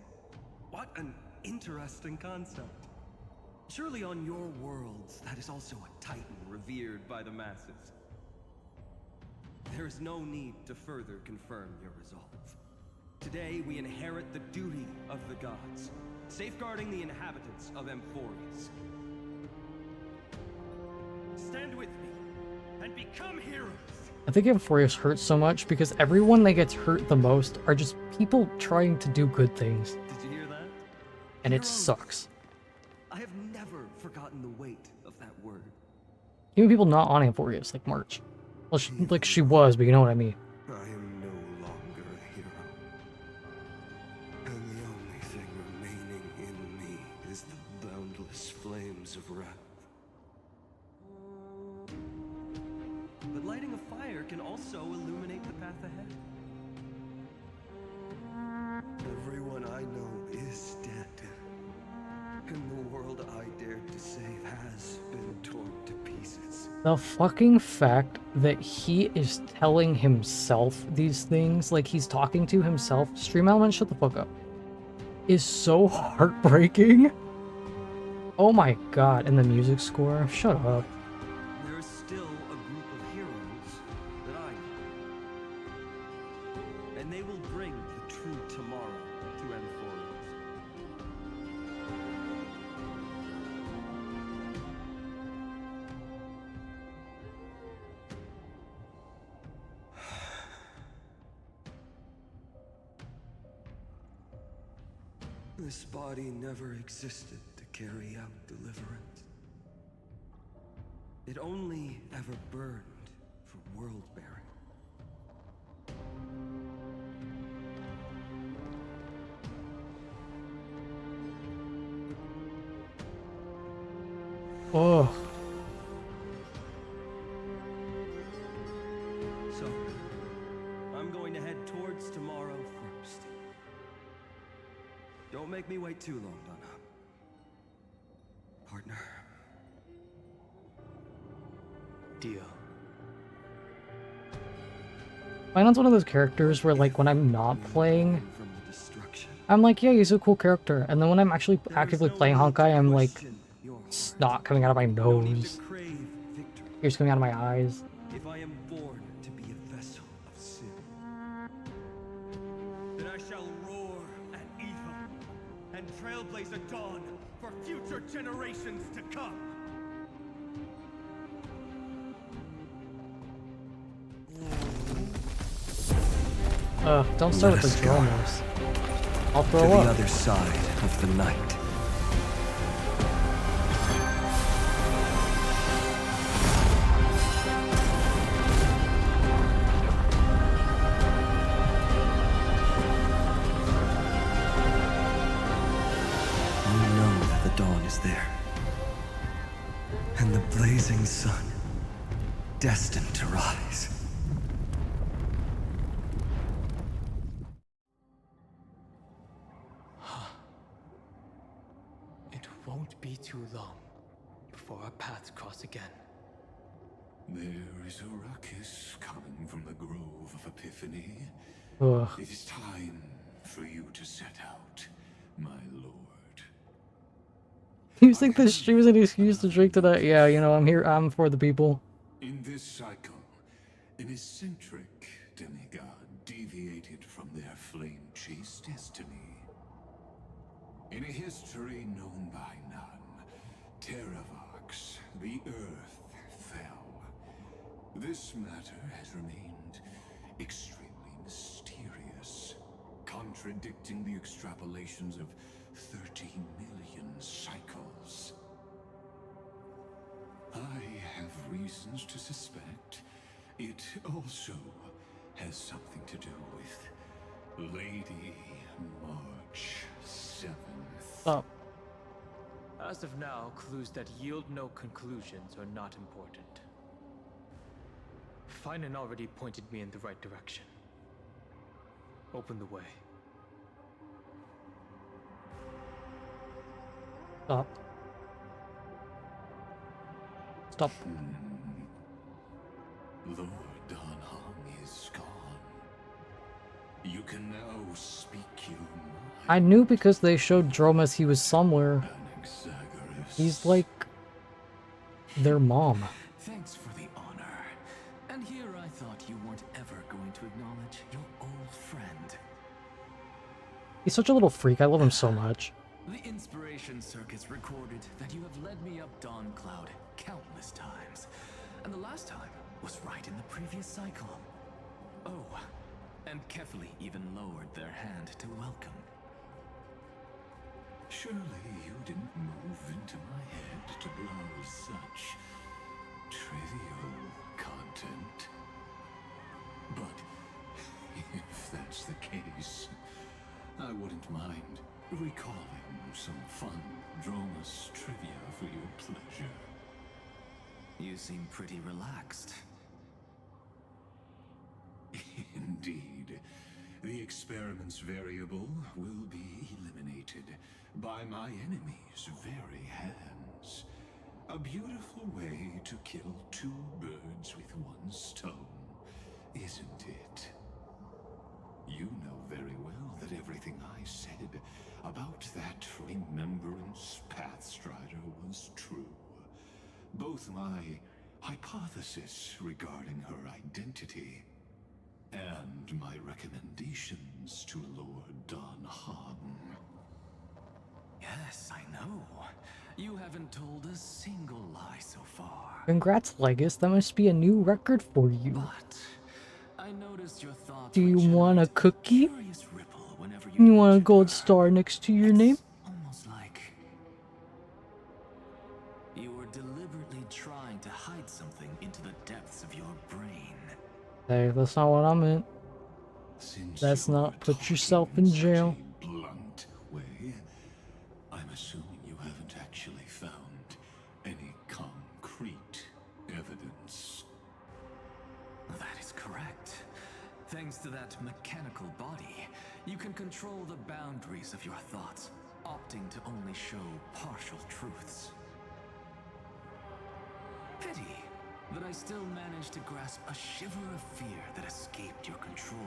What an interesting concept. Surely on your worlds, that is also a titan revered by the masses. There is no need to further confirm your resolve. Today, we inherit the duty of the gods, safeguarding the inhabitants of Emphorius. Stand with me and become heroes. I think Euphorius hurts so much because everyone that gets hurt the most are just people trying to do good things. Did you hear that? And it sucks. I have never forgotten the weight of that word. Even people not on Euphorius, like March. Well, she was, but you know what I mean. I am no longer a hero. And the only thing remaining in me is the boundless flames of wrath. But lighting a fire can also illuminate the path ahead. Everyone I know is dead. And the world I dared to save has been torn to pieces. The fucking fact that he is telling himself these things, like he's talking to himself, Stream Element, shut the fuck up, is so heartbreaking. Oh my god, and the music score, shut up. There is still a group of heroes that I know. And they will bring the true tomorrow to Emphorius. This body never existed to carry out deliverance. It only ever burned for world bearing. Oh. So, I'm going to head towards tomorrow first. Don't make me wait too long, Donna. Partner. Deal. Lionel's one of those characters where, like, when I'm not playing, I'm like, yeah, he's a cool character. And then when I'm actually actively playing Honkai, I'm like, snot coming out of my nose. Tears coming out of my eyes. If I am born to be a vessel of sin, then I shall roar at evil and trailblaze a dawn for future generations to come. Don't start with the drummers. I'll throw to up. the other side of the night. of the dawn is there. And the blazing sun, destined to rise. It won't be too long before our paths cross again. There is a ruckus coming from the Grove of Epiphany. Ugh. It is time for you to set out, my lord. You think this stream is an excuse to drink tonight? Yeah, you know, I'm here, I'm for the people. In this cycle, an eccentric demigod deviated from their flame-chased destiny. In a history known by none, Terravox, the Earth, fell. This matter has remained extremely mysterious, contradicting the extrapolations of 30 million cycles. I have reasons to suspect it also has something to do with Lady March 7th. Oh. As of now, clues that yield no conclusions are not important. Finan already pointed me in the right direction. Open the way. Stop. Stop. Lord Danhong is gone. You can now speak your mind. I knew because they showed Dromas he was somewhere. He's like their mom. Thanks for the honor. And here I thought you weren't ever going to acknowledge your old friend. He's such a little freak. I love him so much. The Inspiration Circuits recorded that you have led me up Dawn Cloud countless times. And the last time was right in the previous cycle. Oh, and Kefli even lowered their hand to welcome. Surely you didn't move into my head to browse such trivial content. But if that's the case, I wouldn't mind recalling some fun Dromas trivia for your pleasure. You seem pretty relaxed. Indeed. The experiment's variable will be eliminated by my enemy's very hands. A beautiful way to kill two birds with one stone, isn't it? You know very well that everything I said about that Remembrance Pathstrider was true. Both my hypothesis regarding her identity and my recommendations to Lord Danhong. Yes, I know. You haven't told a single lie so far. Congrats, Legus. That must be a new record for you. But I noticed your thoughts. Do you want a cookie? You want a gold star next to your name? Almost like you were deliberately trying to hide something into the depths of your brain. Hey, that's not what I meant. That's not put yourself in jail. Blunt way, I'm assuming you haven't actually found any concrete evidence. That is correct. Thanks to that mechanical body, you can control the boundaries of your thoughts, opting to only show partial truths. Pity that I still managed to grasp a shiver of fear that escaped your control,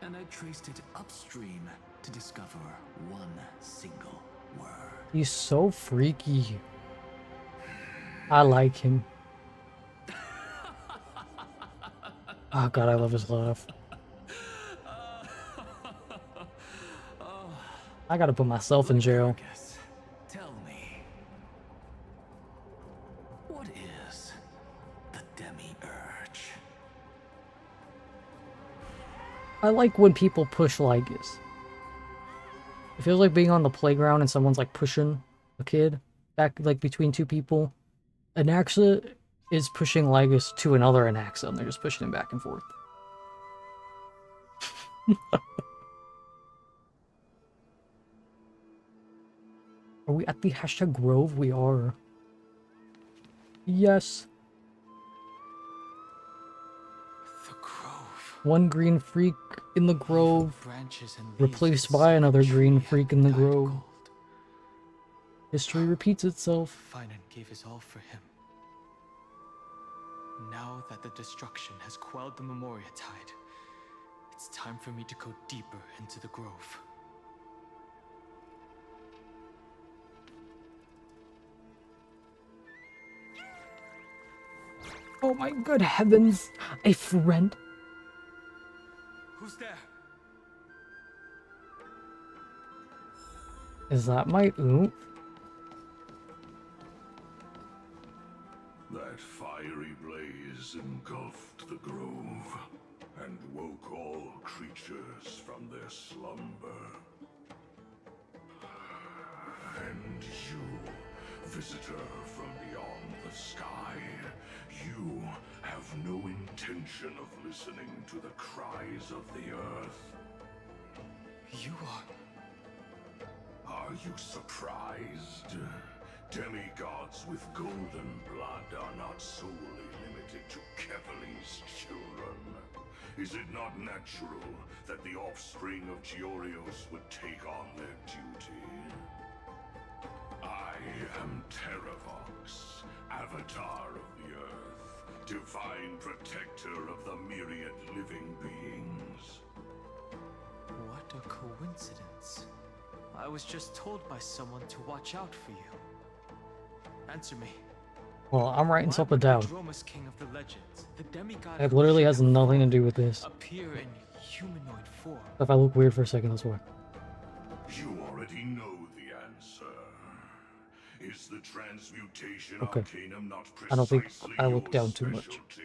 and I traced it upstream to discover one single word. He's so freaky. I like him. Oh god, I love his laugh. I gotta put myself in jail. Tell me, what is the Demi-Urge? I like when people push Lygus. It feels like being on the playground and someone's like pushing a kid back like between two people. Anaxa is pushing Lygus to another Anaxa and they're just pushing him back and forth. Are we at the hashtag Grove? We are. Yes. The grove. One green freak in the grove, Branches and leaves replaced could by see another the green tree freak had in the dyed grove. gold. History repeats itself. Finan gave his all for him. Now that the destruction has quelled the Memoria Tide, it's time for me to go deeper into the grove. Oh my good heavens! A friend? Who's there? Is that my oomph? That fiery blaze engulfed the grove and woke all creatures from their slumber. And you, visitor from beyond the sky, you have no intention of listening to the cries of the earth. You Are you surprised? Demigods with golden blood are not solely limited to Kevali's children. Is it not natural that the offspring of Georios would take on their duty? I am Terravox, Avatar of the Earth, divine protector of the myriad living beings. What a coincidence. I was just told by someone to watch out for you. Answer me. Well, I'm writing Why something would the down. Dromus King of the legends, the demigod It who literally has shared nothing to the do with this. world, appear in humanoid form? If I look weird for a second, that's why. You already know the answer. Is the transmutation Okay. arcanum not I don't think precisely I look your down too much. specialty?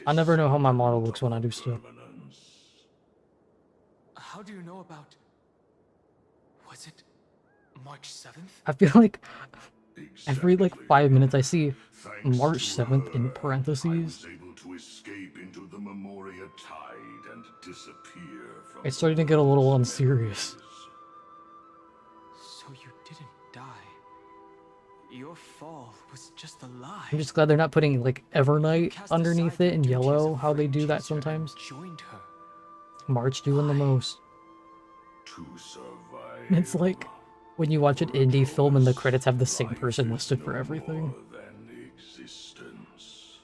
I never know how my model looks when I do stuff. How do you know about... Was it March 7th? I feel like every like 5 minutes I see March 7th in parentheses. Able to escape into the Memoria Tide and disappear from It's starting to get a little unserious. So you didn't die. Your fall was just a lie. I'm just glad they're not putting like Evernight underneath it in yellow, how they do that sometimes. Joined her. March doing the most. To survive. It's like when you watch an indie film and the credits have the same person listed for everything. Than existence.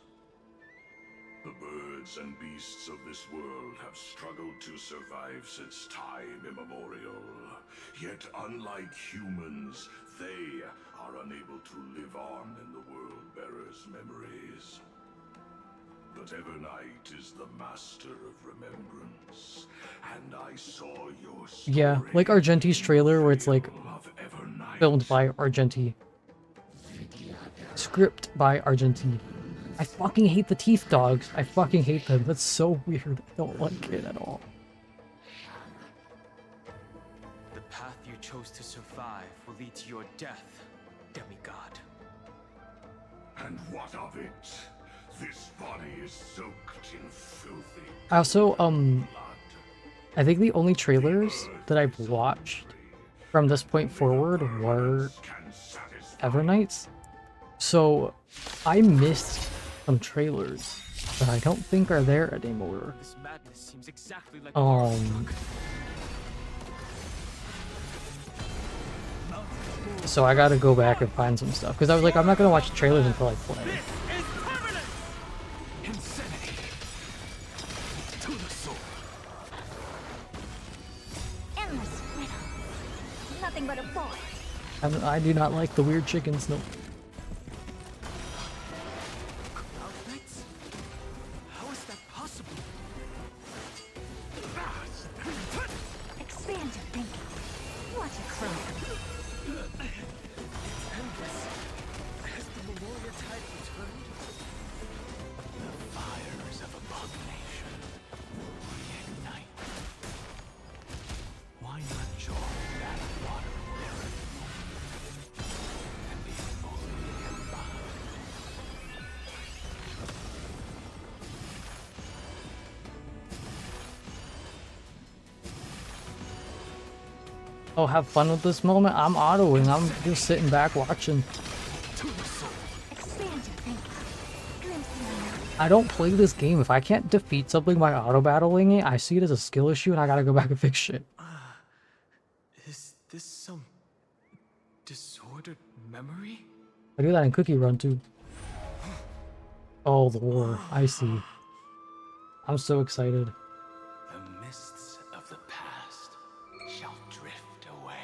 The birds and beasts of this world have struggled to survive since time immemorial. Yet unlike humans, they are unable to live on in the world bearer's memories. But Evernight is the master of remembrance, and I saw your story. Yeah, like Argenti's trailer where it's like filmed by Argenti. Script by Argenti. I fucking hate the teeth dogs. I fucking hate them. That's so weird. I don't like it at all. The path you chose to survive will lead to your death, demigod. And what of it? This body is soaked in filthy. I also, I think the only trailers that I've watched from this point forward were Evernights. So I missed some trailers that I don't think are there anymore. This madness seems exactly like So I gotta go back and find some stuff because I was like, I'm not gonna watch trailers until I play. insanity. To the soul. Endless riddle. Nothing but a boy. I do not like the weird chickens. No. How is that possible? Expand your thinking. Watch it grow. Endless. Has the Memoria Tide returned? The fires of abomination reignite. Why not join that water and be fully Oh, have fun with this moment. I'm autoing. I'm just sitting back watching. I don't play this game. If I can't defeat something by auto-battling it, I see it as a skill issue and I gotta go back and fix shit. Is this some disordered memory? I do that in Cookie Run too. Oh, the war. I see. I'm so excited. The mists of the past shall drift away.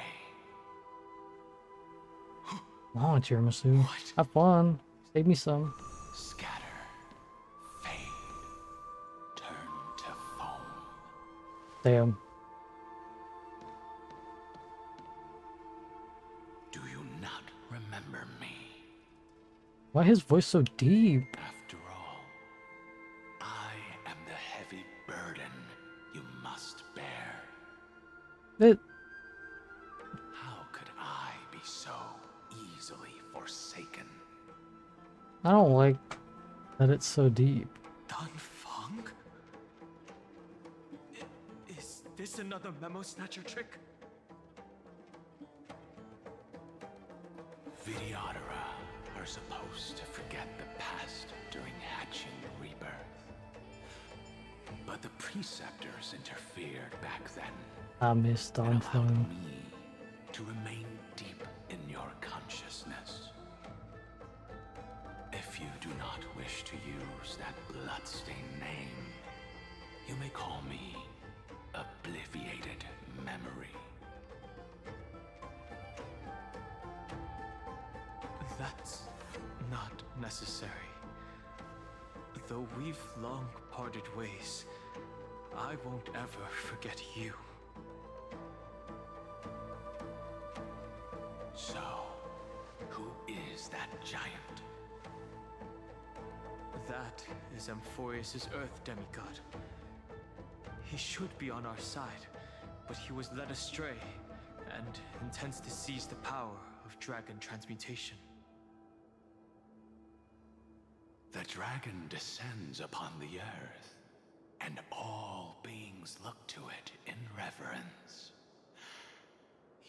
Oh, Tiramisu. Have fun. Save me some. Scatter, fade, turn to foam. Damn. Do you not remember me? Why his voice so deep? After all, I am the heavy burden you must bear. It. How could I be so easily forsaken? I don't like that it's so deep. Dunfang? Is this another memo snatcher trick? Vidyadhara are supposed to forget the past during hatching rebirth. But the preceptors interfered back then. I miss Donphan. To remain deep in your consciousness. If you do not wish to use that bloodstained name, you may call me Obliviated Memory. That's not necessary. Though we've long parted ways, I won't ever forget you. So, who is that giant? That is Amphorius' Earth demigod. He should be on our side, but he was led astray and intends to seize the power of dragon transmutation. The dragon descends upon the earth, and all beings look to it in reverence.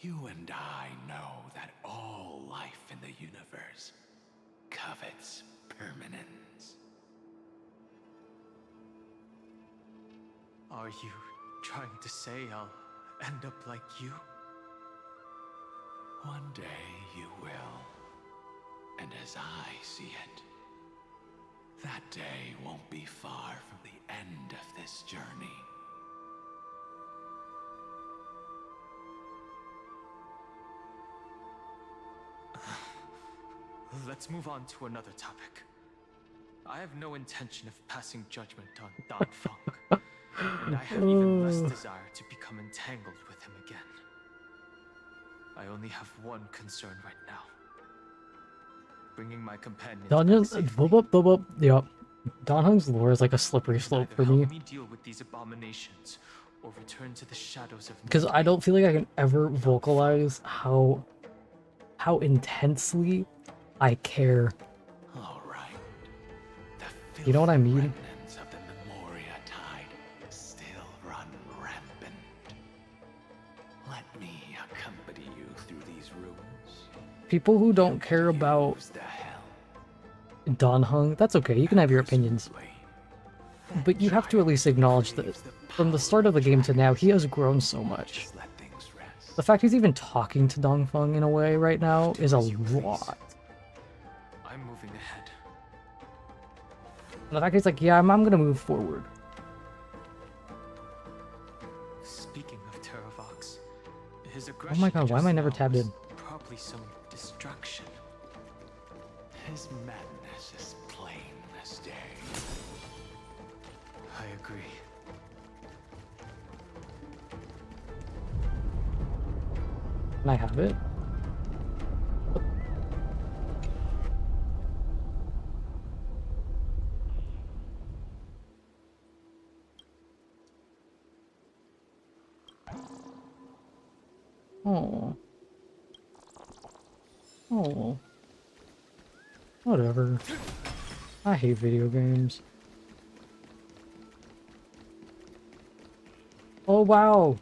You and I know that all life in the universe covets permanence. Are you trying to say I'll end up like you? One day you will, and as I see it, that day won't be far from the end of this journey. Let's move on to another topic. I have no intention of passing judgment on Donfang, and I have even less desire to become entangled with him again. I only have one concern right now. Bringing my companions Yep. Donhung's lore is like a slippery slope for me. help me deal with these abominations or return to the shadows of Because I don't feel like I can ever vocalize how intensely I care. All right. You know what I mean? Remnants of the Memoria tide still run rampant. Let me accompany you through these rooms. People who don't care about Donhung, that's okay, you can have your opinions. But you have to at least acknowledge that from the start of the game to now, he has grown so much. The fact he's even talking to Dongfeng in a way right now is a lot. I'm moving ahead. And the fact he's like, yeah, I'm gonna move forward. Speaking of Terravox, his Oh aggression my god, why am I never tabbed in? probably some distraction. His madness is plain as day. I agree. Can I have it? Oh. Oh. Whatever. I hate video games. Oh wow.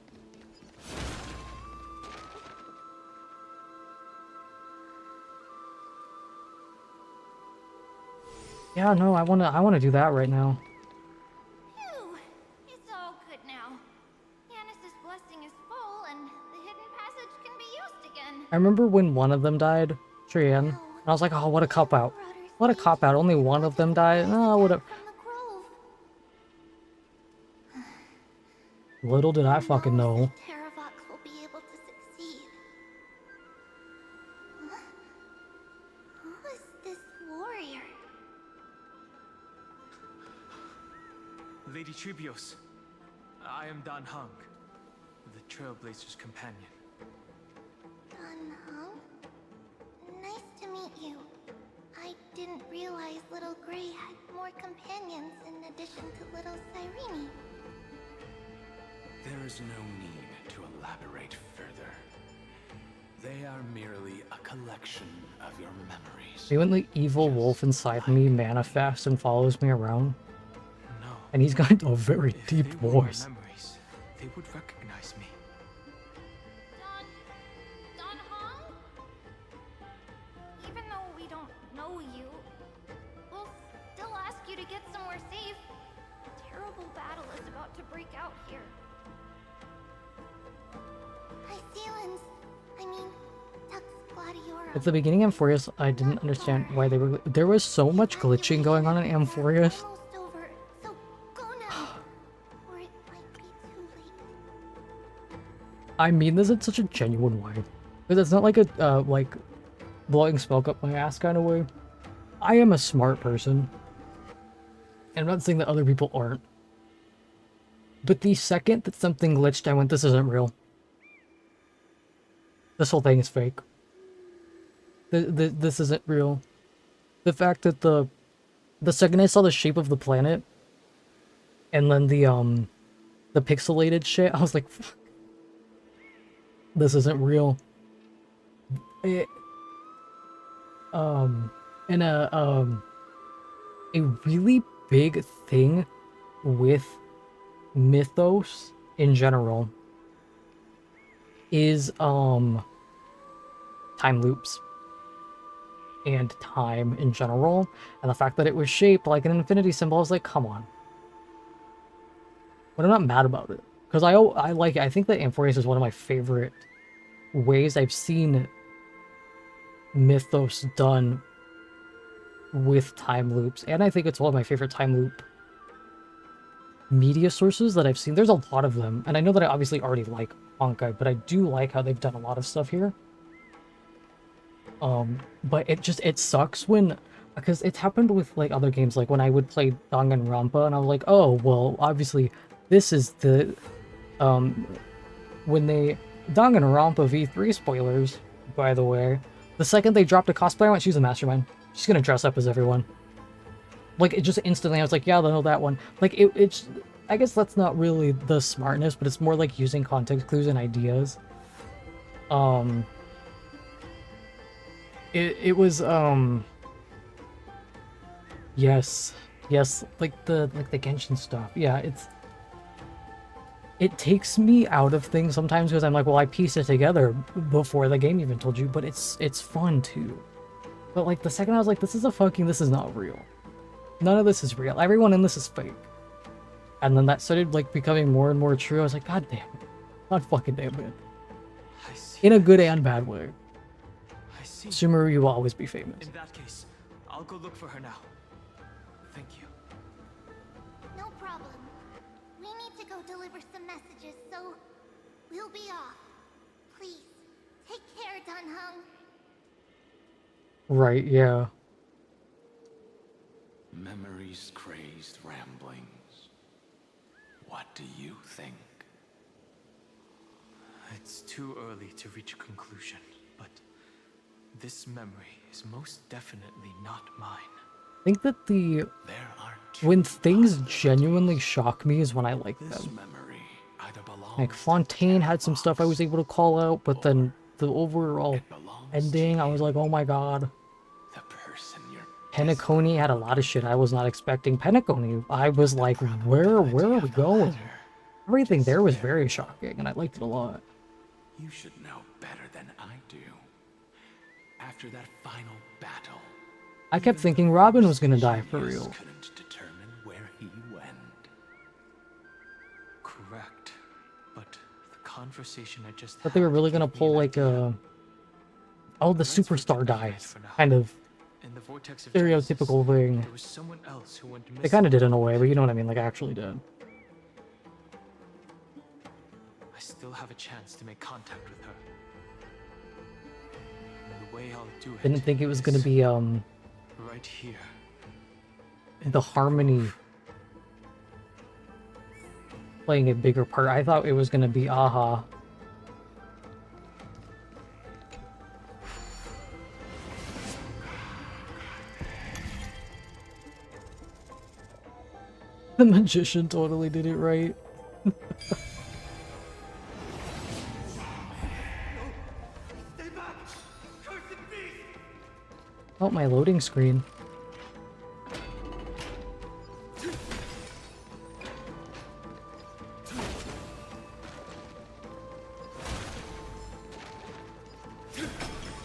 Yeah, no, I wanna do that right now. Phew! It's all good now. Yanis's blessing is full, and the hidden passage can be used again. I remember when one of them died, Trian, and I was like, oh, what a cop-out. What a cop-out, only one of them died? Oh, what a... Little did I fucking know. Teravox will be able to succeed. Huh? Who is this warrior? Lady Tribios, I am Dan Hung, the Trailblazer's companion. Dan Hung? Nice to meet you. I didn't realize Little Gray had more companions in addition to Little Cyrene. There is no need to elaborate further. They are merely a collection of your memories. See when the evil wolf inside me manifests and follows me around? No. And he's got a very deep voice. Memories, they would recognize me. Don Hong? Even though we don't know you, we'll still ask you to get somewhere safe. A terrible battle is about to break out here. Hycealans. I mean, Tux Gladiora. At the beginning of Amphorius, I didn't understand why they were... There was so much glitching going on in Amphorius. I mean this in such a genuine way. Because it's not like a, like, blowing smoke up my ass kind of way. I am a smart person. And I'm not saying that other people aren't. But the second that something glitched, I went, this isn't real. This whole thing is fake. This isn't real. The fact that the second I saw the shape of the planet, and then the pixelated shit, I was like, fuck. This isn't real. And a really big thing with mythos in general is time loops and time in general, and the fact that it was shaped like an infinity symbol. I was like, come on. But I'm not mad about it, because I like it. I think that Amphorius is one of my favorite ways I've seen mythos done with time loops, and I think it's one of my favorite time loop media sources that I've seen. There's a lot of them, and I know that I obviously already like Honkai, but I do like how they've done a lot of stuff here. But it sucks when, because it's happened with like other games, like when I would play Danganronpa and I was like, oh, well, obviously this is the, when they, Danganronpa V3 spoilers, by the way, the second they dropped a cosplay, I went, she's a mastermind. She's gonna dress up as everyone. Like, it just instantly, I was like, yeah, I know that one. Like, it's, I guess that's not really the smartness, but it's more like using context clues and ideas. It was, yes, like the Genshin stuff. Yeah, it takes me out of things sometimes because I'm like, well, I pieced it together before the game even told you, but it's fun too. But like the second I was like, this is not real. None of this is real. Everyone in this is fake. And then that started like becoming more and more true. I was like, god damn it. God fucking damn it. In a good and bad way. Sumeru, you will always be famous. In that case, I'll go look for her now. Thank you. No problem. We need to go deliver some messages, so we'll be off. Please, take care, Dan Hung. Right, yeah. Memories, crazed ramblings. What do you think? It's too early to reach a conclusion, but this memory is most definitely not mine. I think that when things genuinely shock me is when I like them. Like Fontaine had some stuff I was able to call out, but then the overall ending, I was like, oh my god. Penacony had a lot of shit I was not expecting. Penacony, I was like, where are we going? Everything there was very shocking, and I liked it a lot. You should know better than I do. After that final battle, I kept thinking Robin was gonna die for real. Couldn't determine where he went. Correct. But the conversation I just But they were had really gonna gave me pull an like idea. oh, the superstar dies kind of In the vortex of stereotypical thing. there was someone else who went missing. They kind of did in a way, but you know what I mean, like actually did. I still have a chance to make contact with her. And the way I'll do it Didn't think it was gonna be right here. the harmony playing a bigger part. I thought it was gonna be Aha. The magician totally did it right. Oh, my loading screen.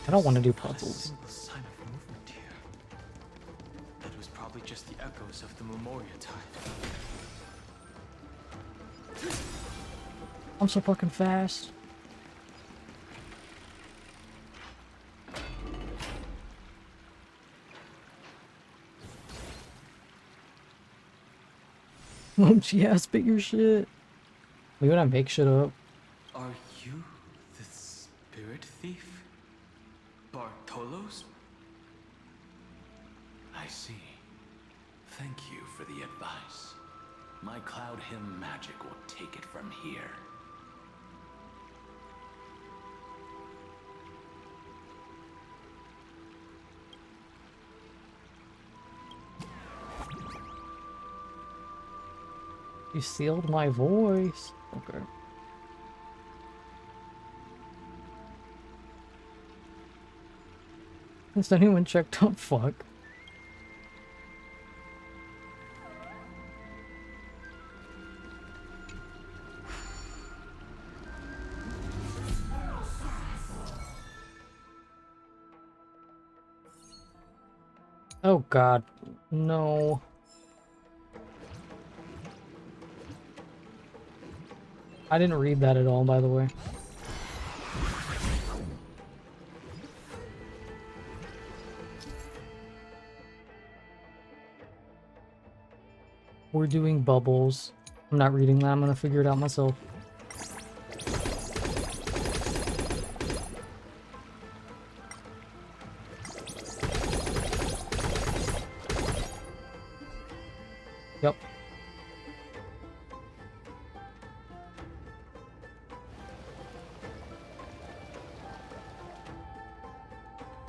I don't want to do puzzles. Single sign of movement here. That was probably just the echoes of the Memoria tide. I'm so fucking fast. Yeah, spit your shit. We gonna make shit up. Are you the spirit thief? Bartolos? I see. Thank you for the advice. My cloud hymn magic will take it from here. You sealed my voice. Okay. Has anyone checked up? Fuck. Oh god. No. I didn't read that at all, by the way. We're doing bubbles. I'm not reading that. I'm gonna figure it out myself. Yep.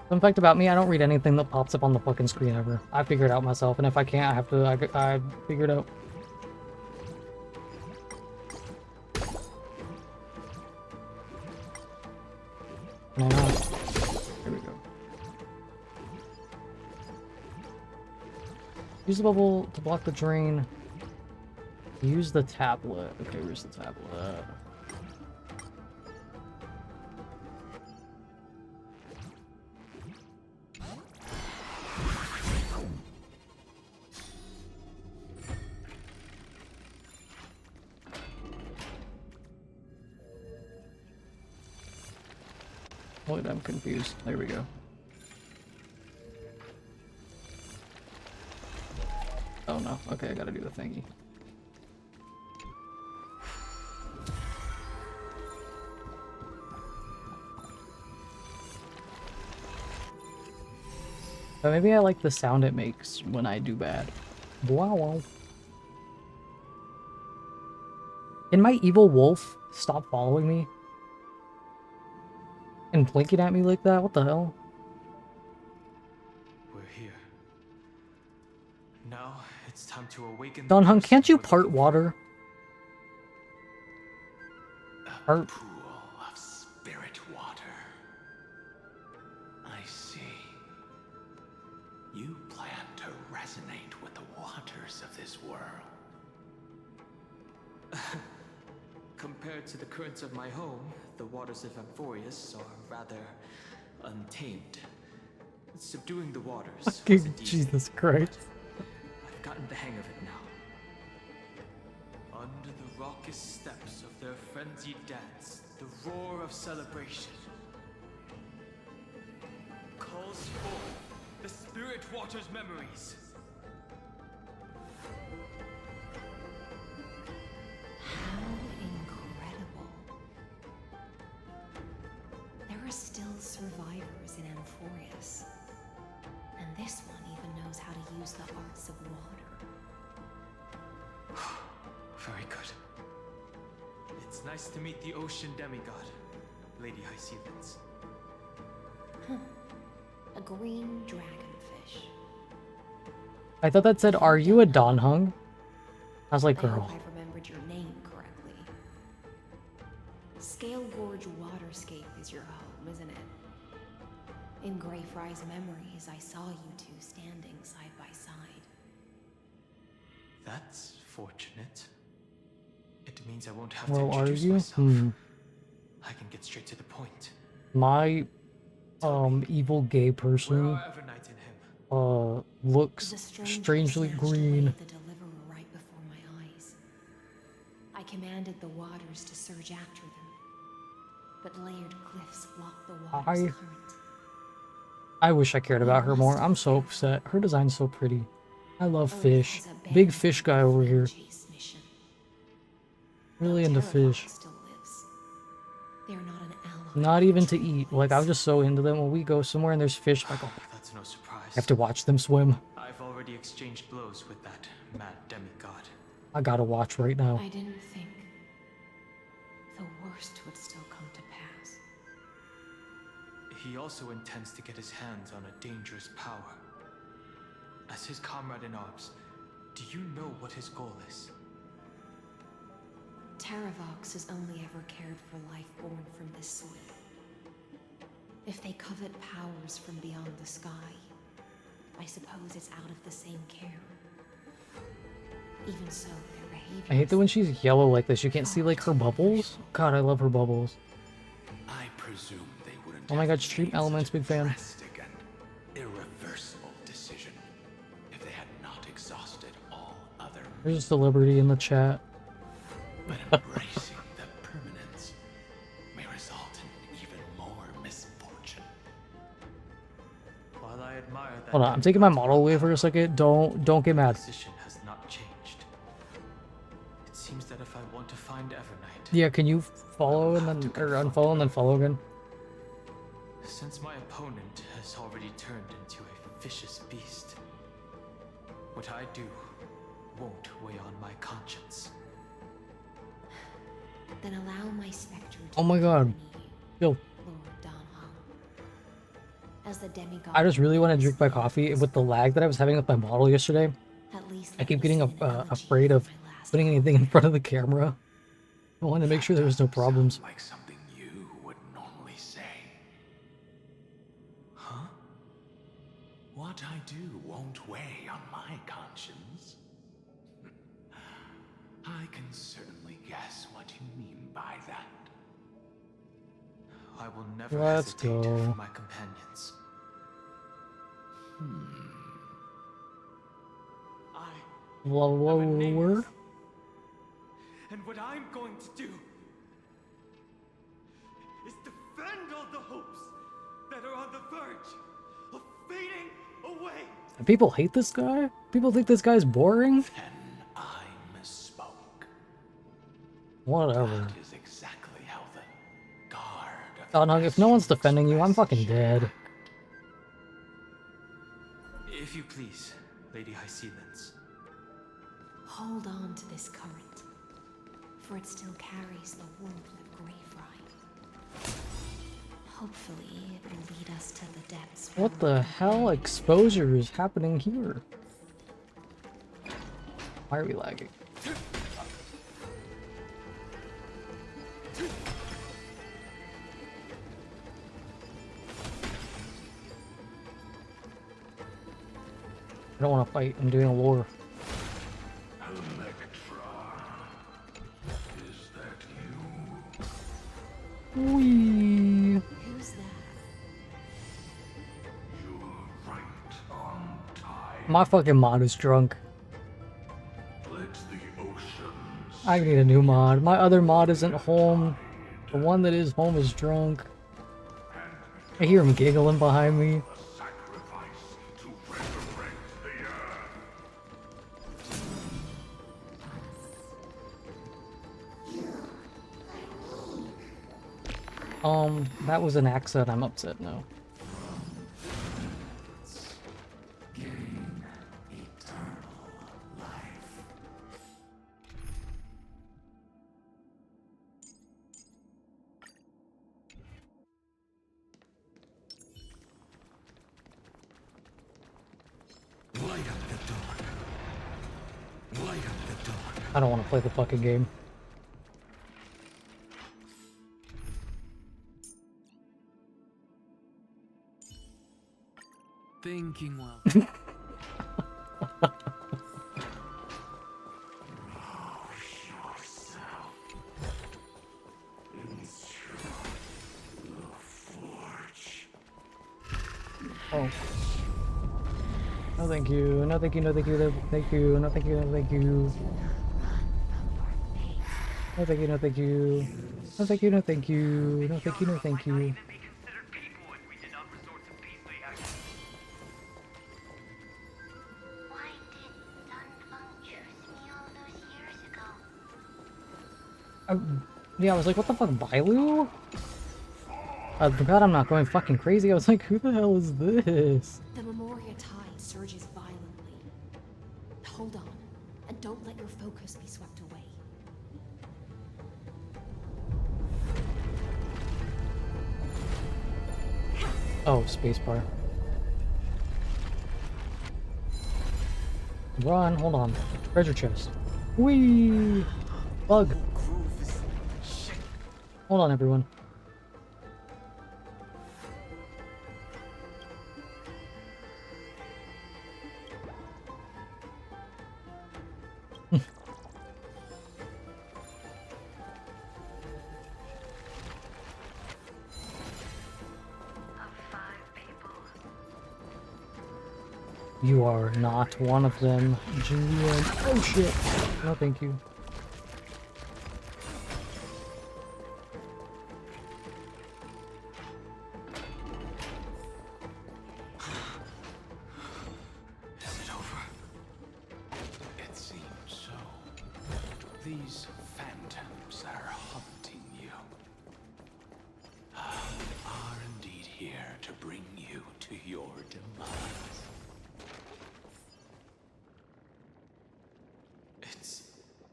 Fun fact about me, I don't read anything that pops up on the fucking screen ever. I figure it out myself, and if I can't, I have to, I figure it out. No, no. Here we go. Use the bubble to block the drain. Use the tablet. Okay, where's the tablet? Wait, I'm confused. There we go. Oh no. Okay, I gotta do the thingy. But maybe I like the sound it makes when I do bad. Wow, wow. Can my evil wolf stop following me? And blinking at me like that? What the hell? We're here. Now it's time to awaken. Don Hung, can't you part water? Part. Pool of spirit water. I see. You plan to resonate with the waters of this world. Compared to the currents of my home, the waters of Amphorius are rather untamed. Subduing the waters. Fucking Jesus Christ. I've gotten the hang of it now. Under the raucous steps of their frenzied dance, the roar of celebration calls forth the spirit water's memories. How incredible. There are still survivors in Amphorius. And this one even knows how to use the arts of water. Very good. It's nice to meet the ocean demigod, Lady Hyacinthus. A green dragonfish. I thought that said, "Are you a Don Hung?" I was like, I "Girl." hope I've remembered your name correctly. Scale Gorge Waterscape is your home, isn't it? In Greyfry's memories, I saw you two standing side by side. That's fortunate. It means I won't have Well, to are introduce you? myself. I can get straight to the point. My evil gay person looks strangely green. The deliverer right before my eyes. I commanded the waters to surge after them, but layered cliffs blocked the water's current. I wish I cared about her more. I'm so upset. Her design's so pretty. I love fish. Big fish guy over here. Really into fish. They're not an ally. Not even to eat. Like, I'm just so into them. When we go somewhere and there's fish, I go, That's no surprise. I have to watch them swim. I've already exchanged blows with that mad demigod. I gotta watch right now. I didn't think the worst would still come to pass. He also intends to get his hands on a dangerous power. As his comrade in arms, do you know what his goal is? Terravox has only ever cared for life born from this soil. If they covet powers from beyond the sky, I suppose it's out of the same care. Even so, their behavior. I hate that when she's yellow like this, you can't see like her bubbles. God, I love her bubbles. I presume they wouldn't. Oh my god, Stream Elements, big fan. Drastic and irreversible decision if they had not exhausted all other. There's just a Liberty in the chat. But embracing the permanence may result in even more misfortune. While I admire that. Hold on, I'm taking my model away for a second. Don't get mad. Position has not changed. It seems that if I want to find Evernight. Yeah, can you follow and then or unfollow and then follow again? Since my opponent has already turned into a vicious beast, what I do won't weigh on my conscience. Then allow my specter to Oh my god. Yo, Lord Donham. As the demigod. I just really want to drink my coffee with the lag that I was having with my model yesterday. At least I keep getting afraid of putting anything in front of the camera. I wanted to make sure there was no problems. Like something you would normally say. Huh? What I do won't weigh on my conscience. I can certainly guess what you mean by that. I will never Let's hesitate go. for my companions. Lower. And what I'm going to do is defend all the hopes that are on the verge of fading away. And people hate this guy? People think this guy's boring? I misspoke. Whatever. That is exactly how the guard of Oh no, if no one's defending you, I'm fucking dead. If you please, Lady Hyacinthus. Hold on to this current, for it still carries the warmth of Greyfry. Hopefully, it will lead us to the depths. What the hell exposure is happening here? Why are we lagging? I don't want to fight. I'm doing a lore. Wee. Who's that? Your My fucking mod is drunk. I need a new mod. My other mod isn't home. The one that is home is drunk. I hear him giggling behind me. That was an accent. I'm upset now. I don't want to play the fucking game. Thinking well. Oh. No thank you, no thank you, no thank you, no thank you, no thank you, no thank you. No thank you, no thank you. No thank you, no thank you. No thank you, no thank you. Yeah, I was like, what the fuck, Bailu? God, I'm not going fucking crazy. I was like, who the hell is this? The Memoria tide surges violently. Hold on, and don't let your focus be swept away. Oh, spacebar. Run, hold on. Treasure chest. Whee! Bug. Hold on, everyone. You are not one of them, Julian. Oh shit. No, thank you. Is it over? It seems so. These phantoms that are haunting you are indeed here to bring you to your demise. It's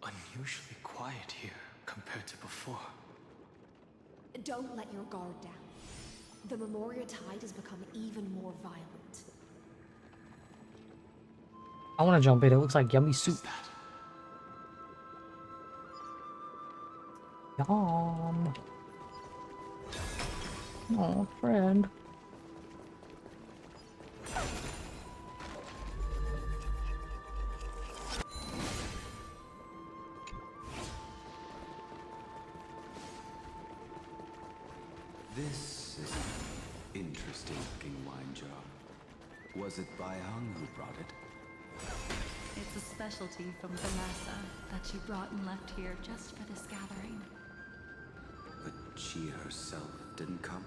unusually quiet here compared to before. Don't let your guard down. The Memoria tide has become even more violent. I want to jump in. It looks like yummy soup. Yum. Oh, friend. This is an interesting looking wine jar. Was it Baihang who brought it? It's a specialty from Vanessa that she brought and left here just for this gathering. But she herself didn't come?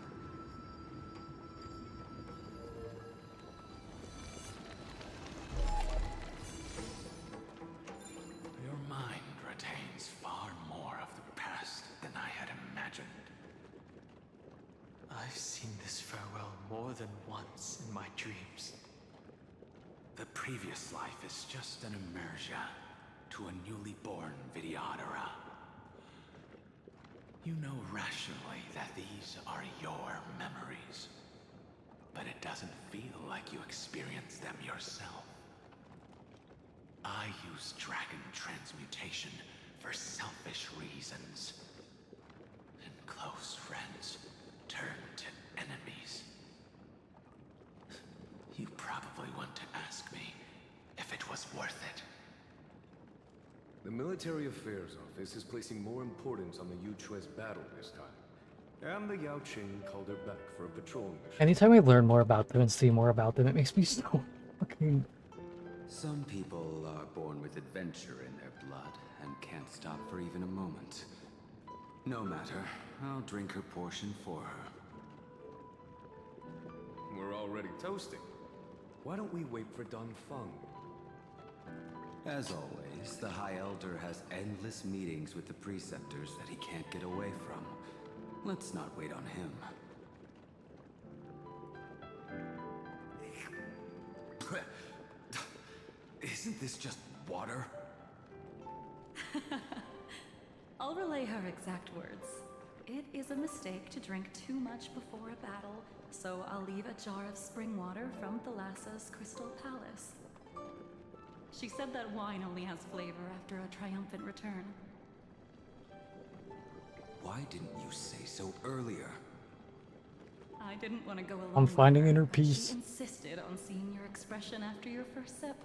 Your mind retains far more of the past than I had imagined. I've seen this farewell more than once in my dreams. The previous life is just an immersion to a newly born Vidyadhara. You know rationally that these are your memories, but it doesn't feel like you experienced them yourself. I use dragon transmutation for selfish reasons, and close friends turn to enemies. You probably want to ask me if it was worth it. The Military Affairs Office is placing more importance on the Yuchue's battle this time. And the Yao Qing called her back for a patrol mission. Anytime I learn more about them and see more about them, it makes me so fucking Some people are born with adventure in their blood and can't stop for even a moment. No matter, I'll drink her portion for her. We're already toasting. Why don't we wait for Don Feng? As always, the High Elder has endless meetings with the Preceptors that he can't get away from. Let's not wait on him. Isn't this just water? I'll relay her exact words. It is a mistake to drink too much before a battle, so I'll leave a jar of spring water from Thalassa's Crystal Palace. She said that wine only has flavor after a triumphant return. Why didn't you say so earlier? I didn't want to go alone. I'm finding with her, inner but peace. She insisted on seeing your expression after your first sip.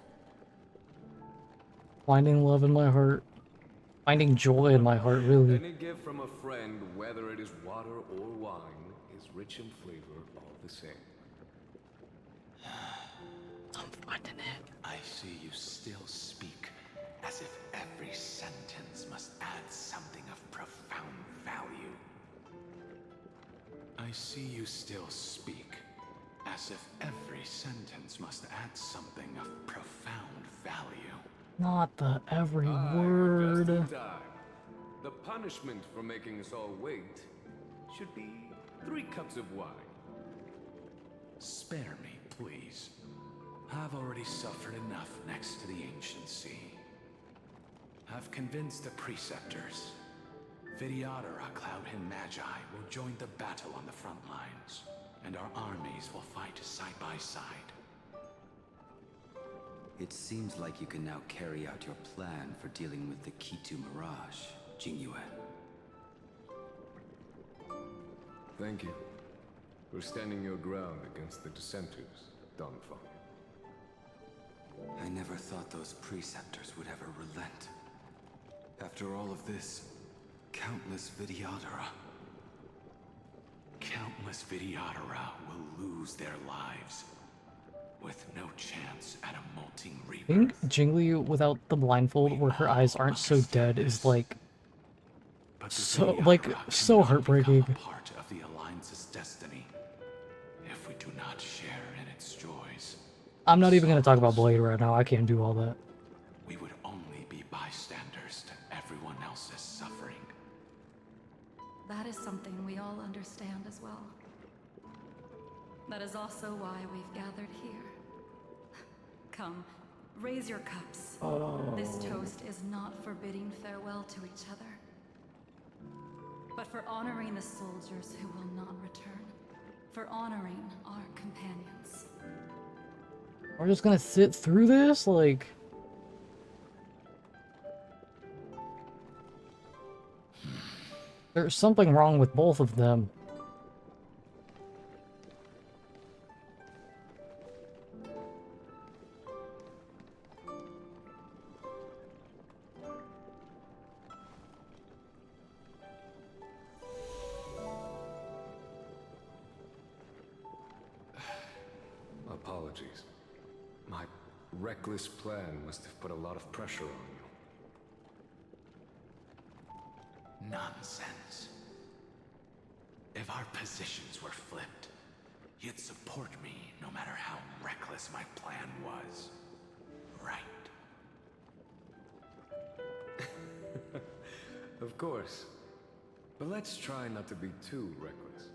Finding love in my heart. Finding joy in my heart, really. Any gift from a friend, whether it is water or wine, is rich in flavor all the same. I'm finding it. I see you still speak as if every sentence must add something of profound value. I see you still speak as if every sentence must add something of profound value. Not the every Just word. in time. The punishment for making us all wait should be 3 cups of wine. Spare me, please. I've already suffered enough next to the ancient sea. I've convinced the Preceptors. Vidyadhara, Cloudhin Magi will join the battle on the front lines, and our armies will fight side by side. It seems like you can now carry out your plan for dealing with the Kitu Mirage, Jingyuan. Thank you for standing your ground against the dissenters, Don Feng. I never thought those Preceptors would ever relent. After all of this, countless Vidyadhara. Countless Vidyadhara will lose their lives, with no chance at a molting I rebirth. think Jingli without the blindfold where her eyes aren't so dead is like so heartbreaking. Part of the Alliance's destiny, if we do not share in its joys. I'm not even gonna talk about Blade right now. I can't do all that. We would only be bystanders to everyone else's suffering. That is something we all understand as well. That is also why we've gathered here. Come, raise your cups. This toast is not for bidding farewell to each other, but for honoring the soldiers who will not return, for honoring our companions. We're just gonna sit through this? Like... There's something wrong with both of them. Apologies. My reckless plan must have put a lot of pressure on you. Nonsense. If our positions were flipped, you'd support me no matter how reckless my plan was. Right? Of course. But let's try not to be too reckless.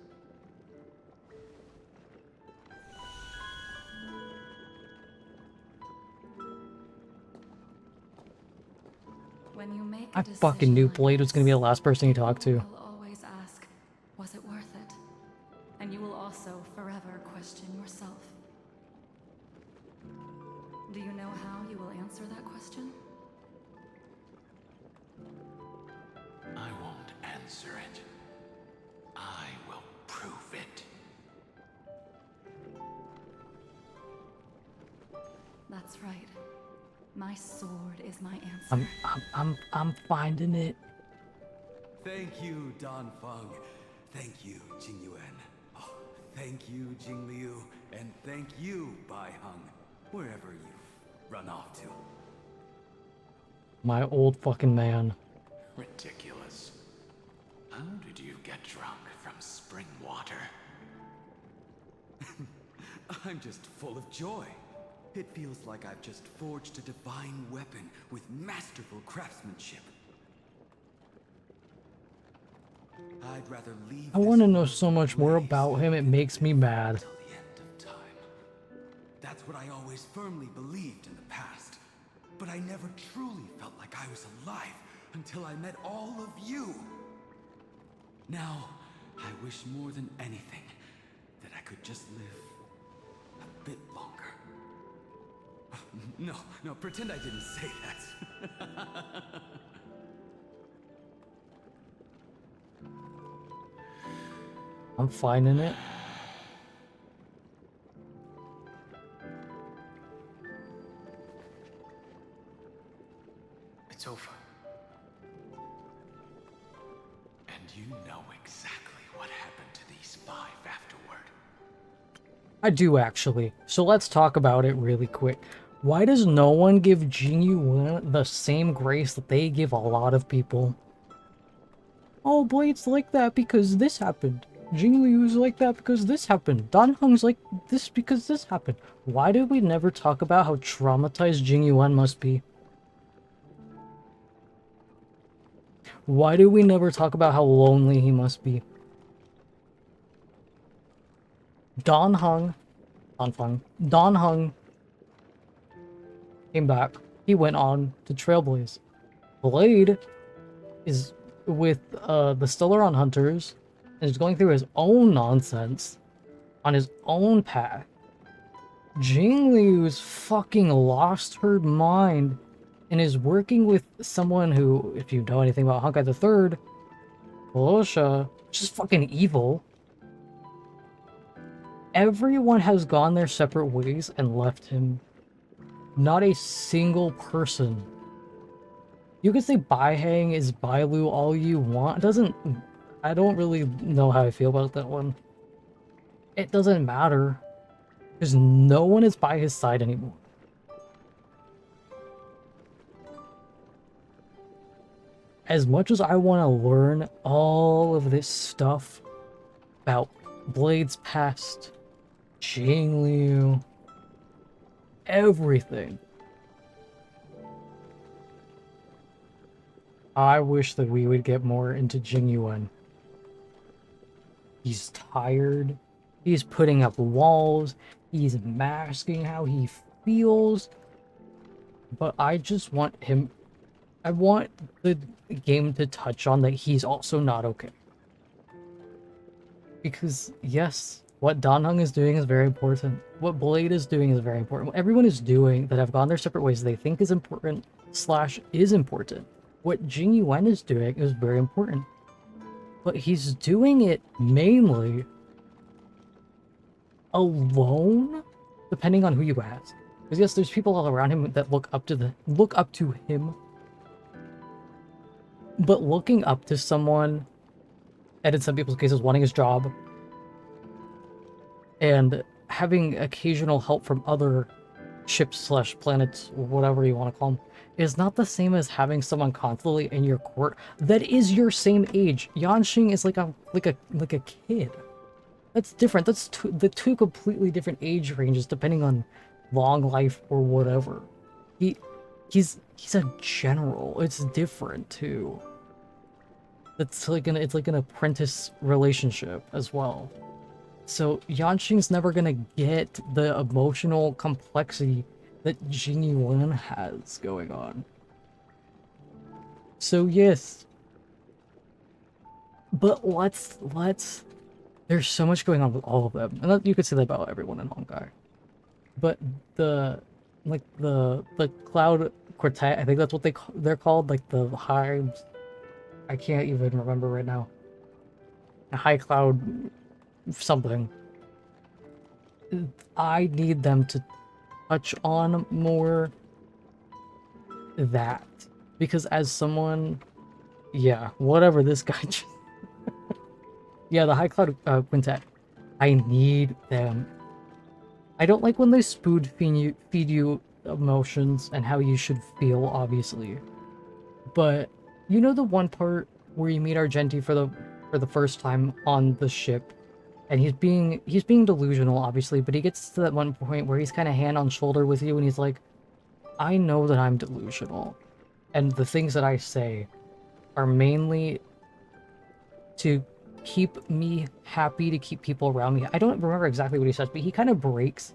When you make a I decision fucking knew like Blade was gonna be the last person you talked to. You'll always ask, was it worth it? And you will also forever question yourself. Do you know how you will answer that question? I won't answer it. I will prove it. That's right. My sword is my answer. I'm finding it. Thank you, Don Feng. Thank you, Jingyuan. Oh, thank you, Jingliu. And thank you, Bai Heng. Wherever you've run off to? My old fucking man. Ridiculous. How did you get drunk from spring water? I'm just full of joy. It feels like I've just forged a divine weapon with masterful craftsmanship. I'd rather leave. I want to know so much more about him. It makes me mad. That's what I always firmly believed in the past. But I never truly felt like I was alive until I met all of you. Now, I wish more than anything that I could just live a bit longer. No, pretend I didn't say that. I'm finding it. It's over. And you know exactly what happened to these 5 afterward. I do actually. So let's talk about it really quick. Why does no one give Jinyu the same grace that they give a lot of people? Oh, Blade's like that because this happened. Jingliu's like that because this happened. Dan Heng's like this because this happened. Why did we never talk about how traumatized Jingyuan must be? Why do we never talk about how lonely he must be? Dan Heng came back. He went on to Trailblaze. Blade is with the Stellaron Hunters and is going through his own nonsense on his own path. Jingliu's fucking lost her mind and is working with someone who, if you know anything about Honkai the Third, Volosha, just fucking evil. Everyone has gone their separate ways and left him. Not a single person. You can say Baihang is Bailu all you want. It doesn't... I don't really know how I feel about that one. It doesn't matter. Because no one is by his side anymore. As much as I want to learn all of this stuff about Blade's past, Jingliu, everything, I wish that we would get more into Jingyuan. He's tired. He's putting up walls. He's masking how he feels. But I just want him... I want the game to touch on that he's also not okay. Because, yes, what Dan Heng is doing is very important. What Blade is doing is very important. What everyone is doing that have gone their separate ways they think is important / is important. What Jingyuan is doing is very important. But he's doing it mainly alone, depending on who you ask. Because yes, there's people all around him that look up to him. But looking up to someone, and in some people's cases wanting his job, and having occasional help from other ships / planets, or whatever you want to call them, is not the same as having someone constantly in your court that is your same age. Yanxing is like a kid. That's different. That's the two completely different age ranges depending on long life or whatever. He's a general. It's different too. It's like an apprentice relationship as well. So Yanxing's never gonna get the emotional complexity that Jingyuan has going on. So yes. But let's there's so much going on with all of them. And that, you could say that about everyone in Honkai. But the Cloud Quartet, I think that's what they're called, like the Hives. I can't even remember right now. A High Cloud something. I need them to touch on more that. Because as someone... Yeah, whatever this guy just... Yeah, the High Cloud Quintet. I need them. I don't like when they spoon feed you emotions and how you should feel, obviously. But you know the one part where you meet Argenti for the first time on the ship, and he's being delusional, obviously, but he gets to that one point where he's kind of hand on shoulder with you, and he's like, I know that I'm delusional, and the things that I say are mainly to keep me happy, to keep people around me. I don't remember exactly what he says, but he kind of breaks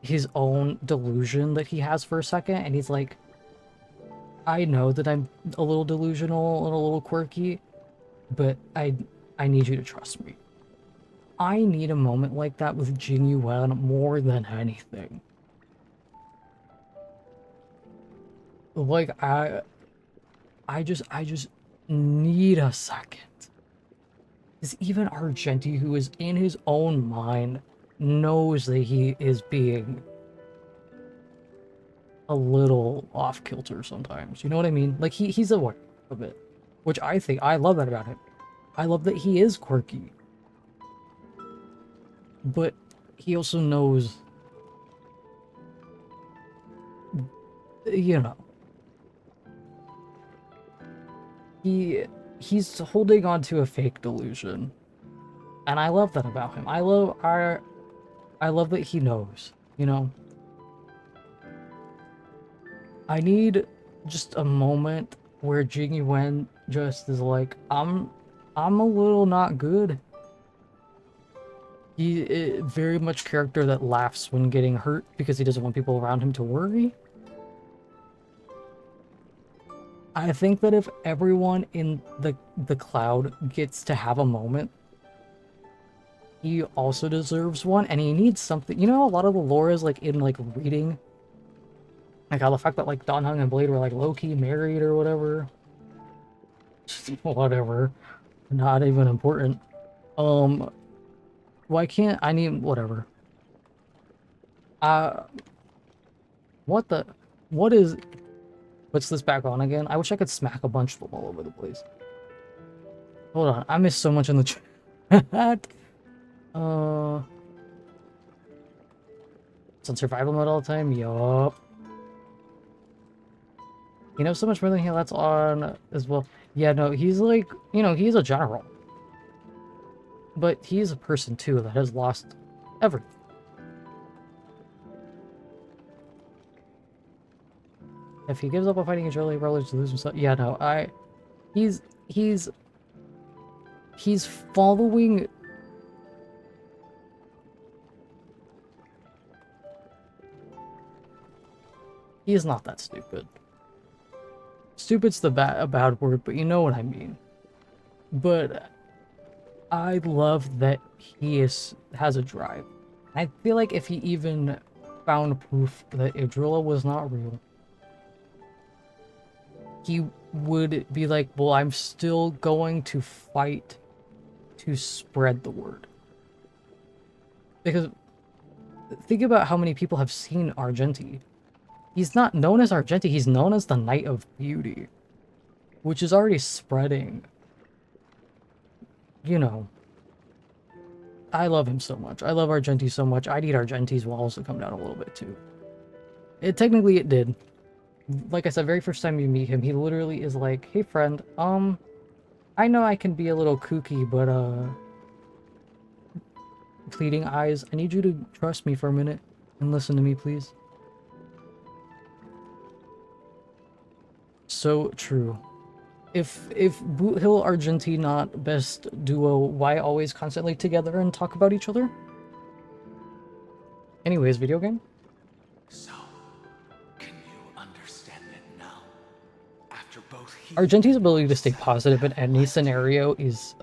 his own delusion that he has for a second, and he's like, I know that I'm a little delusional and a little quirky, but I need you to trust me. I need a moment like that with Jing Yuan more than anything. Like, I just need a second. Because even Argenti, who is in his own mind, knows that he is being a little off-kilter sometimes. You know what I mean? Like, he's aware of it. Which I love that about him. I love that he is quirky. But he also knows, you know, he's holding on to a fake delusion. And I love that about him. I love that he knows, you know? I need just a moment where Jing Yuan just is like, I'm a little not good. He very much character that laughs when getting hurt because he doesn't want people around him to worry. I think that if everyone in the cloud gets to have a moment, he also deserves one, and he needs something. You know, a lot of the lore is like in like reading, like how the fact that like Dan Heng and Blade were like low-key married or whatever. Whatever, not even important. Why can't I need whatever? What the? What is? What's this back on again? I wish I could smack a bunch of them all over the place. Hold on, I missed so much in the chat. It's on survival mode all the time. Yup. You know so much more than he lets on as well. Yeah, no, he's like, you know, he's a general. But he's a person too that has lost everything. If he gives up on fighting his early brothers to lose himself, yeah, no, he's following. He is not that stupid. Stupid's a bad word, but you know what I mean. But I love that he has a drive. I feel like if he even found proof that Idrilla was not real, he would be like, well, I'm still going to fight to spread the word. Because think about how many people have seen Argenti. He's not known as Argenti, he's known as the Knight of Beauty, which is already spreading. You know, I love him so much. I love Argenti so much. I need Argenti's walls to come down a little bit too. Technically it did. Like I said, very first time you meet him, he literally is like, hey friend, I know I can be a little kooky, but pleading eyes, I need you to trust me for a minute and listen to me, please. So true. If Boot Hill Argenti not best duo, why always constantly together and talk about each other? Anyways, video game? So, can you understand it now? After both Argenti's ability to stay positive in any scenario is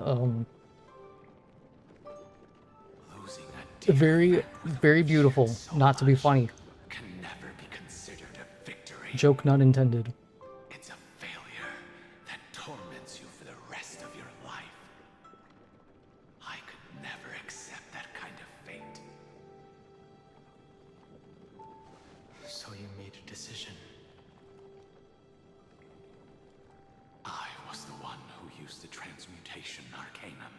very, very beautiful. Not to be funny. can never be considered a victory. Joke not intended. It's a failure that torments you for the rest of your life. I could never accept that kind of fate. So you made a decision. I was the one who used the transmutation arcanum.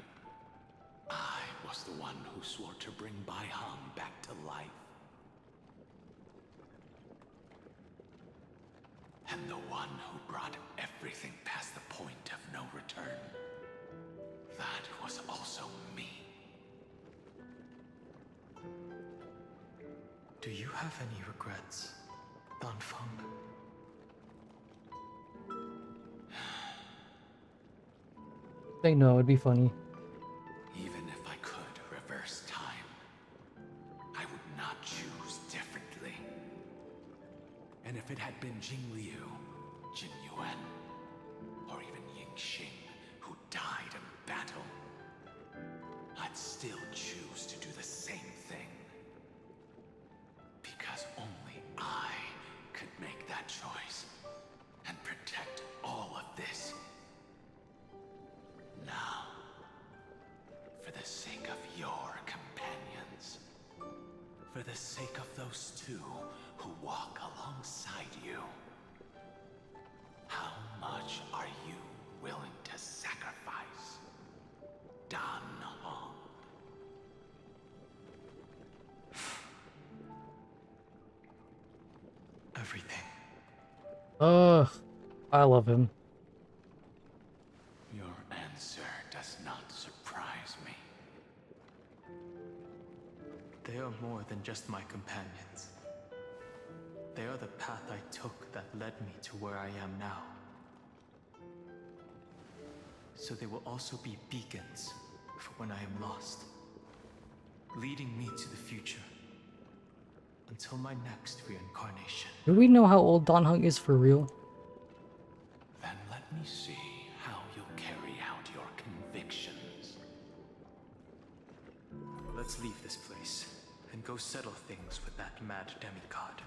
I was the one who swore to bring Bai Hong back to life. And the one who brought everything past the point of no return. That was also me. Do you have any regrets, Danfeng? Say no, it'd be funny. Even if I could reverse time, I would not choose differently. And if it had been Jingliu, Jin Yuan, or even Yingxing, who died in battle, I'd still choose to do the same thing. Because only I could make that choice and protect all of this. Now, for the sake of your companions, for the sake of those two who walk alongside you, how much are you willing to sacrifice, Dan Hong? Everything. Ugh, I love him. Your answer does not surprise me. They are more than just my companions. They are the path I took that led me to where I am now. So they will also be beacons for when I am lost, leading me to the future until my next reincarnation. Do we know how old Dan Heng is for real? Then let me see how you'll carry out your convictions. Let's leave this place and go settle things with that mad demigod.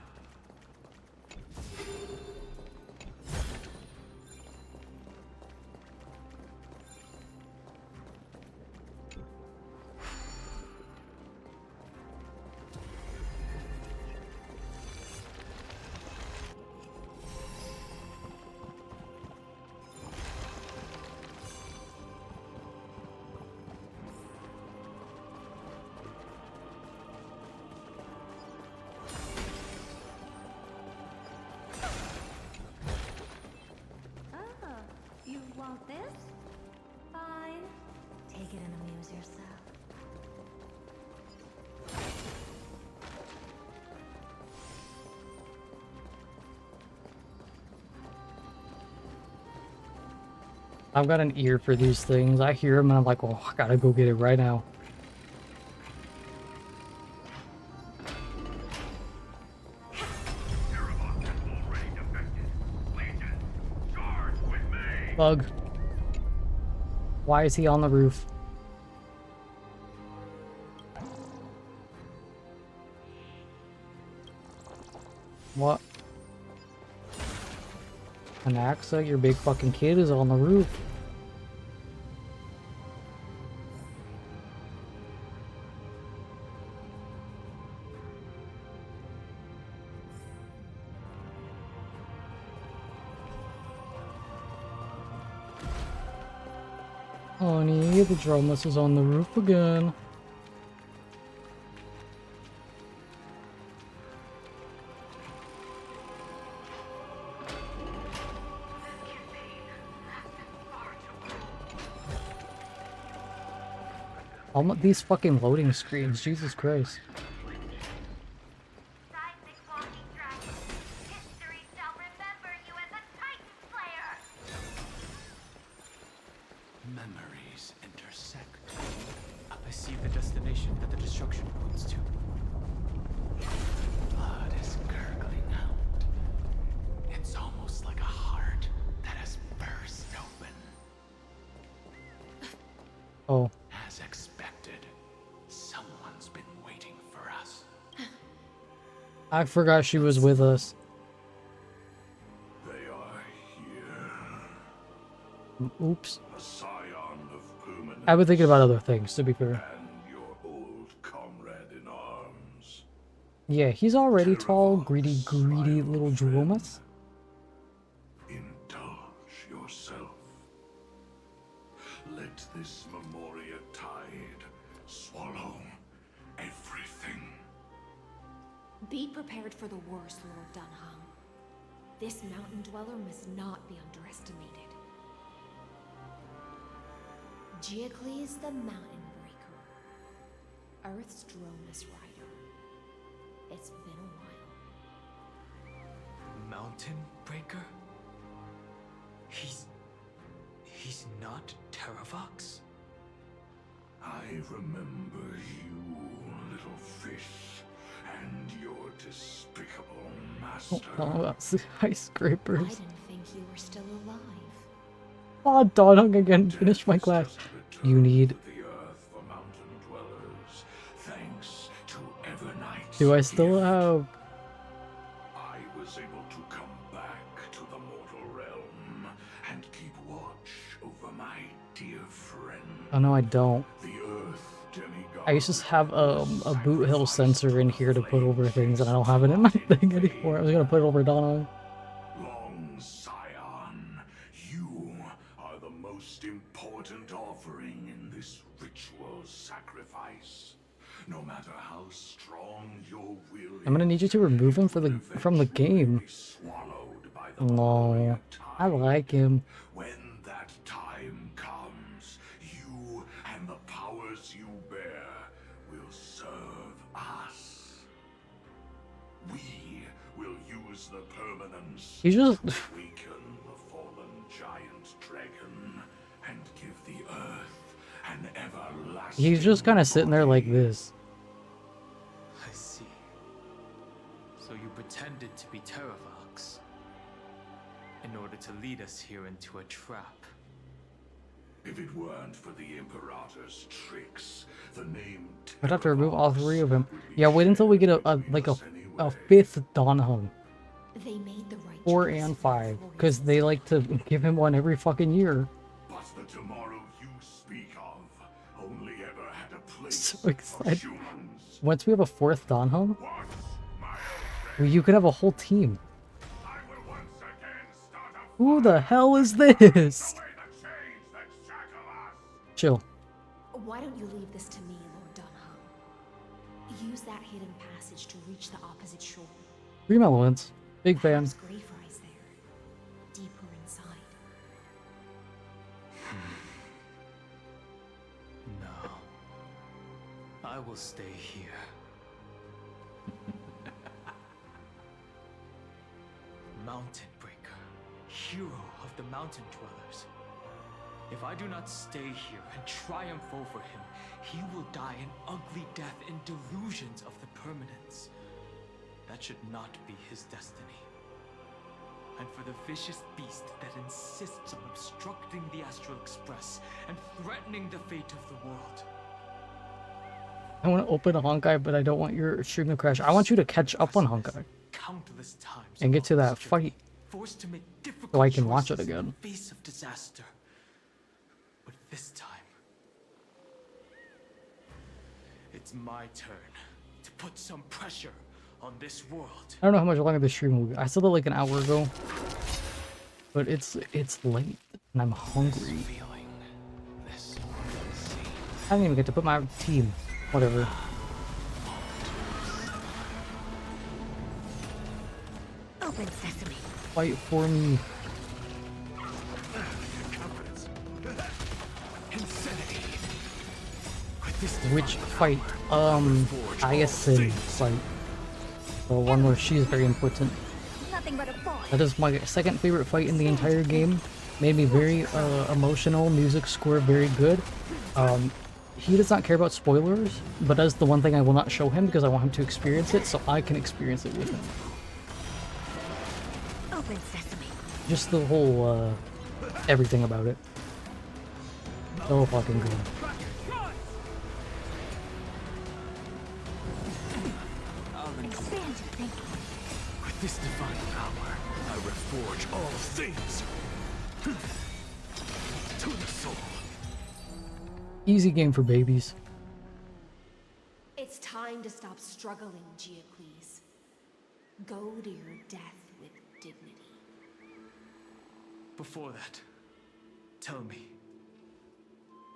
You want this? Fine. Take it and amuse yourself. I've got an ear for these things. I hear them and I'm like, oh, I gotta go get it right now. Bug. Why is he on the roof? What? Anaxa, your big fucking kid is on the roof. Honey, the drumless is on the roof again. These fucking loading screens, Jesus Christ. Memories intersect. I see the destination that the destruction points to. Blood is gurgling out. It's almost like a heart that has burst open. Oh. As expected, someone's been waiting for us. I forgot she was with us. They are here. Oops. A scion of permanence. I've been thinking about other things, to be fair. And your old comrade in arms. Yeah, he's already tall, greedy little drumless. Indulge yourself. Let this Memoria tide swallow everything. Be prepared for the worst, Lord Dunham. This mountain dweller must not be underestimated. Geocles the Mountain Breaker, Earth's Dromus Rider. It's been a while. Mountain Breaker? He's not Terravox? I remember you, little fish, and your despicable master. Oh, that's the skyscrapers. I didn't think you were still alive. Oh, Donung again. Finish my class. You need. The earth for mountain dwellers, thanks to Evernight. Do I still have? I was able to come back to the mortal realm and keep watch over my dear friend. Oh no, I don't. The earth demigod. I used to have a boot hill sensor in here to put over things, and I don't have it in my thing anymore. I was gonna put it over Donung. Long Scion, you are the most important offering in this ritual sacrifice. No matter how strong your will I'm gonna need you to remove him from the game. No, I like him. When that time comes, you and the powers you bear will serve us. We will use the permanence He's just. to weaken the fallen giant dragon and give the earth an everlasting. He's just kind of sitting there like this. I see. So you pretended to be Terravox in order to lead us here into a trap. If it weren't for the Imperator's tricks, the name I'd have to remove all three of him. Yeah, wait until we get a fifth Donhung. They made the right 4 and 5, because they like to give him one every fucking year. But the tomorrow you speak of only ever had a place So excited. for humans. Once we have a 4th Donhung, you could have a whole team. Who the hell is this? Chill. Why don't you leave this to me, Lord Dunham? Use that hidden passage to reach the opposite shore. Dream Elements. Big fan. There's grave rise there, deeper inside. No. I will stay here. Mountain Breaker, hero of the mountain dwellers. If I do not stay here and triumph over him, he will die an ugly death in delusions of the permanence. That should not be his destiny. And for the vicious beast that insists on obstructing the Astral Express and threatening the fate of the world. I want to open a Honkai, but I don't want your stream to crash. I want you to catch up on Honkai Countless times and get to that fight forced to make difficult so I can watch it choices in again. the face of disaster. But this time, it's my turn to put some pressure on this world. I don't know how much longer the stream will be. I saw it like an hour ago, but it's late and I'm hungry. I didn't even get to put my team. Whatever. Open sesame. Fight for me. Which fight? Iasin fight. The one where she's very important. Nothing but a boy. That is my second favorite fight in the entire game. Made me very emotional. Music score very good. He does not care about spoilers, but that's the one thing I will not show him because I want him to experience it so I can experience it with him. Open sesame. Just the whole, everything about it. So fucking good. Expand your thinking. With this divine power, I reforge all things. To the soul. Easy game for babies. It's time to stop struggling, Geocles. Go to your death with dignity. Before that, tell me,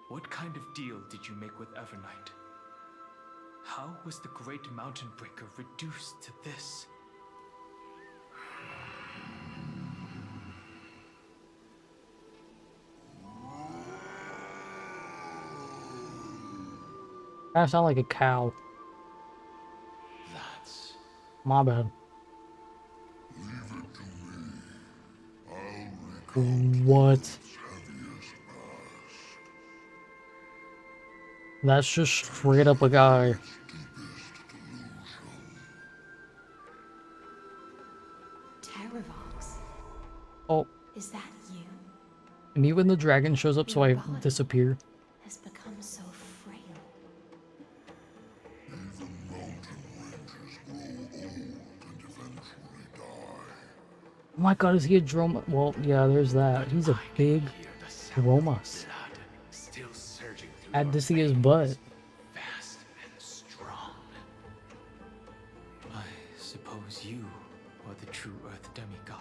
what kind of deal did you make with Evernight? How was the Great Mountain Breaker reduced to this? I sound like a cow. That's... My bad. What? That's just straight up a guy. Terravox. Oh, Is that you? me when the dragon shows up, so Your I body disappear. has become so frail. Oh my god, is he a droma? Well, yeah, there's that. He's a big dromas. Still surging through Had your to see his veins, butt. fast and strong. I suppose you are the true Earth demigod.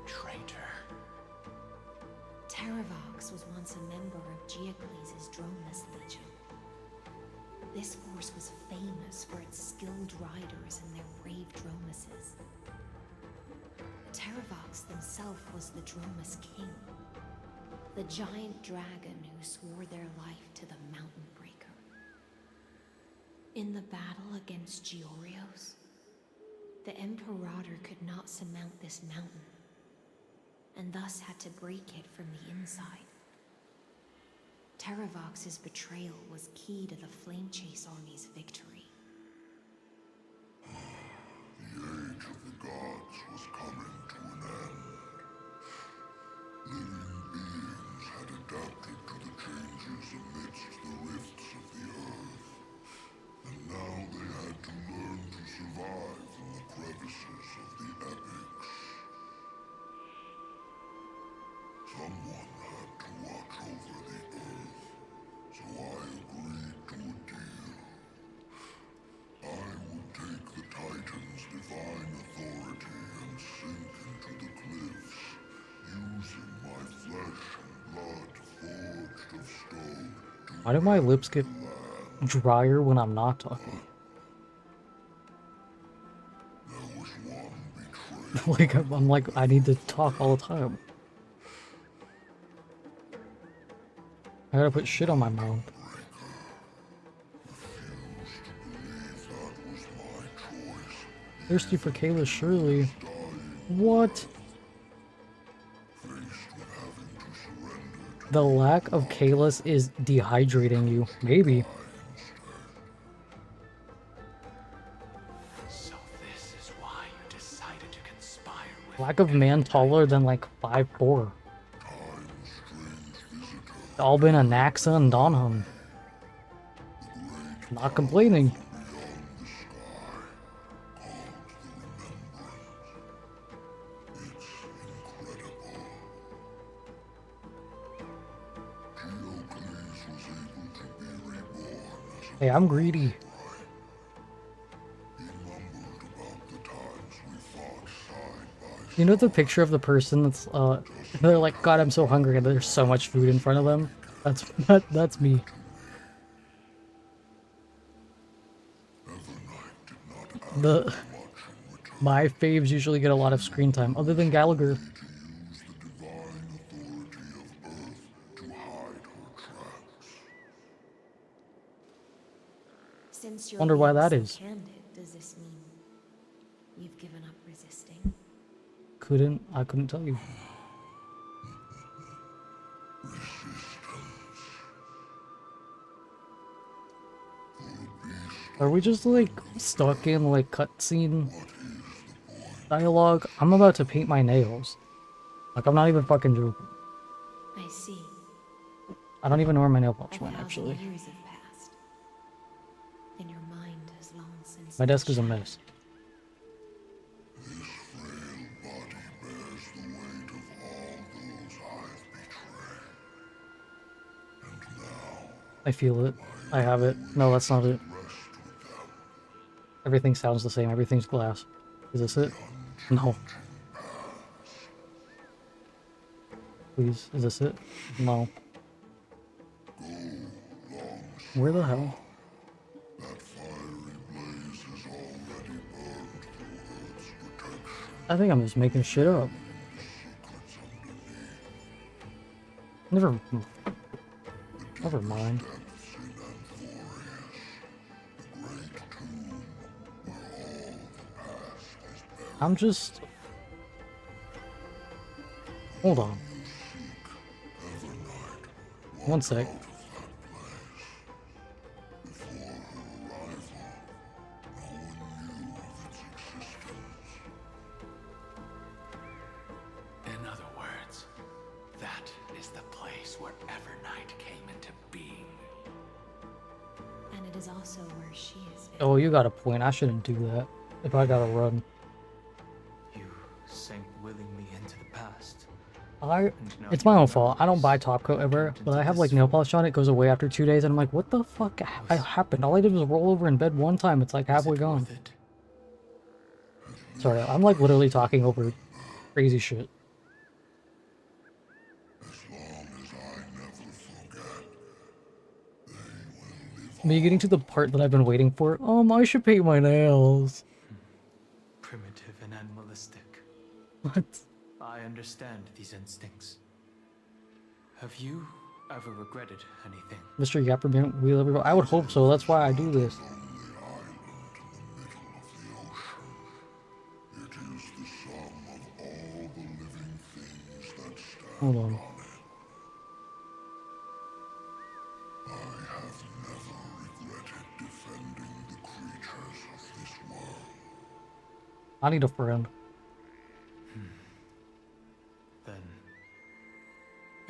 Traitor. Terravox was once a member of Geocles' Dromus Legion. This force was famous for its skilled riders and their brave Dromuses. Terravox himself was the Dromus King, the giant dragon who swore their life to the Mountain Breaker. In the battle against Georios, the Imperator could not surmount this mountain, and thus had to break it from the inside. Terravox's betrayal was key to the Flame Chase Army's victory. The age of the gods was coming to an end. Living beings had adapted to the changes amidst the rifts of the earth, and now they had to learn to survive in the crevices of the epics. Someone had to watch over the earth, so I agreed to a deal. I would take the Titan's divine authority and sink into the cliffs, using my flesh and blood forged of stone to Why do my lips get drier when I'm not talking? There was one betrayal. Like, I'm like, I need to talk all the time. I gotta put shit on my mouth. Thirsty for Kayla, surely. What? The lack of Kalis is dehydrating you. Maybe. So this is why you decided to conspire with Lack of man taller than like 5'4". All been a Naxa and Donham. Not complaining. Hey, I'm greedy. You know the picture of the person that's they're like, God, I'm so hungry, and there's so much food in front of them? That's me. My faves usually get a lot of screen time, other than Gallagher. Since you're Wonder why being that so is. candid, does this mean you've given up resisting? I couldn't tell you. Are we just like stuck in like cutscene dialogue? I'm about to paint my nails. Like, I'm not even fucking joking. I see. I don't even know where my nail polish A went, thousand actually. years have passed, and your mind has long since My been desk is a shattered. mess. I feel it. I have it. No, that's not it. Everything sounds the same. Everything's glass. Is this it? No. Please, is this it? No. Where the hell? I think I'm just making shit up. Never mind. I'm just... Hold on. One sec. In other words, that is the place where Evernight came into being. And it is also where she is. Oh, you got a point. I shouldn't do that. If I gotta run. You sank willingly into the past. It's my own fault. I don't buy top coat ever, but I have like nail polish on. It goes away after 2 days, and I'm like, what the fuck happened? All I did was roll over in bed one time. It's like halfway gone. Sorry, I'm like literally talking over crazy shit. Are you getting to the part that I've been waiting for? I should paint my nails. Primitive and animalistic. What? I understand these instincts. Have you ever regretted anything? Mr. Yapperman, we love you. I would hope so. That's why I do this. Hold on. I need a friend. Then,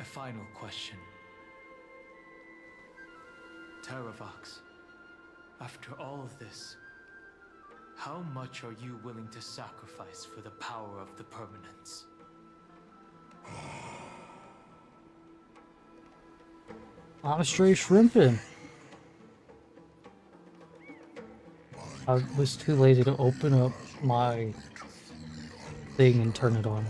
a final question. Terravox, after all of this, how much are you willing to sacrifice for the power of the permanence? I'm straight shrimping. I was too lazy to open up my thing and turn it on.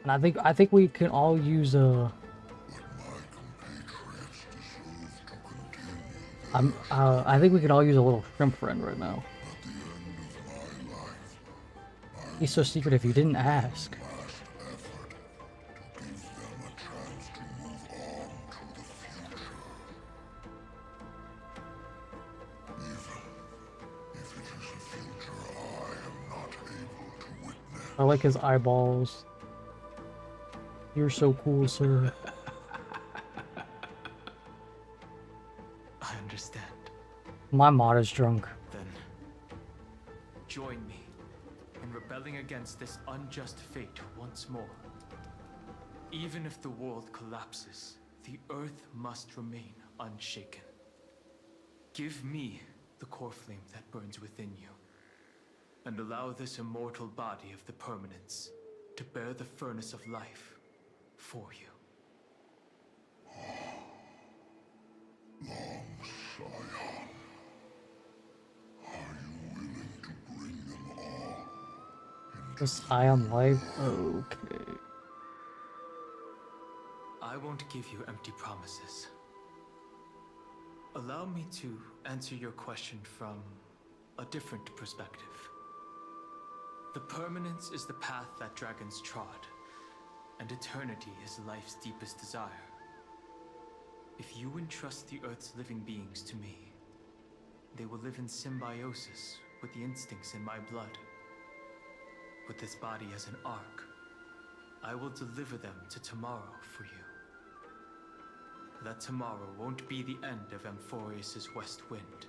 And I think we can all use I think we could all use a little shrimp friend right now. He's so secretive, you didn't ask. I like his eyeballs. You're so cool, sir. I understand. My mod is drunk. Then, join me in rebelling against this unjust fate once more. Even if the world collapses, the earth must remain unshaken. Give me the core flame that burns within you, and allow this immortal body of the permanence to bear the furnace of life for you. This I am live? Okay. I won't give you empty promises. Allow me to answer your question from a different perspective. The permanence is the path that dragons trod, and eternity is life's deepest desire. If you entrust the Earth's living beings to me, they will live in symbiosis with the instincts in my blood. With this body as an ark, I will deliver them to tomorrow for you. That tomorrow won't be the end of Amphorius's west wind,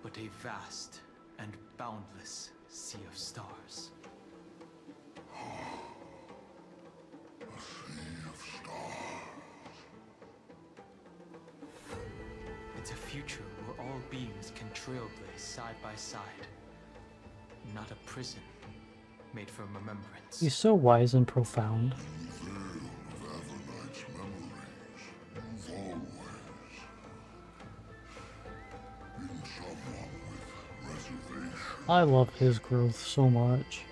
but a vast and boundless sea of stars. It's a future where all beings can trailblaze side by side, not a prison made from remembrance. He's so wise and profound. The veil of Everlight's I love his growth so much.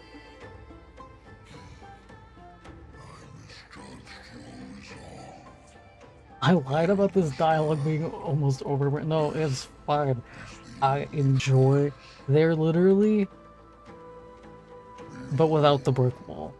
I lied about this dialogue being almost over. No, it's fine. I enjoy. They're literally, but without the brick wall.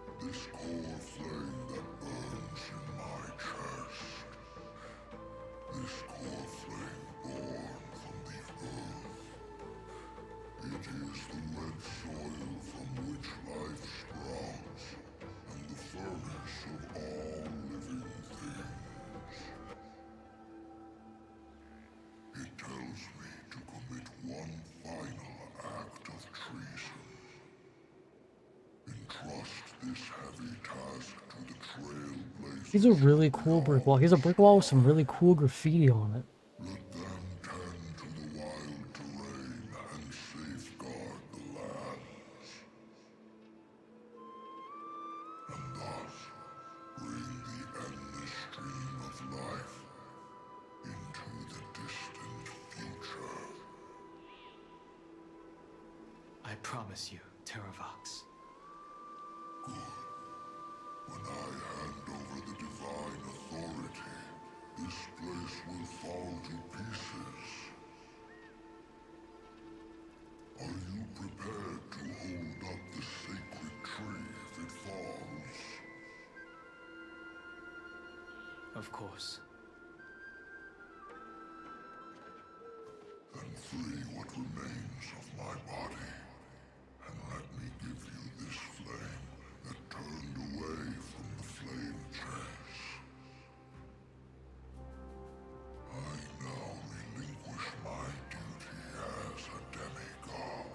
He's a really cool brick wall. He's a brick wall with some really cool graffiti on it. I promise you, Terravox. When I hand over the divine authority, this place will fall to pieces. Are you prepared to hold up the sacred tree if it falls? Of course. Then free what remains of my body, and let me give you this flame that turned away from the flame chase. I now relinquish my duty as a demigod.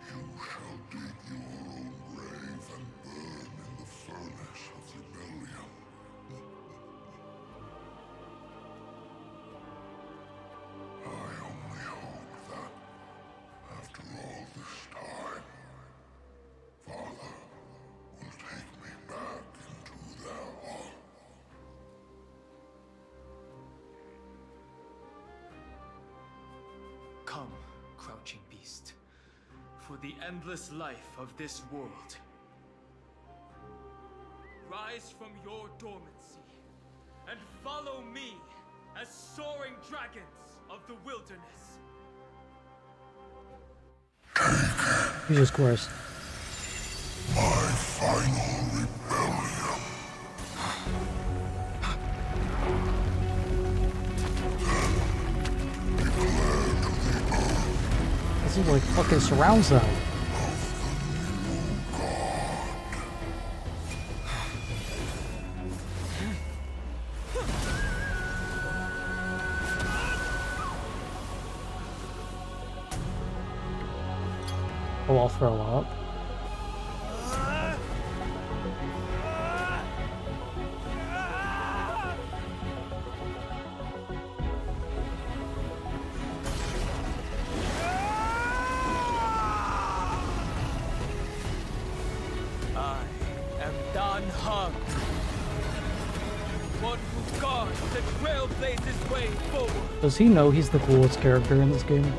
You shall dig your own grave and burn in the furnace of rebellion. I only hope that, after all this time, Father will take me back into their heart. Come, crouching beast, for the endless life of this world. Rise from your dormancy and follow me as soaring dragons of the wilderness. Jesus Christ. My final rebellion. Then declare to the earth. This is like fucking surround sound. Oh, I'll throw up. I am Dan Hung, one who guards the trailblazer's way forward. Does he know he's the coolest character in this game?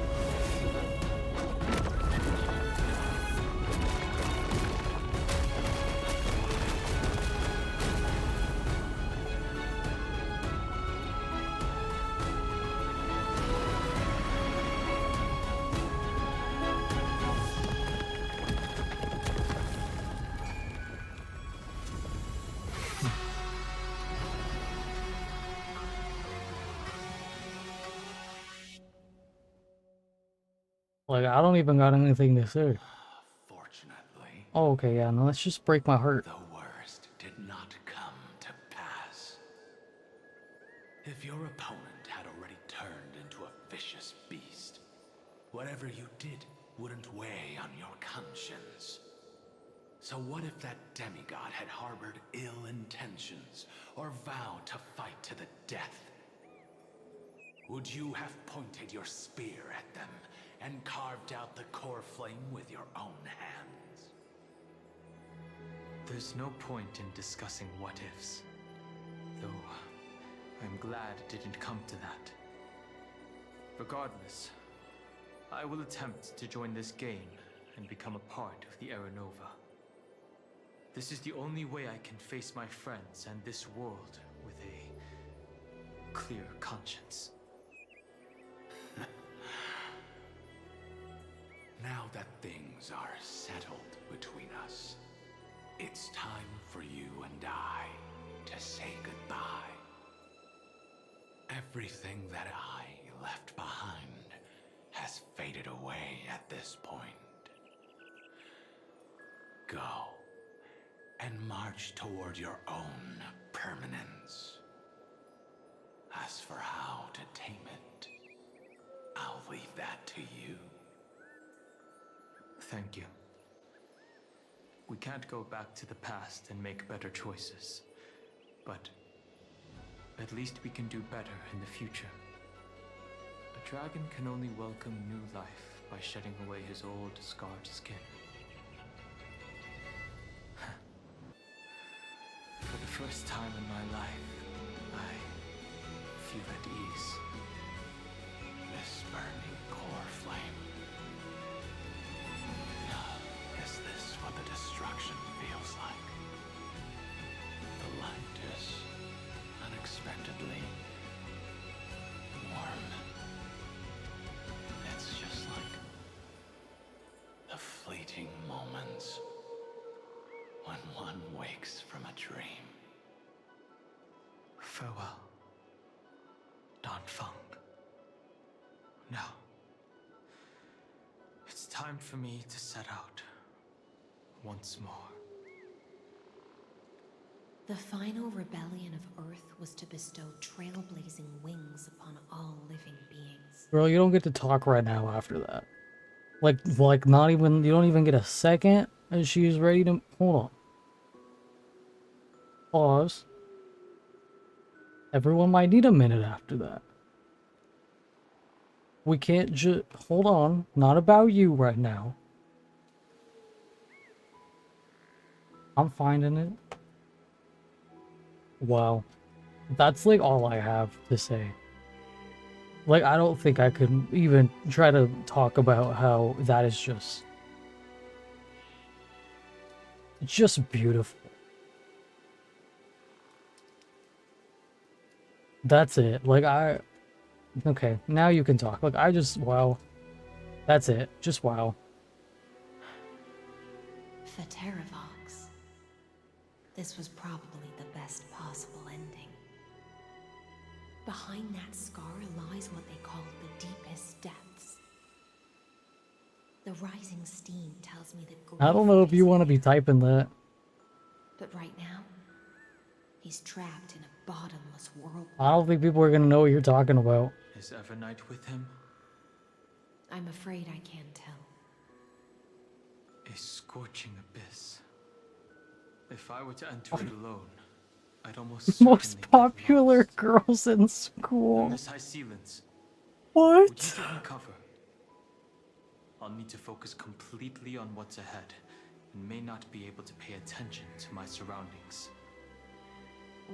Like, I don't even got anything to say. Fortunately, Oh, okay, yeah, no, let's just break my heart. the worst did not come to pass. If your opponent had already turned into a vicious beast, whatever you did wouldn't weigh on your conscience. So what if that demigod had harbored ill intentions, or vowed to fight to the death? Would you have pointed your spear at them and carved out the core flame with your own hands? There's no point in discussing what-ifs. Though, I'm glad it didn't come to that. Regardless, I will attempt to join this game and become a part of the Era Nova. This is the only way I can face my friends and this world with a clear conscience. Now that things are settled between us, it's time for you and I to say goodbye. Everything that I left behind has faded away at this point. Go and march toward your own permanence. As for how to tame it, I'll leave that to you. Thank you. We can't go back to the past and make better choices, but at least we can do better in the future. A dragon can only welcome new life by shedding away his old, scarred skin. For the first time in my life, I feel at ease. This burning core flame. Is this what the destruction feels like? The light is unexpectedly warm. It's just like the fleeting moments when one wakes from a dream. Farewell, Dan Feng. Now, it's time for me to set out once more. The final rebellion of Earth was to bestow trailblazing wings upon all living beings. Girl, you don't get to talk right now after that. Like not even, you don't even get a second as she's ready to, hold on. Pause. Everyone might need a minute after that. We can't just, hold on, not about you right now. I'm finding it. Wow. That's like all I have to say. Like, I don't think I could even try to talk about how that is just beautiful. That's it. Like, okay, now you can talk. Like, wow. That's it. Just wow. For Terravox, this was probably the best possible ending. Behind that scar lies what they call the deepest depths. The rising steam tells me that I don't know if you want to be typing that. But right now, he's trapped in a bottomless world. I don't think people are going to know what you're talking about. Is Evernight with him? I'm afraid I can't tell. A scorching abyss. If I were to enter it alone, I'd almost Most popular girls in school. Miss High Sealants. What? Would you give me cover? I'll need to focus completely on what's ahead, and may not be able to pay attention to my surroundings.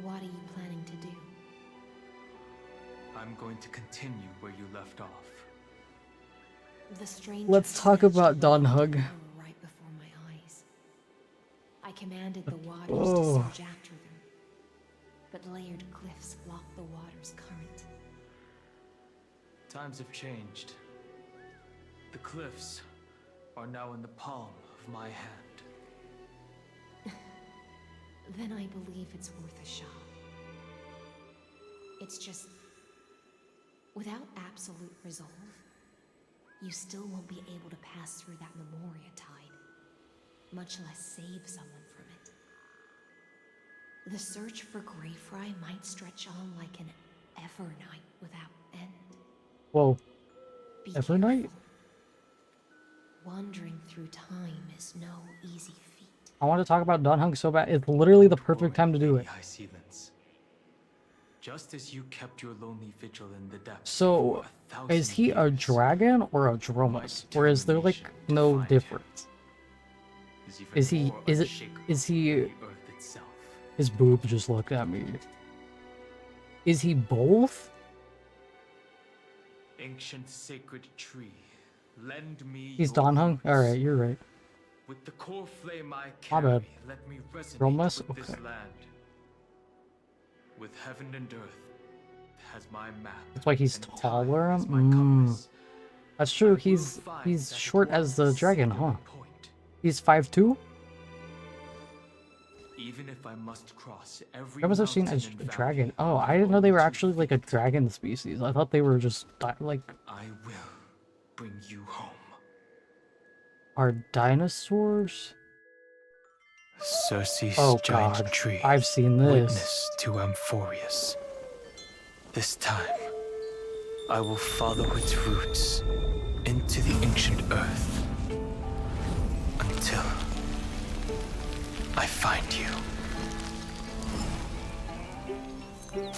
What are you planning to do? I'm going to continue where you left off. The stranger Let's talk about Dawn Hug. right before my eyes. I commanded the waters Oh. to surge after them, but layered cliffs blocked the water's current. Times have changed. The cliffs are now in the palm of my hand. Then I believe it's worth a shot. It's just, without absolute resolve, you still won't be able to pass through that Memoria tide, much less save someone from it. The search for Greyfry might stretch on like an Evernight without end. Whoa. Be Evernight? careful. Wandering through time is no easy feat. I want to talk about Dawn Hug so bad. It's literally the perfect time to do it. High Sealants. Just as you kept your lonely vigil in the depths. So, is he a dragon or a Dromus? Or is there like no difference? Is he, his boob just looked at me. Is he both? Ancient sacred tree, Lend me He's your Don Hung? roots. Alright, you're right. With the core flame I My carry, bad. let me resonate Romas? with this Okay. land. With heaven and earth as my map. That's why he's and time taller? as my compass. That's true, he's short as the dragon, huh? He's 5'2"? Even if I must cross every Where was I seeing a mountain and dragon? valley, Oh, I didn't know they were actually like a dragon species. I thought they were just like. I will bring you home. Are dinosaurs? Circe's Oh giant god, tree. I've seen this. Witness to Amphorius. This time, I will follow its roots into the ancient earth until I find you.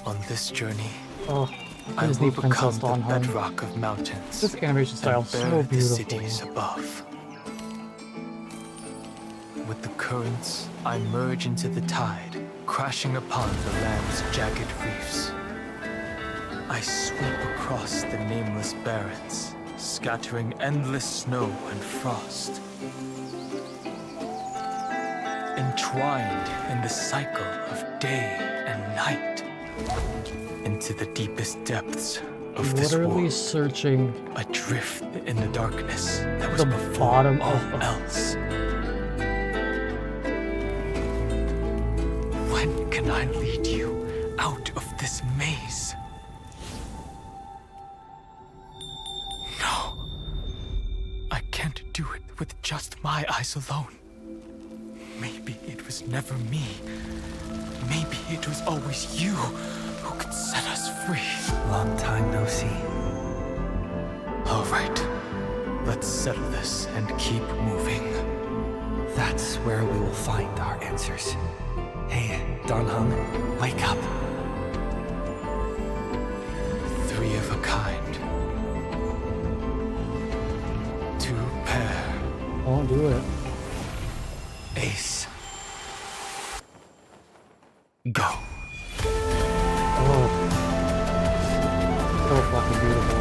On this journey, I Disney will Princess become the Dawn Hung. bedrock of mountains. This animation style is and so bear the beautiful. cities above. With the currents, I merge into the tide, crashing upon the land's jagged reefs. I sweep across the nameless barrens, scattering endless snow and frost. Entwined in the cycle of day and night, into the deepest depths of this Literally world. searching Adrift in the darkness that was the before bottom all of else. When can I lead you out of this maze? No. I can't do it with just my eyes alone. Maybe it was never me. Maybe it was always you who could set us free. Long time no see. All right. Let's settle this and keep moving. That's where we will find our answers. Hey, Don Hung, wake up. Three of a kind. Two pair. Won't do it. Ace. Go. Oh. So fucking beautiful.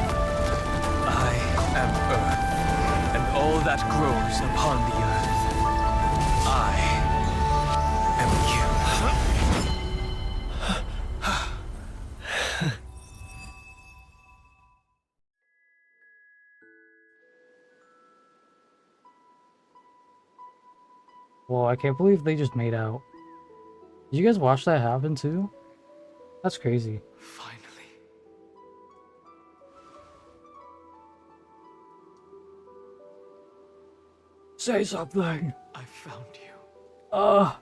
I am Earth, and all that grows upon the earth. I am you. Whoa, I can't believe they just made out. Did you guys watch that happen too? That's crazy. Finally. Say something. I found you.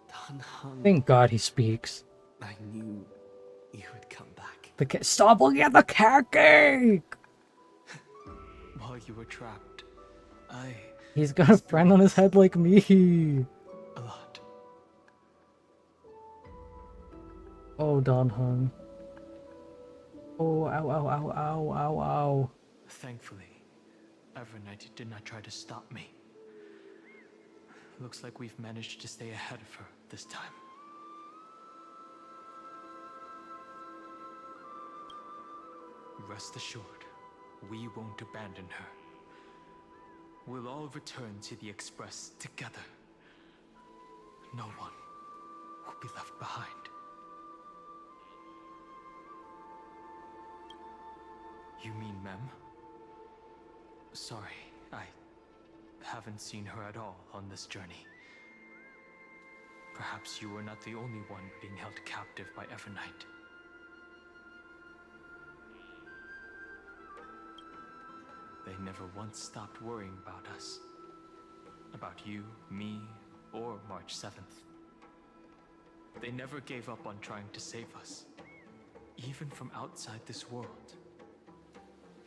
Don Hung, Thank God he speaks. I knew you would come back. Stop looking at the cat cake! While you were trapped, He's got a friend on his head like me. a lot. Oh, Don Hung. Oh, ow, ow, ow, ow, ow, ow. Thankfully, Evernight did not try to stop me. Looks like we've managed to stay ahead of her this time. Rest assured, we won't abandon her. We'll all return to the Express together. No one will be left behind. You mean Mem? Sorry, I haven't seen her at all on this journey. Perhaps you were not the only one being held captive by Evernight. They never once stopped worrying about us. About you, me, or March 7th. They never gave up on trying to save us. Even from outside this world.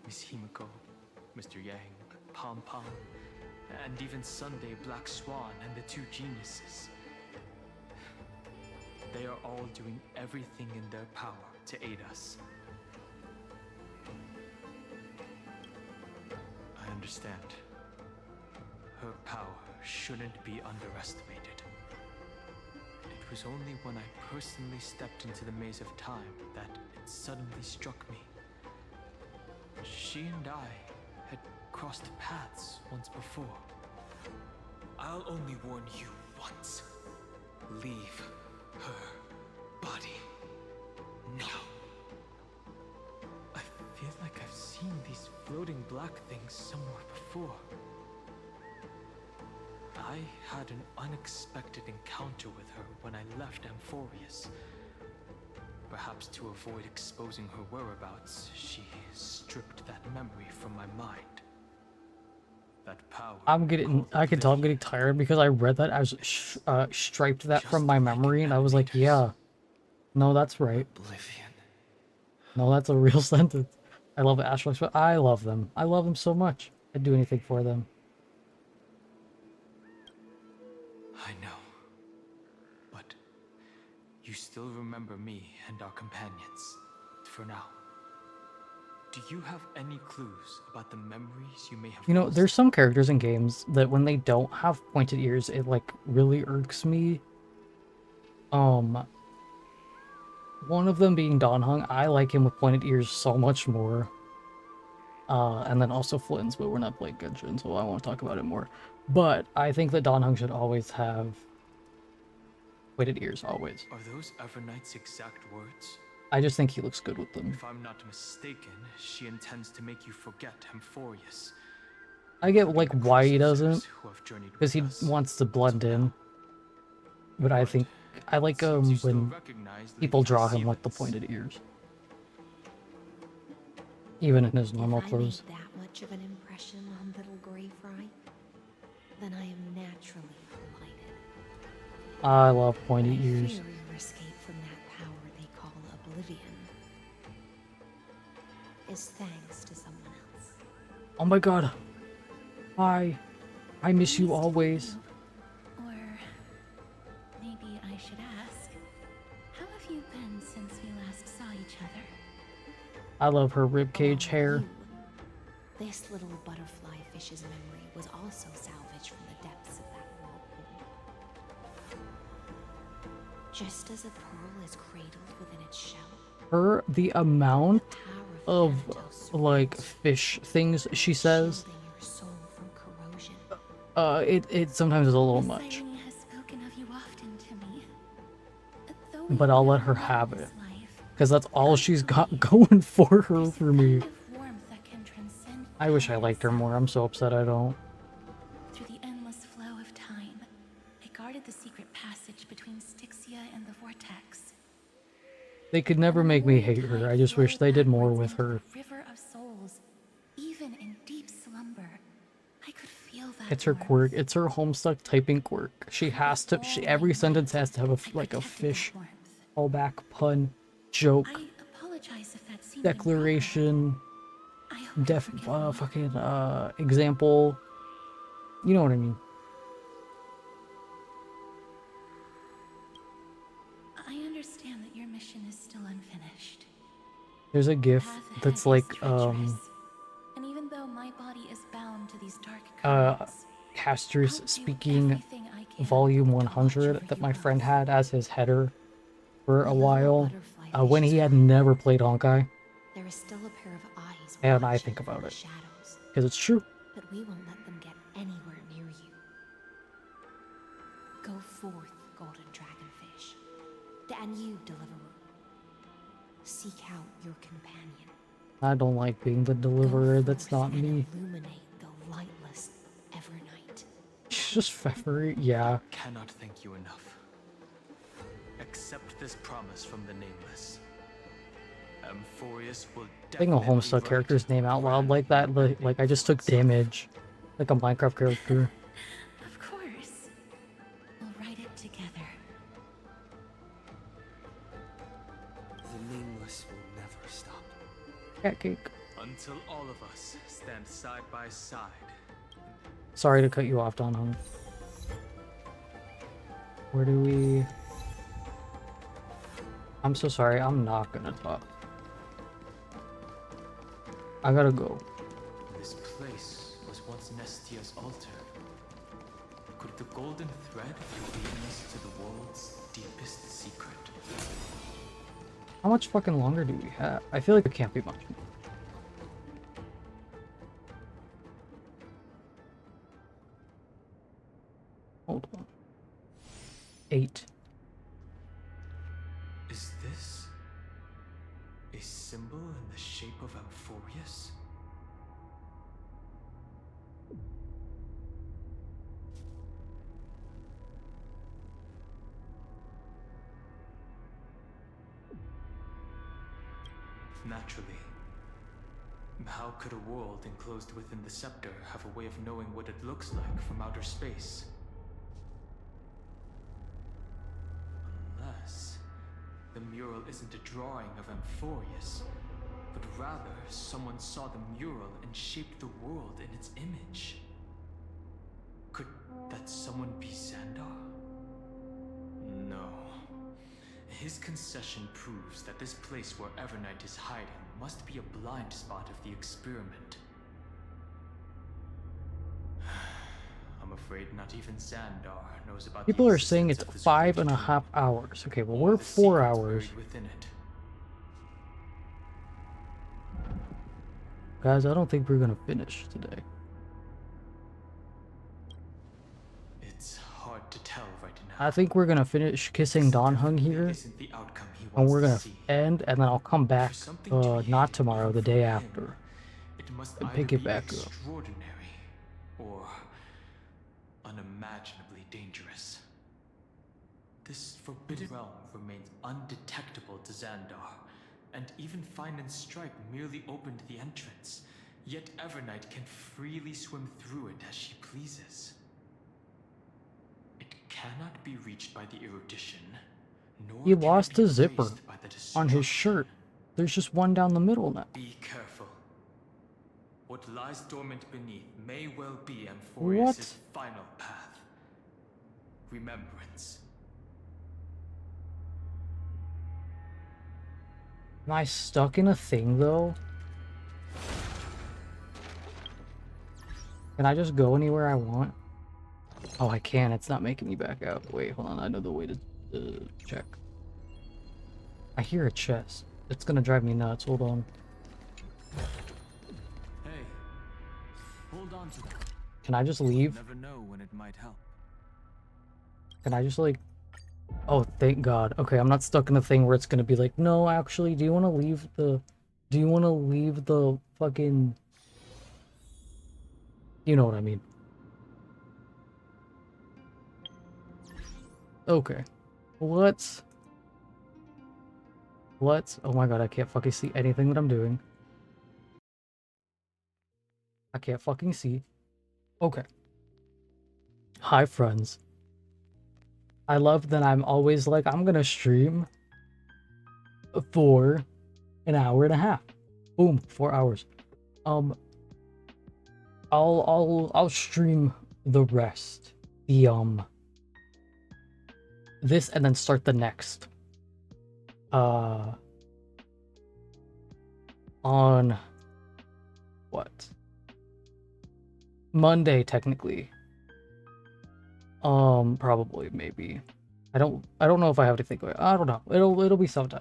Miss Himiko, Mr. Yang, Pom Pom, and even Sunday Black Swan and the two geniuses. they are all doing everything in their power to aid us. I understand. Her power shouldn't be underestimated. It was only when I personally stepped into the maze of time that it suddenly struck me. She and I had crossed paths once before. I'll only warn you once. Leave her body now. I feel like I've seen these floating black things somewhere before. I had an unexpected encounter with her when I left Amphorius. Perhaps to avoid exposing her wherabouts, she stripped that memory from my mind. That power. I can tell I'm getting tired because I read that as striped that from my memory, and I was like, yeah, no, that's right. Oblivion. No, that's a real sentence. I love Astrolux, but I love them. I love them so much. I'd do anything for them. I know. But you still remember me and our companions, for now. Do you have any clues about the memories you may have You know, lost? there's some characters in games that when they don't have pointed ears, it like really irks me. One of them being Donhung. I like him with pointed ears so much more. And then also Flynn's, but we're not playing Genshin, so I won't talk about it more. But I think that Donhung should always have pointed ears, always. Are those Everknight's exact words? I just think he looks good with them. If I'm not mistaken, she intends to make you forget Amphorius. I get like why he doesn't, because he wants to blend in. But I think I like when people draw him with the pointed ears, even in his normal clothes. If I made that much of an impression on little Grey Fry, then I am naturally delighted. I love pointy ears. Fear your escape from that power they call oblivion is thanks to someone else. Oh my god. Hi. I miss you always. Or maybe I should ask, how have you been since we last saw each other? I love her ribcage hair. This little butterfly fish's memory was also salvaged from the depths of that whirlpool. Just as a pearl is cradled within its shell. The amount of like fish things she says, it sometimes is a little much. But I'll let her have it, because that's all she's got going for her for me. I wish I liked her more. I'm so upset I don't. Through the endless flow of time, I guarded the secret passage between Styxia and the vortex. They could never make me hate her. I just wish they did more with her. River of souls, even in deep slumber, I could feel that. It's her quirk. It's her homestuck typing quirk. She has to. Every sentence has to have a fish, callback, pun, joke, declaration, example. You know what I mean. I understand that your mission is still unfinished. There's a GIF that's like And even though my body is bound to these dark Casters speaking volume 100 that my friend had as his header for a while when he had never played Honkai. There is still a pair of eyes And I think about it because it's true. But we won't let them get anywhere near you. Go forth, golden dragonfish. And you, deliverer. Seek out your companion. I don't like being the deliverer. That's not me. Illuminate the lightless Evernight. She's just Pfeffery, yeah. Cannot thank you enough. Accept this promise from the Nameless. Amphorius will Saying a Homestuck character's name out loud like that, like I just took damage. Like a Minecraft character. Of course. We'll write it together. The Nameless will never stop. Cat cake. Until all of us stand side by side. Sorry to cut you off, Don Hung. Where do we... I'm so sorry, I'm not gonna talk. I gotta go. This place was once Nestia's altar. Could the golden thread lead us to the world's deepest secret? How much fucking longer do we have? I feel like it can't be much more. Hold on. 8. Is this a symbol in the shape of Amphorius? Naturally. How could a world enclosed within the scepter have a way of knowing what it looks like from outer space? Unless the mural isn't a drawing of Amphorius, but rather someone saw the mural and shaped the world in its image. Could that someone be Xandar? No. His concession proves that this place where Evernight is hiding must be a blind spot of the experiment. I'm afraid not even Xandar knows about People the are saying it's existence of this 5.5 hours. Okay, well we're 4 hours. within it. Guys, I don't think we're gonna finish today. It's hard to tell right now. I think we're gonna finish kissing Dan Hung here, and we're gonna end, and then I'll come back, not tomorrow, the day after, and pick it back up. Extraordinary or unimaginably dangerous. This forbidden realm remains undetectable to Xandar, and even Fine and Stripe merely opened the entrance, yet Evernight can freely swim through it as she pleases. It cannot be reached by the erudition, nor He can lost it be a zipper erased by the on his shirt. There's just one down the middle now. Be careful. What lies dormant beneath may well be Amphorius' final path. Remembrance. Am I stuck in a thing though? Can I just go anywhere I want? Oh, I can. It's not making me back out. Wait, hold on. I know the way to check. I hear a chest. It's gonna drive me nuts. Hold on. Hey, hold on to it. Can I just leave? Never know when it might help. Can I just like... Oh, thank God. Okay, I'm not stuck in a thing where it's gonna be like, no, actually, do you want to leave the... Do you want to leave the fucking... You know what I mean. Okay. Let's... Oh my God, I can't fucking see anything that I'm doing. I can't fucking see. Okay. Hi, friends. I love that I'm always like, I'm gonna stream for an hour and a half. Boom, 4 hours. I'll stream the rest. This and then start the next. On what? Monday, technically. Probably, maybe. I don't know if I have to think of it. I don't know. It'll be sometime.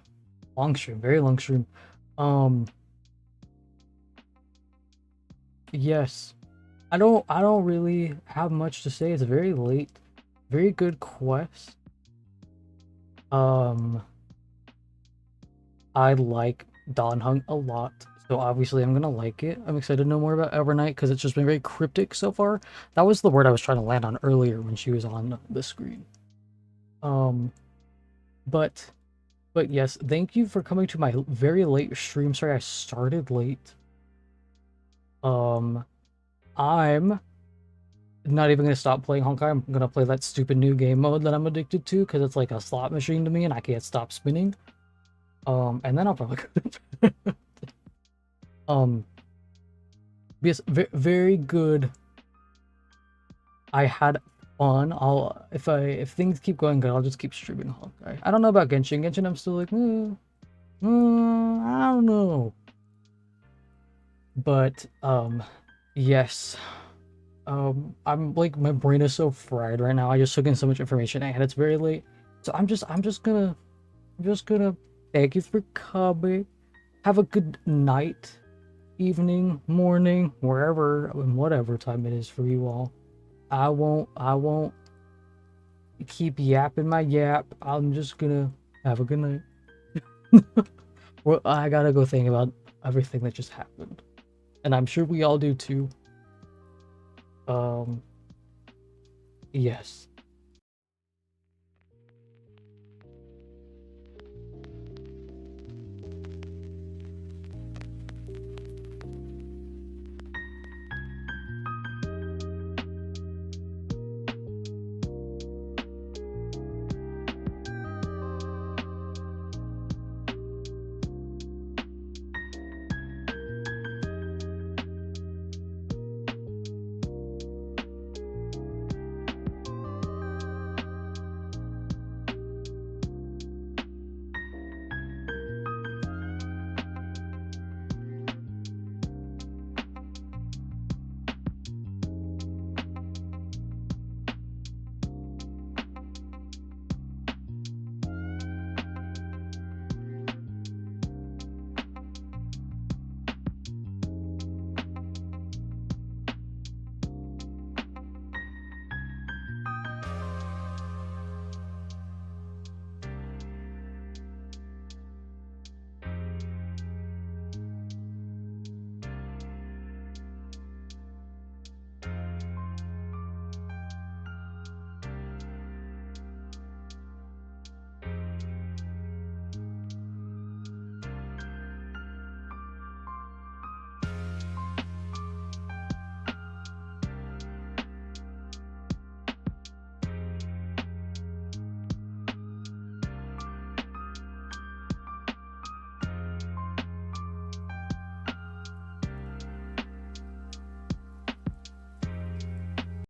Long stream, very long stream. Yes. I don't really have much to say. It's very late. Very good quest. I like Dan Hung a lot, so obviously I'm gonna like it. I'm excited to know more about Evernight because it's just been very cryptic so far. That was the word I was trying to land on earlier when she was on the screen. But yes, thank you for coming to my very late stream. Sorry I started late. I'm not even gonna stop playing Honkai. I'm gonna play that stupid new game mode that I'm addicted to because it's like a slot machine to me and I can't stop spinning. And then I'll probably because very good. I had fun. If things keep going good, I'll just keep streaming Honkai. I don't know about Genshin. Genshin, I'm still like, I don't know. But yes. I'm like, my brain is so fried right now. I just took in so much information and it's very late. So I'm just gonna thank you for coming. Have a good night, evening, morning, wherever and whatever time it is for you all. I won't keep yapping my yap. I'm just gonna have a good night. Well, I gotta go think about everything that just happened. And I'm sure we all do too. Yes.